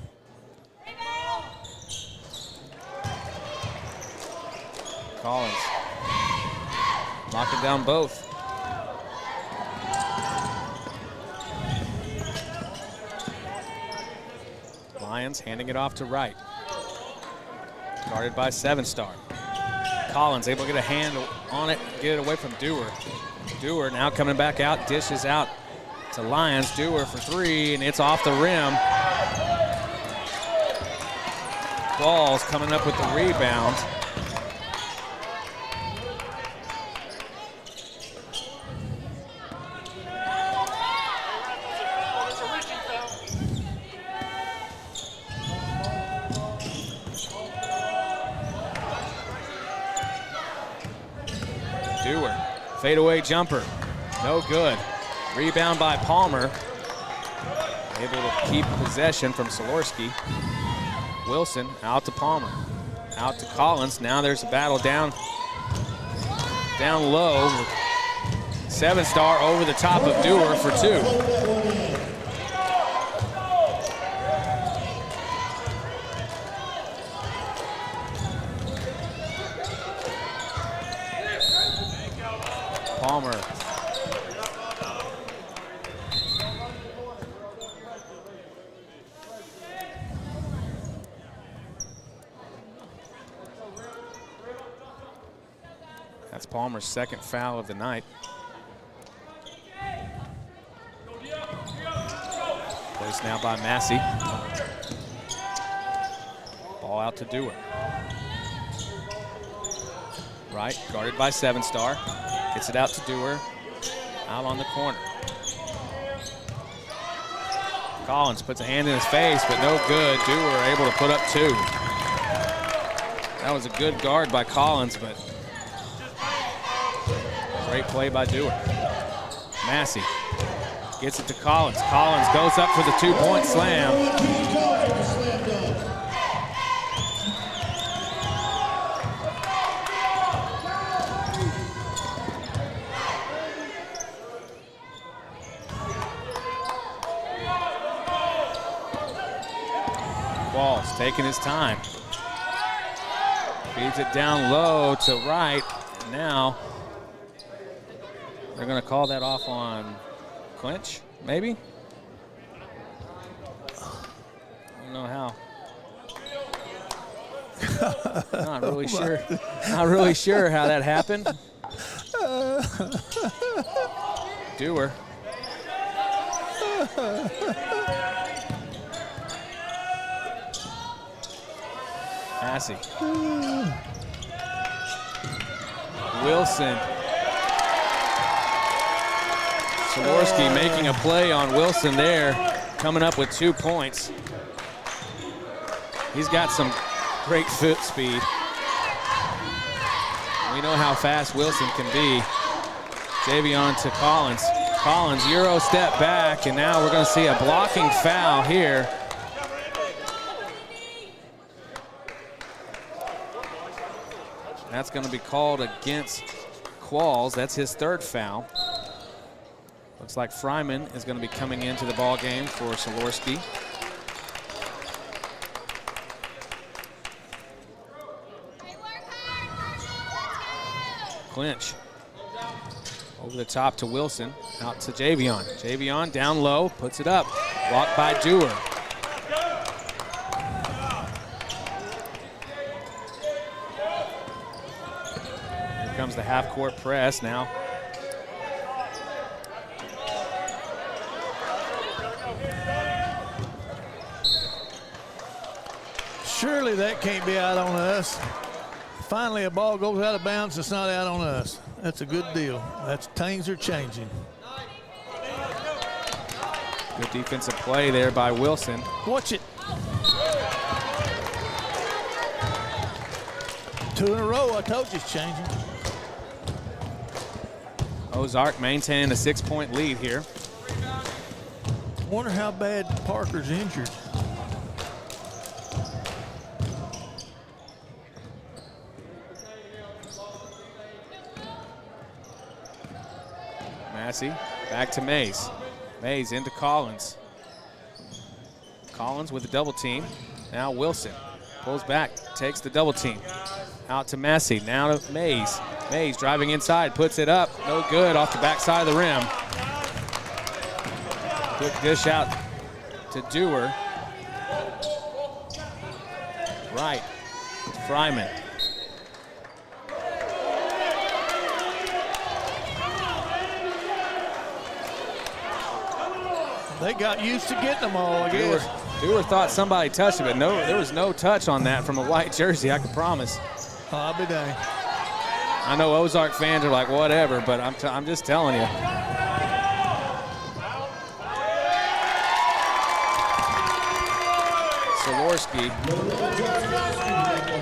Collins knocking down both. Lions handing it off to Wright. Guarded by 7-star. Collins able to get a hand on it, get it away from Dewar. Dewar now coming back out, dishes out to Lyons. Dewar for 3, and it's off the rim. Balls coming up with the rebound. Dewar, fadeaway jumper, no good. Rebound by Palmer. Able to keep possession from Solorski. Wilson out to Palmer, out to Collins. Now there's a battle down low. 7-star over the top of Dewar for 2. Palmer. That's Palmer's second foul of the night. Placed now by Massey. Ball out to Dewar. Right, guarded by 7-star. Gets it out to Dewar. Out on the corner. Collins puts a hand in his face, but no good. Dewar able to put up 2. That was a good guard by Collins, but great play by Dewar. Massey gets it to Collins. Collins goes up for the 2-point slam. Walls taking his time. Feeds it down low to Wright. Now they're going to call that off on clinch, maybe? I don't know how. Not really sure. Not really sure how that happened. Dewar. Massey. Wilson. Solorski making a play on Wilson there, coming up with 2 points. He's got some great foot speed. We know how fast Wilson can be. Javion to Collins. Collins, Euro step back, and now we're going to see a blocking foul here. That's going to be called against Qualls. That's his 3rd foul. Looks like Fryman is going to be coming into the ball game for Solorski. Clinch. Over the top to Wilson, out to Javion. Javion down low, puts it up. Blocked by Dewar. Here comes the half-court press now. Surely that can't be out on us. Finally, a ball goes out of bounds. It's not out on us. That's a good deal. Things are changing. Good defensive play there by Wilson. Watch it. 2 in a row. I told you it's changing. Ozark maintaining a 6-point lead here. Wonder how bad Parker's injured. Massey back to Mays. Mays into Collins. Collins with the double team. Now Wilson pulls back, takes the double team. Out to Massey, now to Mays. Mays driving inside, puts it up. No good, off the backside of the rim. Quick dish out to Dewar. Right, Fryman. They got used to getting them all, I guess. Dewar thought somebody touched it, but no, there was no touch on that from a white jersey, I can promise. I'll be dang. I know Ozark fans are like, whatever, but I'm just telling you. Solorsky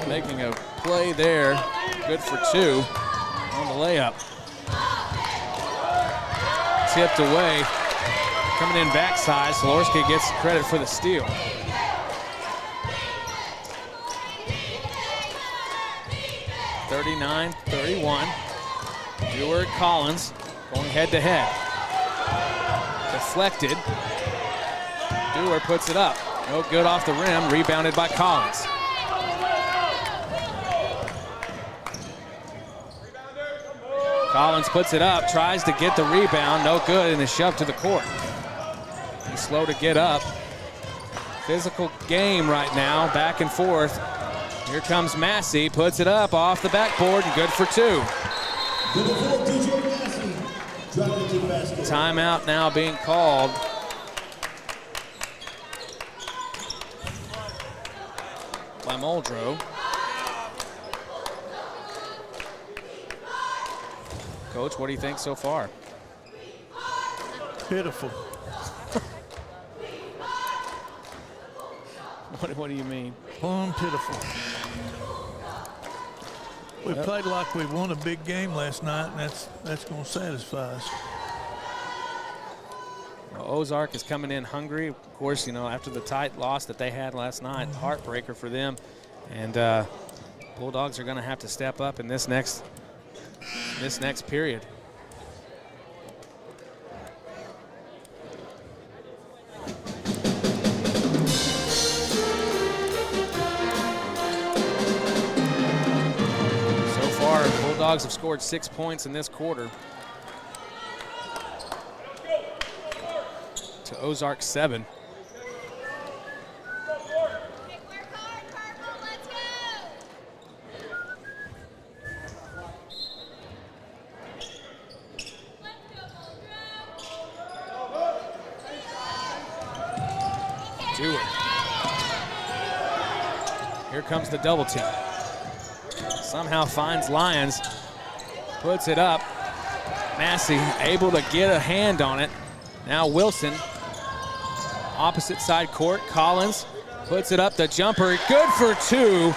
making a play there. Good for 2 on the layup. Tipped away. Coming in backside, Solorsky gets credit for the steal. (39-31). Dewar, Collins going head-to-head. Deflected. Dewar puts it up. No good off the rim, rebounded by Collins. Collins puts it up, tries to get the rebound, no good, and is shoved to the court. He's slow to get up. Physical game right now, back and forth. Here comes Massey, puts it up off the backboard, and good for 2. Timeout now being called. By Muldrow. Coach, what do you think so far? Pitiful. What do you mean? Plumb pitiful. We played like we won a big game last night, and that's going to satisfy us. Well, Ozark is coming in hungry. Of course, you know, after the tight loss that they had last night, heartbreaker for them. And Bulldogs are going to have to step up in this next period. Bulldogs have scored 6 points in this quarter to Ozark 7. Dewar. Here comes the double team. Somehow finds Lyons, puts it up. Massey able to get a hand on it. Now Wilson, opposite side court. Collins puts it up, the jumper, good for 2.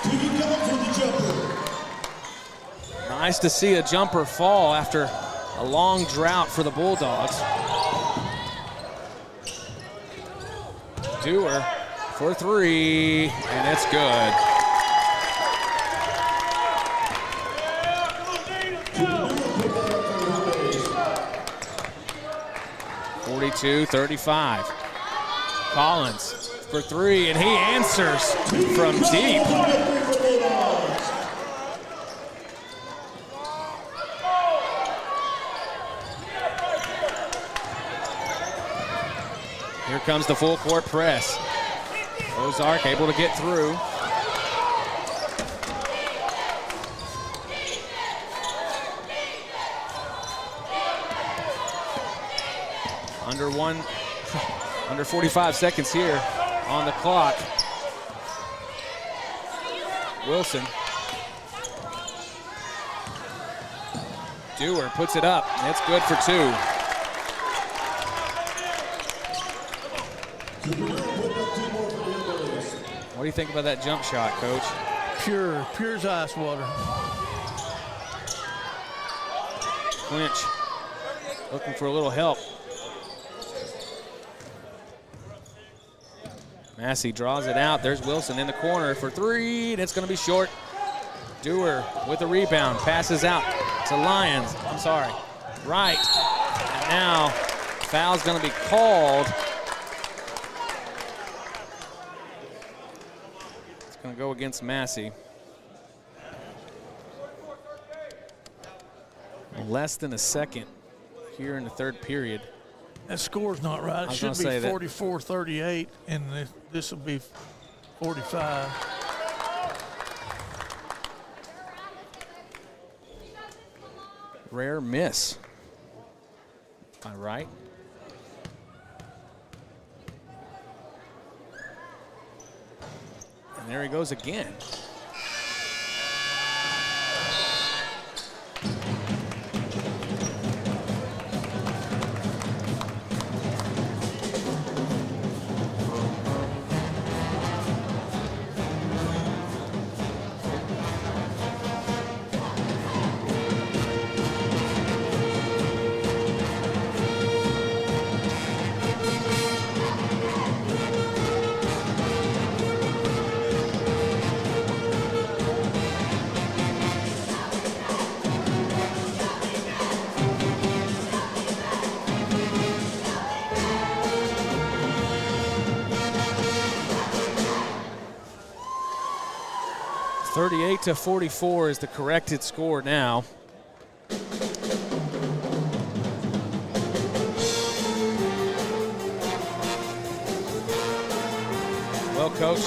Nice to see a jumper fall after a long drought for the Bulldogs. Dewar for 3, and it's good. 42-35. Collins for 3, and he answers from deep. Here comes the full court press. Ozark able to get through. Under 45 seconds here on the clock. Wilson. Dewar puts it up. It's good for 2. What do you think about that jump shot, Coach? pure as ice water. Clinch looking for a little help. Massey draws it out. There's Wilson in the corner for three, and it's going to be short. Dewar with the rebound, passes out to Lyons. I'm sorry, Wright. And now foul's going to be called. It's going to go against Massey. Less than a second here in the third period. That score's not right. It should be 44-38, and this will be 45. Rare miss. Am I right? And there he goes again. To 44 is the corrected score now. Well, Coach,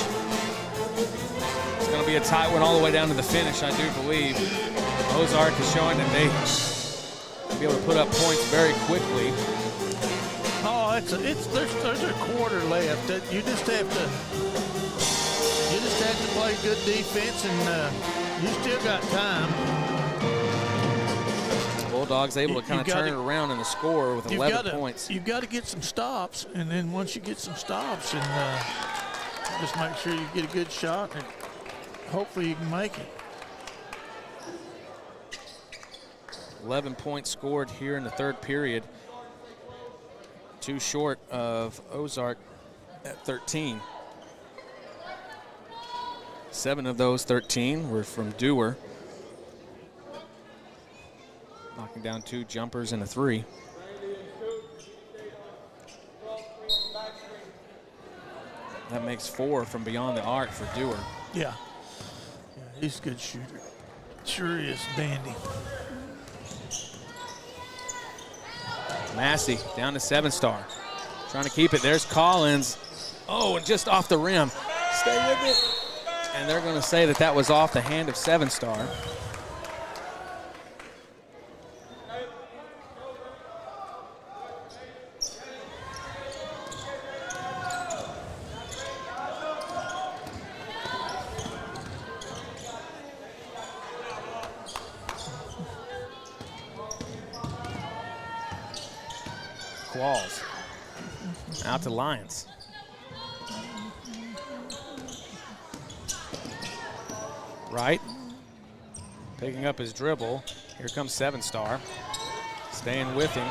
it's going to be a tight one all the way down to the finish, I do believe. Ozark is showing that they will be able to put up points very quickly. Oh, there's a quarter left. You just have to play good defense, and you still got time. Bulldogs able to kind of turn it around in the score with 11 points. You've got to get some stops, and then once you get some stops, and just make sure you get a good shot, and hopefully you can make it. 11 points scored here in the third period. Too short of Ozark at 13. 7 of those 13 were from Dewar, knocking down 2 jumpers and a 3. That makes 4 from beyond the arc for Dewar. Yeah, he's a good shooter. Sure is, dandy. Massey down to 7-star, trying to keep it. There's Collins. Oh, and just off the rim. Stay with it. And they're going to say that was off the hand of 7-star. Qualls out to Lyons. Right, picking up his dribble. Here comes 7-star, staying with him.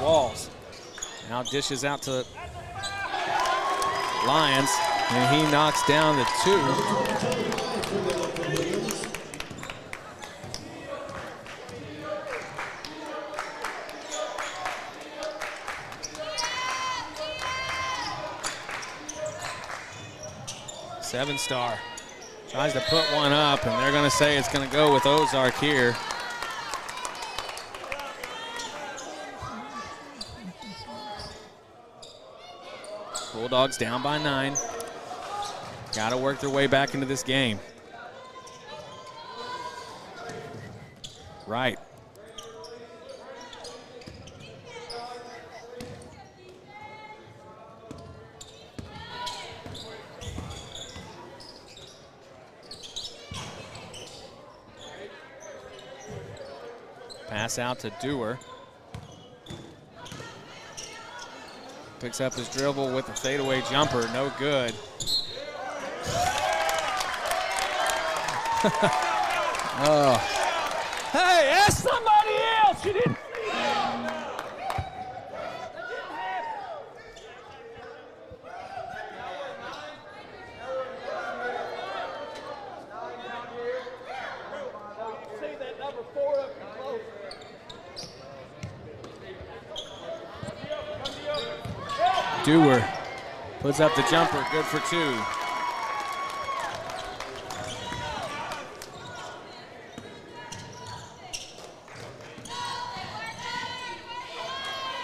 Walls now dishes out to Lyons, and he knocks down the 2. Seven-star tries to put one up, and they're going to say it's going to go with Ozark here. Bulldogs down by 9. Got to work their way back into this game. Right. Pass out to Dewar. Picks up his dribble with a fadeaway jumper, no good. Oh. Hey, ask somebody else. You didn't. Dewar puts up the jumper, good for 2.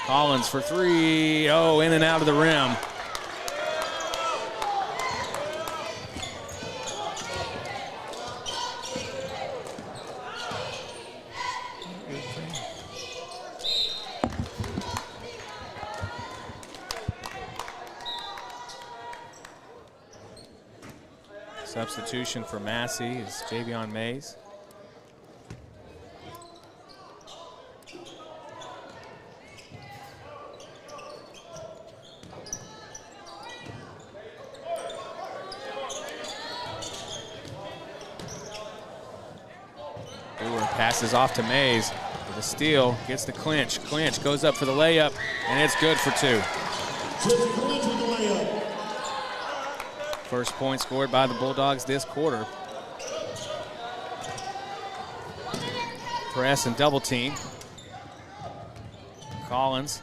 Collins for 3. Oh, in and out of the rim. Substitution for Massey is Javion Mays. Dewar passes off to Mays with a steal, gets the clinch. Clinch goes up for the layup, and it's good for 2. First point scored by the Bulldogs this quarter. Press and double team. Collins.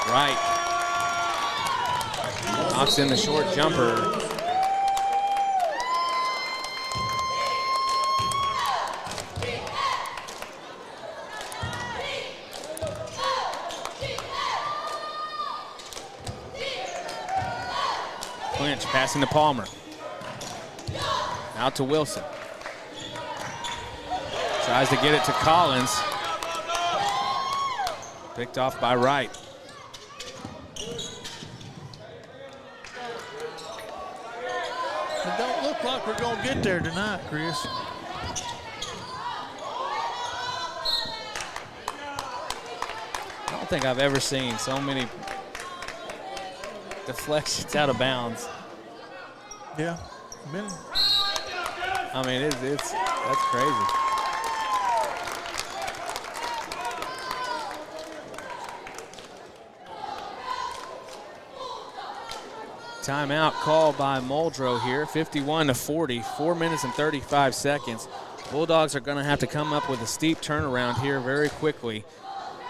Right. Knocks in the short jumper. Clinch passing to Palmer. Out to Wilson. Tries to get it to Collins. Picked off by Wright. It don't look like we're going to get there tonight, Chris. I don't think I've ever seen so many deflections out of bounds. Yeah. I mean, that's crazy. Timeout called by Muldrow here, 51-40, 4 minutes and 35 seconds. Bulldogs are going to have to come up with a steep turnaround here very quickly,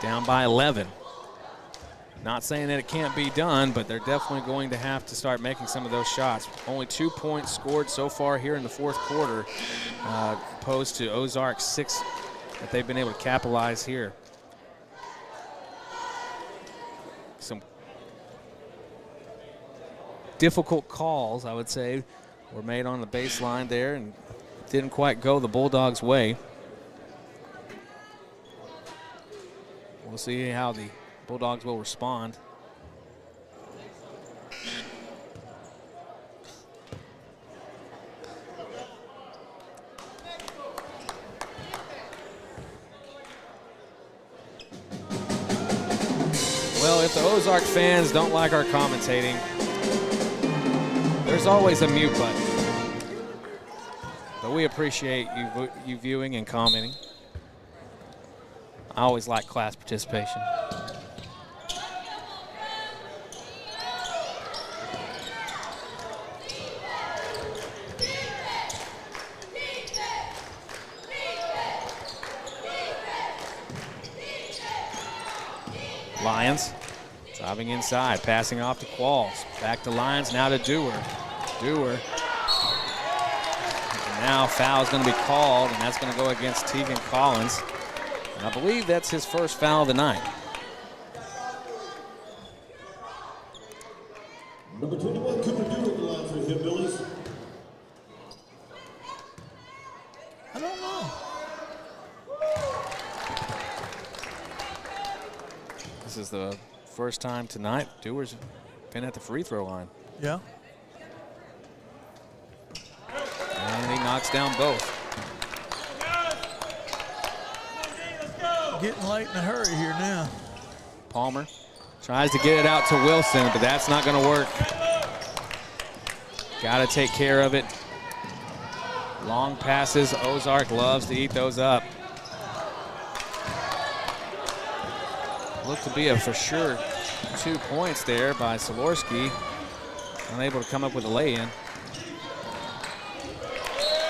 down by 11. Not saying that it can't be done, but they're definitely going to have to start making some of those shots. Only 2 points scored so far here in the fourth quarter, opposed to Ozark's 6 that they've been able to capitalize here. Some difficult calls, I would say, were made on the baseline there and didn't quite go the Bulldogs' way. We'll see how the Bulldogs will respond. Well, if the Ozark fans don't like our commentating, there's always a mute button. But we appreciate you viewing and commenting. I always like class participation. Lyons driving inside, passing off to Qualls. Back to Lyons, now to Dewar. Dewar. And now foul is going to be called, and that's going to go against Tegan Collins. And I believe that's his first foul of the night. Number 21, Cooper Dewar at the line for the Hillbillies. I don't know. This is the first time tonight Dewar's been at the free throw line. Yeah. And he knocks down both. getting late in a hurry here now. Palmer tries to get it out to Wilson, but that's not going to work. Got to take care of it. Long passes. Ozark loves to eat those up. Looked to be a for sure 2 points there by Solorski. Unable to come up with a lay-in.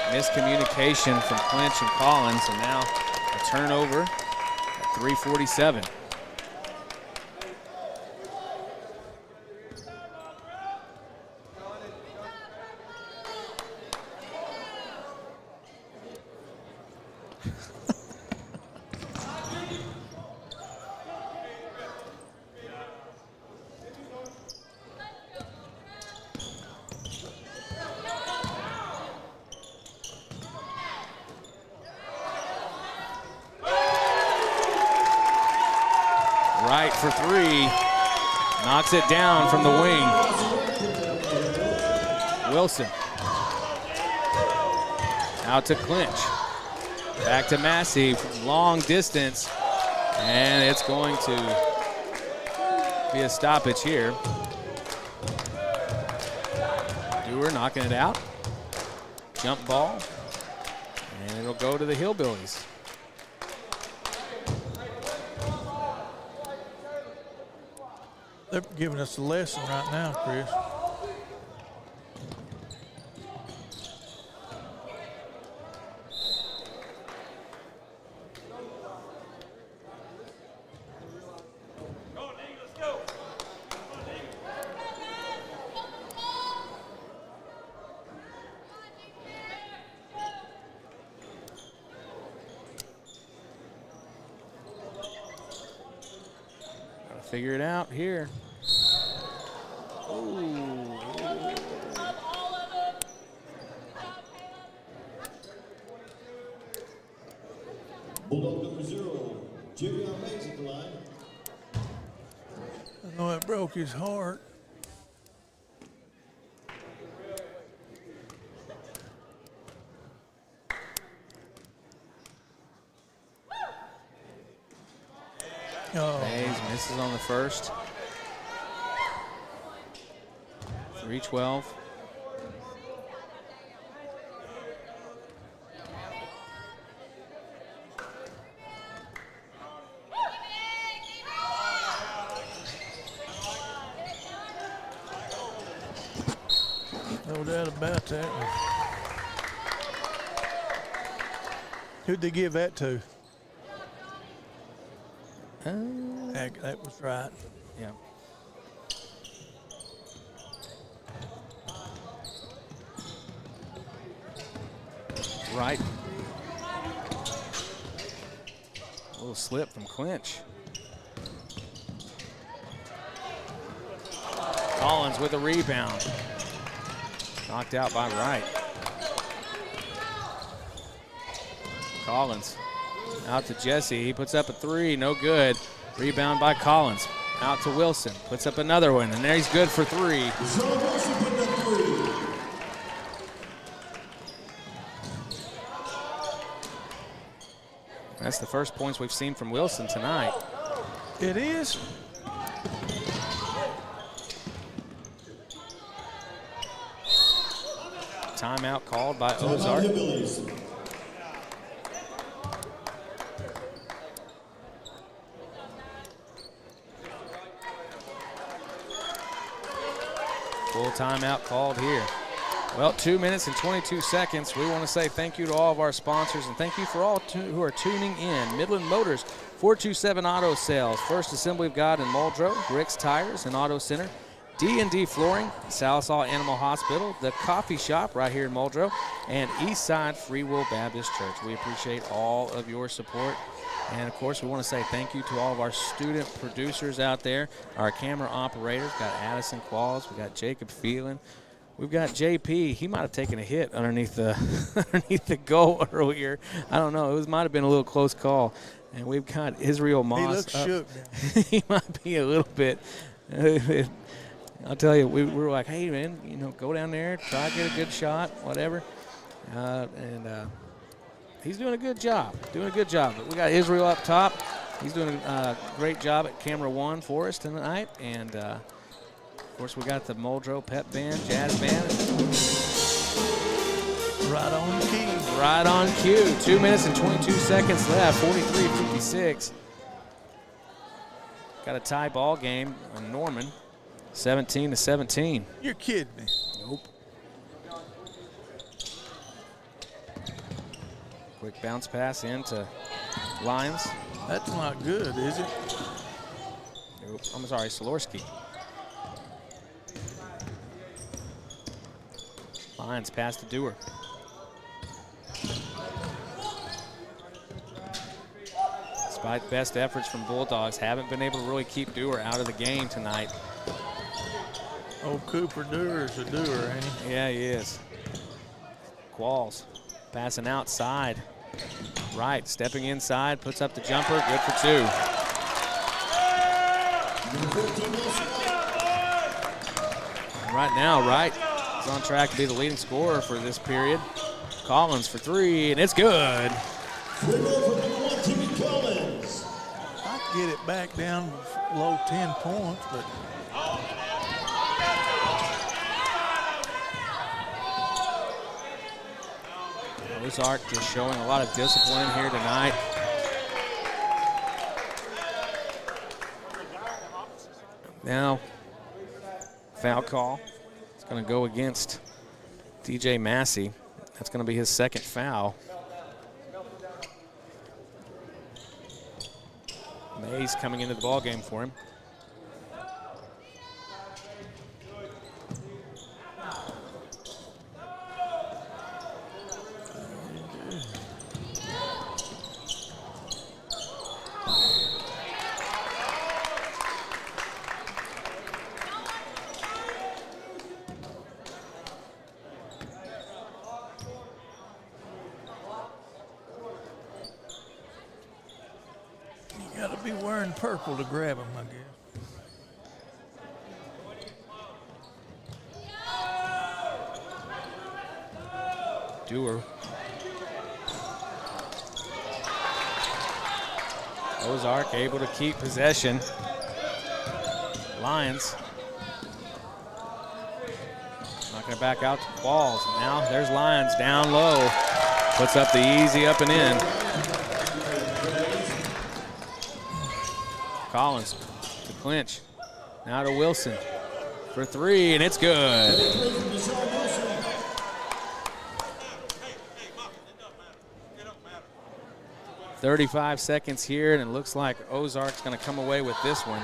Miscommunication from Clinch and Collins, and now a turnover at 3:47. Right for three. Knocks it down from the wing. Wilson. Out to Clinch. Back to Massey. Long distance. And it's going to be a stoppage here. Dewar knocking it out. Jump ball. And it'll go to the Hillbillies. They're giving us a lesson right now, Chris. Gotta figure it out here. Bulldog number 0, Jimmy on Mexico line. I know it broke his heart. Oh. Hayes misses on the first. 3-12. No doubt about that. Who'd they give that to? That was right. Yeah. Right. A little slip from Clinch. Collins with a rebound. Knocked out by Wright. Collins out to Jesse. He puts up a three, no good. Rebound by Collins. Out to Wilson. Puts up another one, and there he's good for three. That's the first points we've seen from Wilson tonight. It is. Timeout called by Ozark. Full timeout called here. Well, 2 minutes and 22 seconds. We want to say thank you to all of our sponsors, and thank you for all who are tuning in. Midland Motors, 427 Auto Sales, First Assembly of God in Muldrow, Rick's Tires and Auto Center, D&D Flooring, Salisaw Animal Hospital, The Coffee Shop right here in Muldrow, and Eastside Free Will Baptist Church. We appreciate all of your support. And, of course, we want to say thank you to all of our student producers out there, our camera operators. We've got Addison Qualls. We've got Jacob Phelan. We've got JP. He might have taken a hit underneath the underneath the goal earlier. I don't know. It might have been a little close call. And we've got Israel Moss. He looks shook. He might be a little bit. I'll tell you, we were like, hey, man, you know, go down there, try to get a good shot, whatever. And he's doing a good job. But we got Israel up top. He's doing a great job at camera one for us tonight. And, of course, we got the Muldrow Pep Band, Jazz Band. Right on key. Right on cue. 2 minutes and 22 seconds left, 43-56. Got a tie ball game on Norman, 17-17. You're kidding me. Nope. Quick bounce pass into Lyons. That's not good, is it? Nope. I'm sorry, Solorski. Lyons pass to Dewar. Despite best efforts from Bulldogs, haven't been able to really keep Dewar out of the game tonight. Oh, Cooper Dewar is a doer, ain't he? Yeah, he is. Qualls passing outside. Right, stepping inside, puts up the jumper, good for 2. Right now, Wright is on track to be the leading scorer for this period. Collins for 3, and it's good. I get it back down below 10 points, but OZARK just showing a lot of discipline here tonight. Now, foul call. It's going to go against DJ Massey. That's going to be his second foul. Mays coming into the ball game for him. got to be wearing purple to grab him, I guess. Dewar. OZARK able to keep possession. Lions. Not going to back out to balls. Now there's Lions down low. Puts up the easy up and in. Collins to clinch. Now to Wilson for 3, and it's good. 35 seconds here, and it looks like OZARK's going to come away with this one.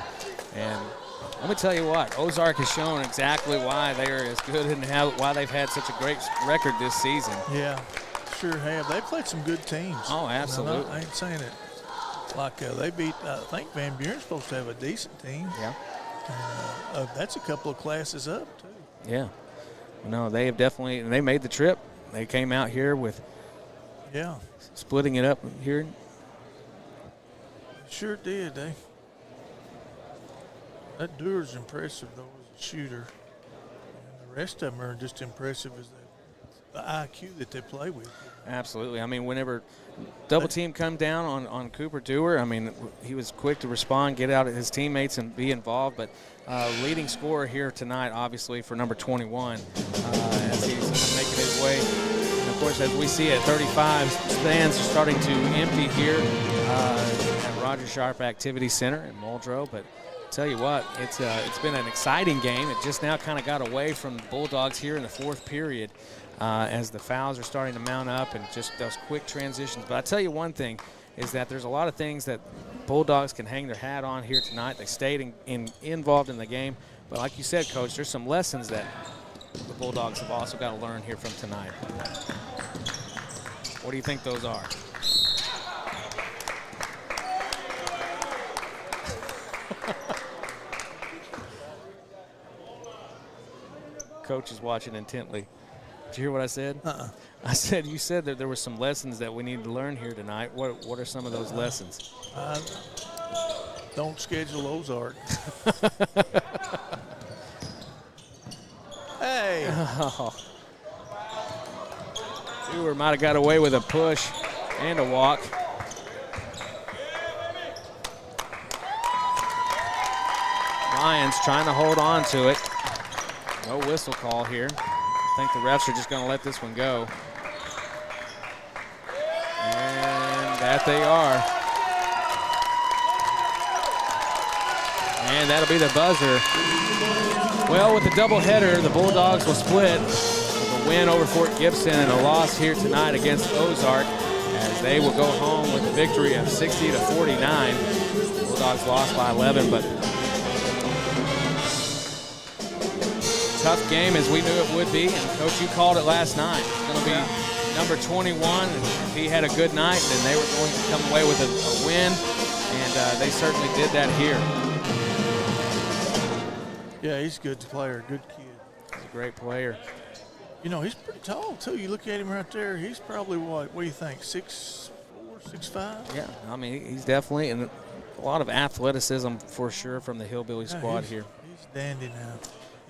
And let me tell you what, OZARK has shown exactly why they are as good and why they've had such a great record this season. Yeah, sure have. They played some good teams. Oh, absolutely. I ain't saying it. Like they beat, I think Van Buren's supposed to have a decent team. Yeah. That's a couple of classes up, too. Yeah. No, they have definitely, and they made the trip. They came out here with splitting it up here. Sure did, eh? That Dewar's impressive, though, as a shooter. And the rest of them are just impressive as the IQ that they play with. Absolutely. I mean, whenever double team come down on Cooper Dewar, I mean, he was quick to respond, get out at his teammates and be involved. But leading scorer here tonight, obviously, for number 21, as he's making his way. And, of course, as we see at 35, stands are starting to empty here at Roger Sharp Activity Center in Muldrow. But tell you what, it's been an exciting game. It just now kind of got away from the Bulldogs here in the fourth period. As the fouls are starting to mount up and just those quick transitions. But I tell you one thing is that there's a lot of things that Bulldogs can hang their hat on here tonight. They stayed involved in the game. But like you said, Coach, there's some lessons that the Bulldogs have also got to learn here from tonight. What do you think those are? Coach is watching intently. Did you hear what I said? I said, you said that there were some lessons that we need to learn here tonight. What are some of those lessons? Don't schedule OZARK. Hey. Dewar might have got away with a push And a walk. Lions trying to hold on to it. No whistle call here. I think the refs are just going to let this one go. And that they are. And that'll be the buzzer. Well, with the doubleheader, the Bulldogs will split with a win over Fort Gibson and a loss here tonight against Ozark, as they will go home with a victory of 60-49. Bulldogs lost by 11, but tough game as we knew it would be. And Coach, you called it last night. It's going to be number 21. And if he had a good night, then they were going to come away with a win, and they certainly did that here. Yeah, he's a good player, good kid. He's a great player. You know, he's pretty tall, too. You look at him right there, he's probably, what do you think, 6'4", 6'5"? Yeah, I mean, he's definitely, and a lot of athleticism for sure from the Hillbilly squad here. He's dandy now.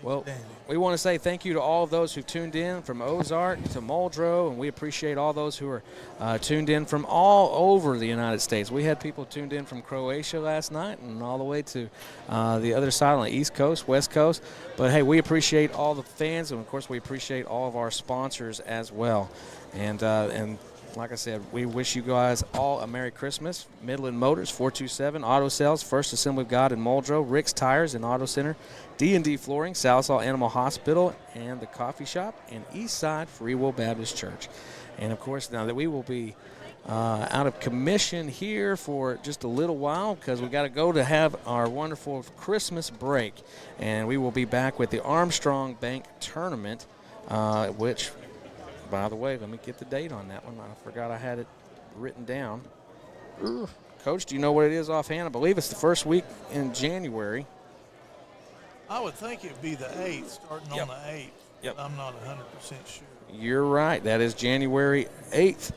Well, we want to say thank you to all of those who tuned in from Ozark to Muldrow, and we appreciate all those who are tuned in from all over the United States. We had people tuned in from Croatia last night and all the way to the other side on the East Coast, West Coast. But, hey, we appreciate all the fans, and, of course, we appreciate all of our sponsors as well. And like I said, we wish you guys all a Merry Christmas. Midland Motors, 427, Auto Sales, First Assembly of God in Muldrow, Rick's Tires and Auto Center, D&D Flooring, Southall Animal Hospital, and the Coffee Shop, and Eastside Free Will Baptist Church. And, of course, now that we will be out of commission here for just a little while because we got to go to have our wonderful Christmas break. And we will be back with the Armstrong Bank Tournament, which, by the way, let me get the date on that one. I forgot I had it written down. Coach, do you know what it is offhand? I believe it's the first week in January. I would think it would be the 8th, starting on the 8th. Yep. I'm not 100% sure. You're right. That is January 8th.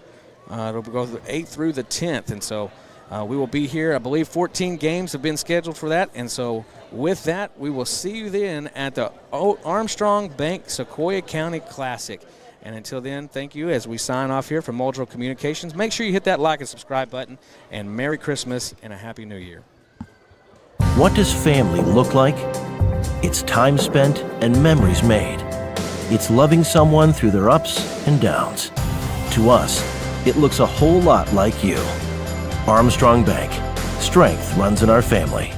It'll go the 8th through the 10th. And so we will be here. I believe 14 games have been scheduled for that. And so with that, we will see you then at the Armstrong Bank Sequoia County Classic. And until then, thank you as we sign off here from Muldrow Communications. Make sure you hit that like and subscribe button. And Merry Christmas and a Happy New Year. What does family look like? It's time spent and memories made. It's loving someone through their ups and downs. To us, it looks a whole lot like you. Armstrong Bank. Strength runs in our family.